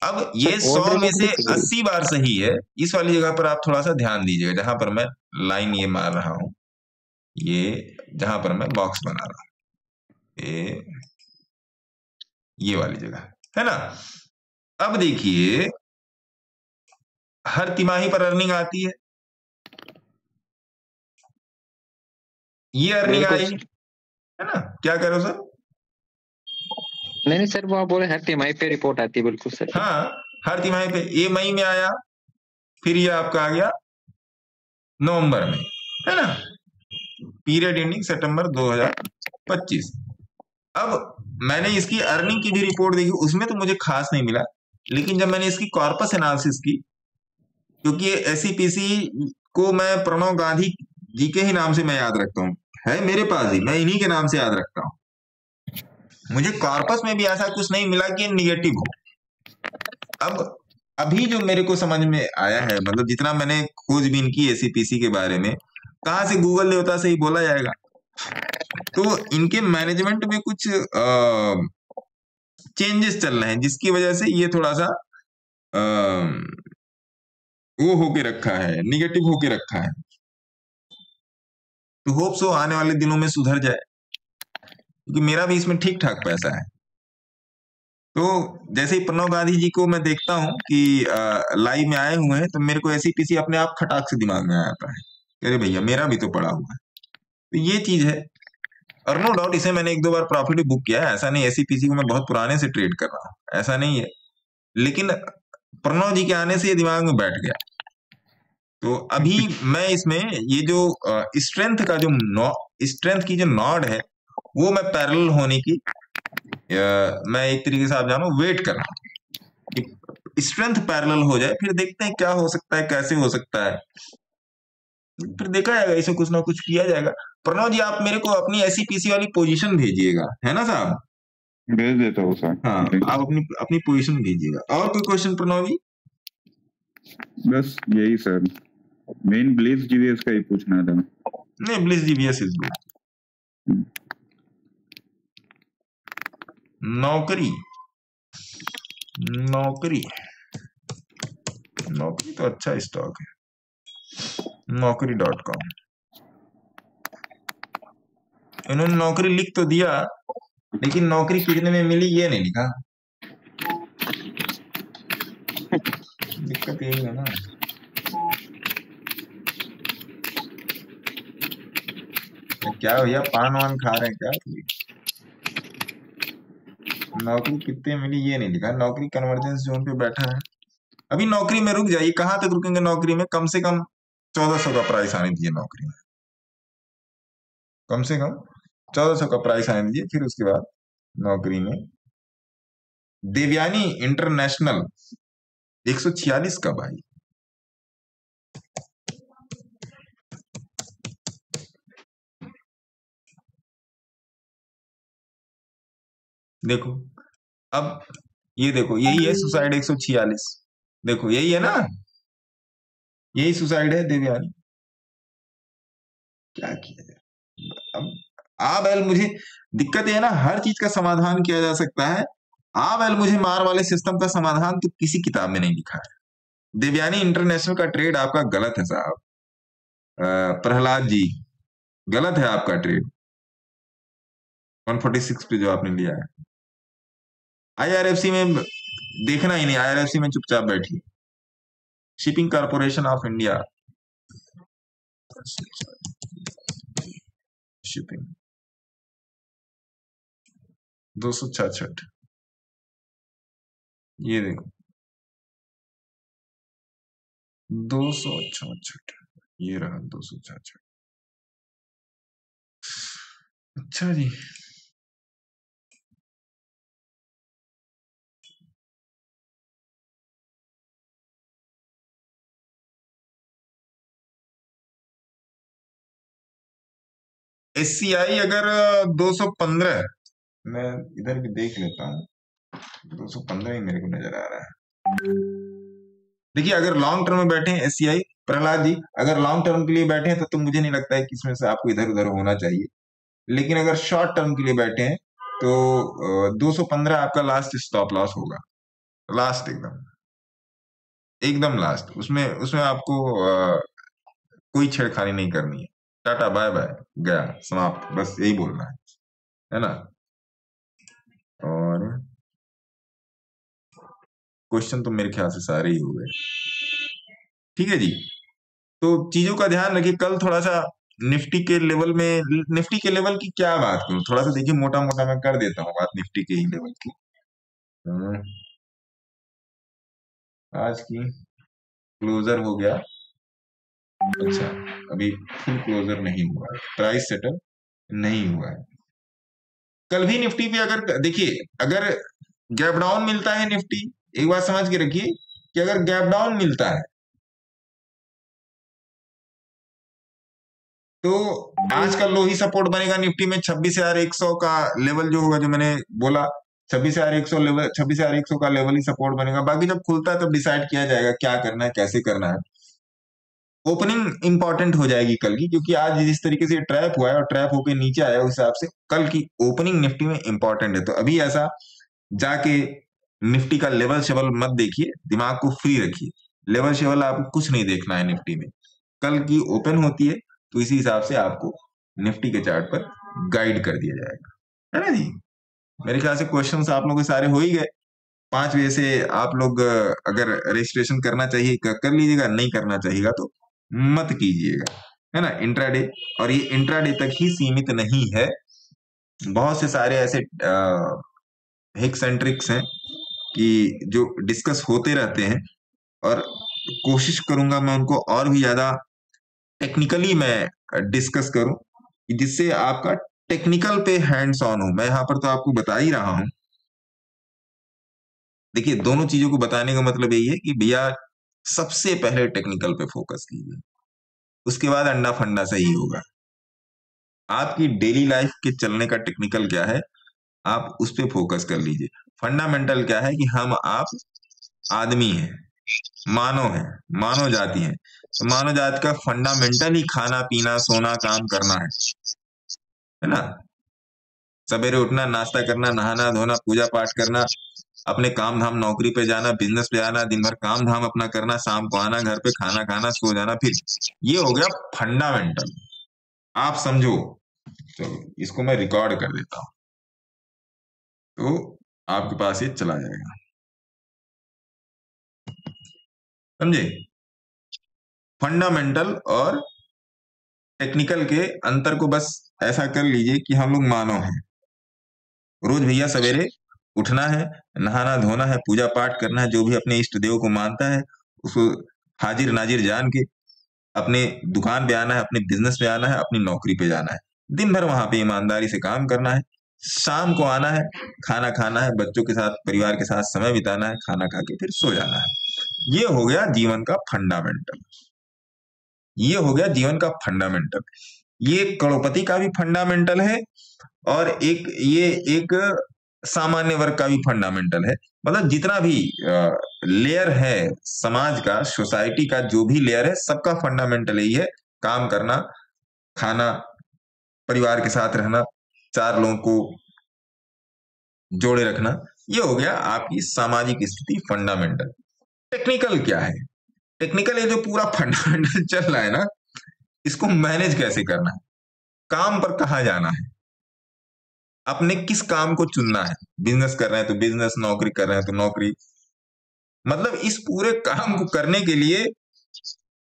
अब ये 100 में से 80 बार सही है। इस वाली जगह पर आप थोड़ा सा ध्यान दीजिएगा, जहां पर मैं लाइन ये मार रहा हूं, ये जहां पर मैं बॉक्स बना रहा हूं, ये वाली जगह है ना। अब देखिए हर तिमाही पर अर्निंग आती है, ये अर्निंग आई है ना। क्या करो सर? नहीं सर, वो आप बोले हर तिमाही पे रिपोर्ट आती है, बिल्कुल सर। हाँ, हर तिमाही पे, ये मई में आया, फिर ये आपका आ गया नवंबर में, है ना, पीरियड एंडिंग सितंबर 2025। अब मैंने इसकी अर्निंग की भी रिपोर्ट देखी, उसमें तो मुझे खास नहीं मिला, लेकिन जब मैंने इसकी कॉर्पस एनालिसिस की, क्योंकि एसईपीसी को मैं प्रणव गांधी जी के ही नाम से मैं याद रखता हूँ, है मेरे पास ही, मैं इन्हीं के नाम से याद रखता हूँ। मुझे कॉर्पस में भी ऐसा कुछ नहीं मिला कि निगेटिव हो। अब अभी जो मेरे को समझ में आया है, मतलब जितना मैंने खोजबीन की एसीपीसी के बारे में, कहां से गूगल देवता से ही बोला जाएगा, तो इनके मैनेजमेंट में कुछ चेंजेस चल रहे हैं, जिसकी वजह से ये थोड़ा सा वो होके रखा है, निगेटिव होके रखा है। तो होप सो आने वाले दिनों में सुधर जाए, क्योंकि मेरा भी इसमें ठीक ठाक पैसा है। तो जैसे ही प्रणव गांधी जी को मैं देखता हूं कि लाइव में आए हुए हैं, तो मेरे को एसीपीसी अपने आप खटाक से दिमाग में आ जाता है, अरे भैया मेरा भी तो पड़ा हुआ है। तो ये चीज है, और नो डाउट इसे मैंने 1-2 बार प्रॉफिट भी बुक किया है, ऐसा नहीं एसीपीसी को मैं बहुत पुराने से ट्रेड कर रहा हूँ, ऐसा नहीं है, लेकिन प्रणव जी के आने से ये दिमाग में बैठ गया। तो अभी मैं इसमें ये जो स्ट्रेंथ का जो स्ट्रेंथ की जो नॉड है, वो मैं पैरेलल होने की मैं एक तरीके से आप जानो वेट कर रहा हूँ, स्ट्रेंथ पैरेलल हो जाए, फिर देखते हैं क्या हो सकता है, कैसे हो सकता है, फिर देखा जाएगा, इसे कुछ ना कुछ किया जाएगा। प्रणव जी आप मेरे को अपनी एसीपीसी वाली पोजीशन भेजिएगा, है ना साहब? भेज देता हूँ सर। हाँ, आप अपनी पोजीशन भेजिएगा। और कोई क्वेश्चन प्रणव जी? बस यही सर, मेन ब्लिस जीवीएस का ही पूछना था। नहीं, ब्लिस जीवीएस इज गुड। नौकरी तो अच्छा स्टॉक है, Naukri.com। इन्होंने नौकरी लिख तो दिया, लेकिन नौकरी कितने में मिली ये नहीं लिखा। दिक्कत यही है ना। क्या भैया पान वान खा रहे हैं क्या? नौकरी कितने मिली ये नहीं लिखा, नौकरी कन्वर्जेंस जोन पे बैठा है। अभी नौकरी में रुक जाइए, कहां तक रुकेंगे नौकरी में? कम से कम 1400 का प्राइस आने दीजिए नौकरी में, कम से कम 1400 का प्राइस आने दीजिए, फिर उसके बाद नौकरी में देवयानी इंटरनेशनल 146 का भाई। देखो अब ये देखो, यही है सुसाइड 146, देखो यही है ना, यही सुसाइड है देवयानी। क्या किया जाए अब? बैल मुझे दिक्कत है ना, हर चीज का समाधान किया जा सकता है, बैल मुझे मार वाले सिस्टम का समाधान तो किसी किताब में नहीं लिखा है। देवयानी इंटरनेशनल का ट्रेड आपका गलत है साहब, प्रहलाद जी गलत है आपका ट्रेड, 146 पे जो आपने लिया है। आईआरएफसी में देखना ही नहीं, आईआरएफसी में चुपचाप बैठिए। Shipping corporation of India, shipping 266, ये देखो 266, ये रहा 266। अच्छा जी, SCI अगर 215, मैं इधर भी देख लेता हूँ, 215 ही मेरे को नजर आ रहा है। देखिए अगर लॉन्ग टर्म में बैठे हैं SCI, प्रहलाद जी अगर लॉन्ग टर्म के लिए बैठे हैं तो मुझे नहीं लगता है कि इसमें से आपको इधर उधर होना चाहिए, लेकिन अगर शॉर्ट टर्म के लिए बैठे हैं तो 215 आपका लास्ट स्टॉप लॉस होगा, लास्ट एकदम एकदम लास्ट, उसमें उसमें आपको कोई छेड़खानी नहीं करनी है। टाटा बाय बाय, गया, समाप्त, बस यही बोलना है ना। और क्वेश्चन तो मेरे ख्याल से सारे ही हो गए, ठीक है जी। तो चीजों का ध्यान रखिए। कल थोड़ा सा निफ्टी के लेवल में, निफ्टी के लेवल की क्या बात करूं, थोड़ा सा देखिए मोटा मोटा मैं कर देता हूँ बात निफ्टी के ही लेवल की। आज की क्लोजर हो गया, अच्छा अभी फुल क्लोजर नहीं हुआ है, प्राइस सेटल नहीं हुआ है। कल भी निफ्टी पे अगर देखिए, अगर गैप डाउन मिलता है निफ्टी, एक बात समझ के रखिए कि अगर गैप डाउन मिलता है तो आज का लो ही सपोर्ट बनेगा निफ्टी में 26,100 का लेवल जो होगा, जो मैंने बोला 26,100 लेवल, 26,100 का लेवल ही सपोर्ट बनेगा। बाकी जब खुलता है तब डिसाइड किया जाएगा क्या करना है, कैसे करना है। ओपनिंग इंपॉर्टेंट हो जाएगी कल की, क्योंकि आज जिस तरीके से ट्रैप हुआ है और ट्रैप होकर नीचे आया, उस हिसाब से कल की ओपनिंग निफ्टी में इंपॉर्टेंट है। तो अभी ऐसा जाके निफ्टी का लेवल शेवल मत देखिए, दिमाग को फ्री रखिए। लेवल शेवल आपको कुछ नहीं देखना है निफ्टी में। कल की ओपन होती है तो इसी हिसाब से आपको निफ्टी के चार्ट पर गाइड कर दिया जाएगा, है ना जी। मेरे ख्याल से क्वेश्चंस आप लोगों के सारे हो ही गए। 5 बजे से आप लोग अगर रजिस्ट्रेशन करना चाहिए कर लीजिएगा, नहीं करना चाहिएगा तो मत कीजिएगा, है ना। इंट्राडे, और ये इंट्राडे तक ही सीमित नहीं है, बहुत से सारे ऐसे हिक्स एंड ट्रिक्स हैं कि जो डिस्कस होते रहते हैं, और कोशिश करूंगा मैं उनको और भी ज्यादा टेक्निकली मैं डिस्कस करूं, जिससे आपका टेक्निकल पे हैंड्स ऑन हो। मैं यहां पर तो आपको बता ही रहा हूं। देखिए दोनों चीजों को बताने का मतलब यही है कि भैया सबसे पहले टेक्निकल पे फोकस कीजिए, उसके बाद अंडा फंडा सही होगा। आपकी डेली लाइफ के चलने का टेक्निकल क्या है, आप उस पर फोकस कर लीजिए। फंडामेंटल क्या है कि हम आप आदमी हैं, मानव हैं, मानव जाति हैं। तो मानव जाति का फंडामेंटल ही खाना पीना सोना काम करना है ना। सवेरे उठना, नाश्ता करना, नहाना धोना, पूजा पाठ करना, अपने काम धाम, नौकरी पे जाना, बिजनेस पे जाना, दिन भर काम धाम अपना करना, शाम को आना, घर पे खाना खाना, सो जाना, फिर ये हो गया फंडामेंटल। आप समझो, चलो इसको मैं रिकॉर्ड कर देता हूं तो आपके पास ये चला जाएगा, समझे। फंडामेंटल और टेक्निकल के अंतर को बस ऐसा कर लीजिए कि हम लोग मानव हैं। रोज भैया सवेरे उठना है, नहाना धोना है, पूजा पाठ करना है, जो भी अपने इष्ट देव को मानता है उसको हाजिर नाजिर जान के अपने दुकान पे आना है, अपने बिजनेस पे आना है, अपनी नौकरी पे जाना है, दिन भर वहां पे ईमानदारी से काम करना है, शाम को आना है, खाना खाना है, बच्चों के साथ परिवार के साथ समय बिताना है, खाना खा के फिर सो जाना है। ये हो गया जीवन का फंडामेंटल, ये हो गया जीवन का फंडामेंटल। ये करोड़पति का भी फंडामेंटल है और ये एक सामान्य वर्ग का भी फंडामेंटल है। मतलब जितना भी लेयर है समाज का, सोसाइटी का जो भी लेयर है, सबका फंडामेंटल यही है, काम करना, खाना, परिवार के साथ रहना, 4 लोगों को जोड़े रखना। ये हो गया आपकी सामाजिक स्थिति फंडामेंटल। टेक्निकल क्या है? टेक्निकल ये जो पूरा फंडामेंटल चल रहा है ना, इसको मैनेज कैसे करना है, काम पर कहाँ जाना है, अपने किस काम को चुनना है। बिजनेस कर रहे हैं तो बिजनेस, नौकरी कर रहे हैं तो नौकरी। मतलब इस पूरे काम को करने के लिए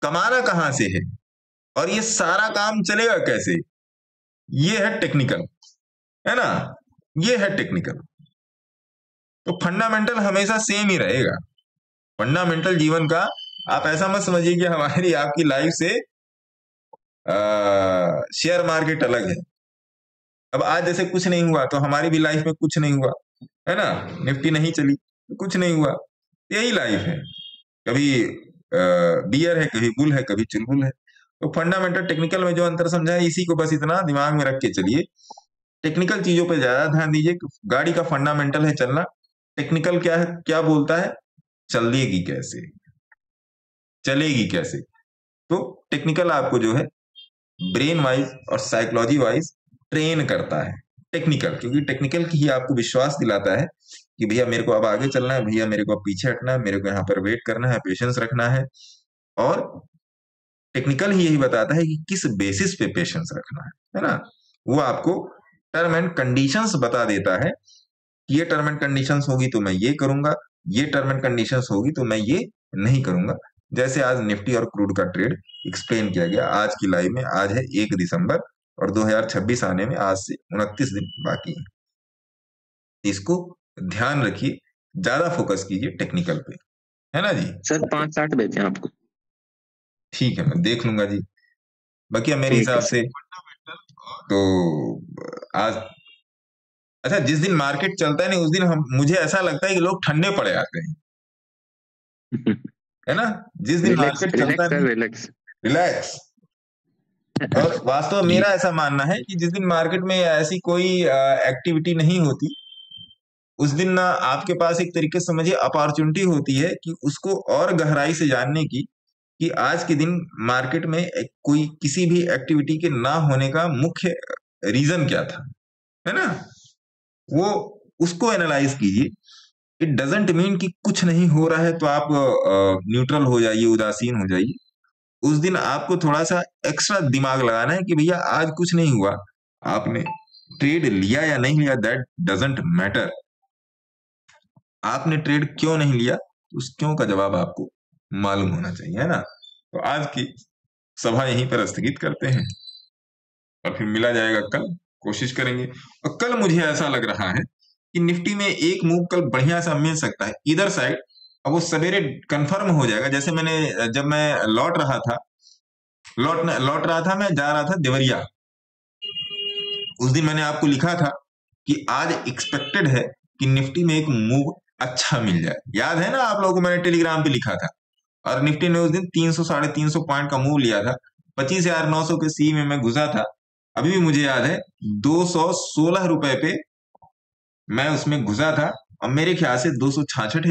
कमाना कहां से है और ये सारा काम चलेगा कैसे, ये है टेक्निकल, है ना, ये है टेक्निकल। तो फंडामेंटल हमेशा सेम ही रहेगा। फंडामेंटल जीवन का आप ऐसा मत समझिए कि हमारी आपकी लाइफ से शेयर मार्केट अलग है। अब आज जैसे कुछ नहीं हुआ तो हमारी भी लाइफ में कुछ नहीं हुआ, है ना, निफ्टी नहीं चली तो कुछ नहीं हुआ, यही लाइफ है। कभी बियर है, कभी बुल है, कभी चुलबुल है। तो फंडामेंटल टेक्निकल में जो अंतर समझा है इसी को बस इतना दिमाग में रख के चलिए। टेक्निकल चीजों पे ज्यादा ध्यान दीजिए। गाड़ी का फंडामेंटल है चलना, टेक्निकल क्या है, क्या बोलता है, चलेगी कैसे, चलेगी कैसे। तो टेक्निकल आपको जो है ब्रेन वाइज और साइकोलॉजी वाइज ट्रेन करता है टेक्निकल, क्योंकि टेक्निकल की ही आपको विश्वास दिलाता है कि भैया मेरे को अब आगे चलना है, भैया मेरे को अब पीछे हटना है, मेरे को यहाँ पर वेट करना है, पेशेंस रखना है। और टेक्निकल ही यही बताता है कि किस बेसिस पे पेशेंस रखना है ना। वो आपको टर्म एंड कंडीशंस बता देता है कि ये टर्म एंड कंडीशंस होगी तो मैं ये करूंगा, ये टर्म एंड कंडीशंस होगी तो मैं ये नहीं करूंगा। जैसे आज निफ्टी और क्रूड का ट्रेड एक्सप्लेन किया गया आज की लाइव में। आज है 1 दिसंबर और 2026 आने में आज से 29 दिन बाकी है। इसको ध्यान रखिए, ज्यादा फोकस कीजिए टेक्निकल पे, है ना जी। सर 5-8 बेचे आपको, ठीक है, मैं देख लूंगा जी। बाकी मेरे हिसाब से तो आज अच्छा, जिस दिन मार्केट चलता है नहीं उस दिन मुझे ऐसा लगता है कि लोग ठंडे पड़े आते हैं, है ना। जिस दिन मार्केट चलता है रिलैक्स। और वास्तव में मेरा ऐसा मानना है कि जिस दिन मार्केट में ऐसी कोई एक्टिविटी नहीं होती उस दिन ना आपके पास एक तरीके से समझिए अपॉर्चुनिटी होती है कि उसको और गहराई से जानने की, कि आज के दिन मार्केट में कोई किसी भी एक्टिविटी के ना होने का मुख्य रीजन क्या था, है ना। वो उसको एनालाइज कीजिए। इट डजेंट मीन कि कुछ नहीं हो रहा है तो आप न्यूट्रल हो जाइए, उदासीन हो जाइए। उस दिन आपको थोड़ा सा एक्स्ट्रा दिमाग लगाना है कि भैया आज कुछ नहीं हुआ, आपने ट्रेड लिया या नहीं लिया दैट डजेंट मैटर। आपने ट्रेड क्यों नहीं लिया, उस क्यों का जवाब आपको मालूम होना चाहिए, है ना। तो आज की सभा यहीं पर स्थगित करते हैं और फिर मिला जाएगा कल, कोशिश करेंगे। और कल मुझे ऐसा लग रहा है कि निफ्टी में एक मूव कल बढ़िया सा मिल सकता है इधर साइड। अब वो सवेरे कंफर्म हो जाएगा। जैसे मैंने जब मैं लौट रहा था मैं जा रहा था देवरिया, उस दिन मैंने आपको लिखा था कि आज एक्सपेक्टेड है कि निफ्टी में एक मूव अच्छा मिल जाए। याद है ना आप लोगों को, मैंने टेलीग्राम पे लिखा था। और निफ्टी ने उस दिन 300-350 पॉइंट का मूव लिया था। 25,900 के सी में मैं घुसा था। अभी भी मुझे याद है 216 रुपए पे मैं उसमें घुसा था और मेरे ख्याल से 366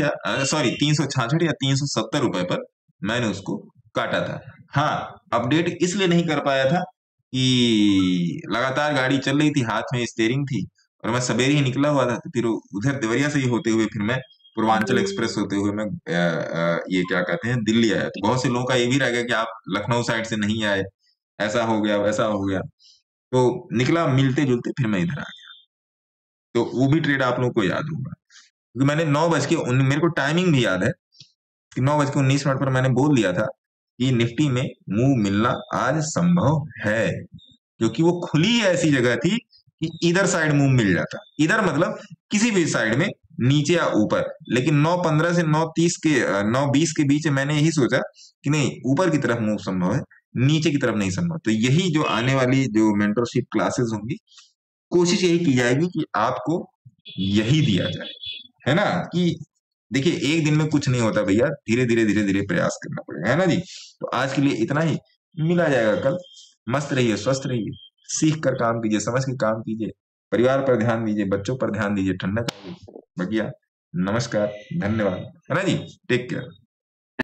या 370 रुपए पर मैंने उसको काटा था। हाँ, अपडेट इसलिए नहीं कर पाया था कि लगातार गाड़ी चल रही थी, हाथ में स्टीयरिंग थी और मैं सवेरे ही निकला हुआ था। तो फिर उधर देवरिया से ही होते हुए फिर मैं पूर्वांचल एक्सप्रेस होते हुए मैं ये क्या कहते हैं दिल्ली आया। तो बहुत से लोगों का ये भी रह गया कि आप लखनऊ साइड से नहीं आए, ऐसा हो गया वैसा हो गया। तो निकला मिलते जुलते फिर मैं इधर आ गया। तो वो भी ट्रेड आप लोगों को याद होगा क्योंकि मैंने 9 मेरे को टाइमिंग भी याद है कि 9:19 पर मैंने बोल दिया था कि निफ्टी में मूव मिलना आज संभव है, क्योंकि वो खुली ऐसी जगह थी कि इधर साइड मूव मिल जाता। इधर मतलब किसी भी साइड में, नीचे या ऊपर। लेकिन 9:15 से 9:20 के बीच मैंने यही सोचा कि नहीं, ऊपर की तरफ मूव संभव है, नीचे की तरफ नहीं संभव। तो यही जो आने वाली जो मेंटरशिप क्लासेस होंगी, कोशिश यही की जाएगी कि आपको यही दिया जाए, है ना। कि देखिए एक दिन में कुछ नहीं होता भैया, धीरे धीरे प्रयास करना पड़ेगा, है ना जी। तो आज के लिए इतना ही, मिला जाएगा कल। मस्त रहिए, स्वस्थ रहिए, सीख कर काम कीजिए, समझ के काम कीजिए, परिवार पर ध्यान दीजिए, बच्चों पर ध्यान दीजिए, ठंडक बढ़िया। नमस्कार, धन्यवाद, है ना जी। Take care.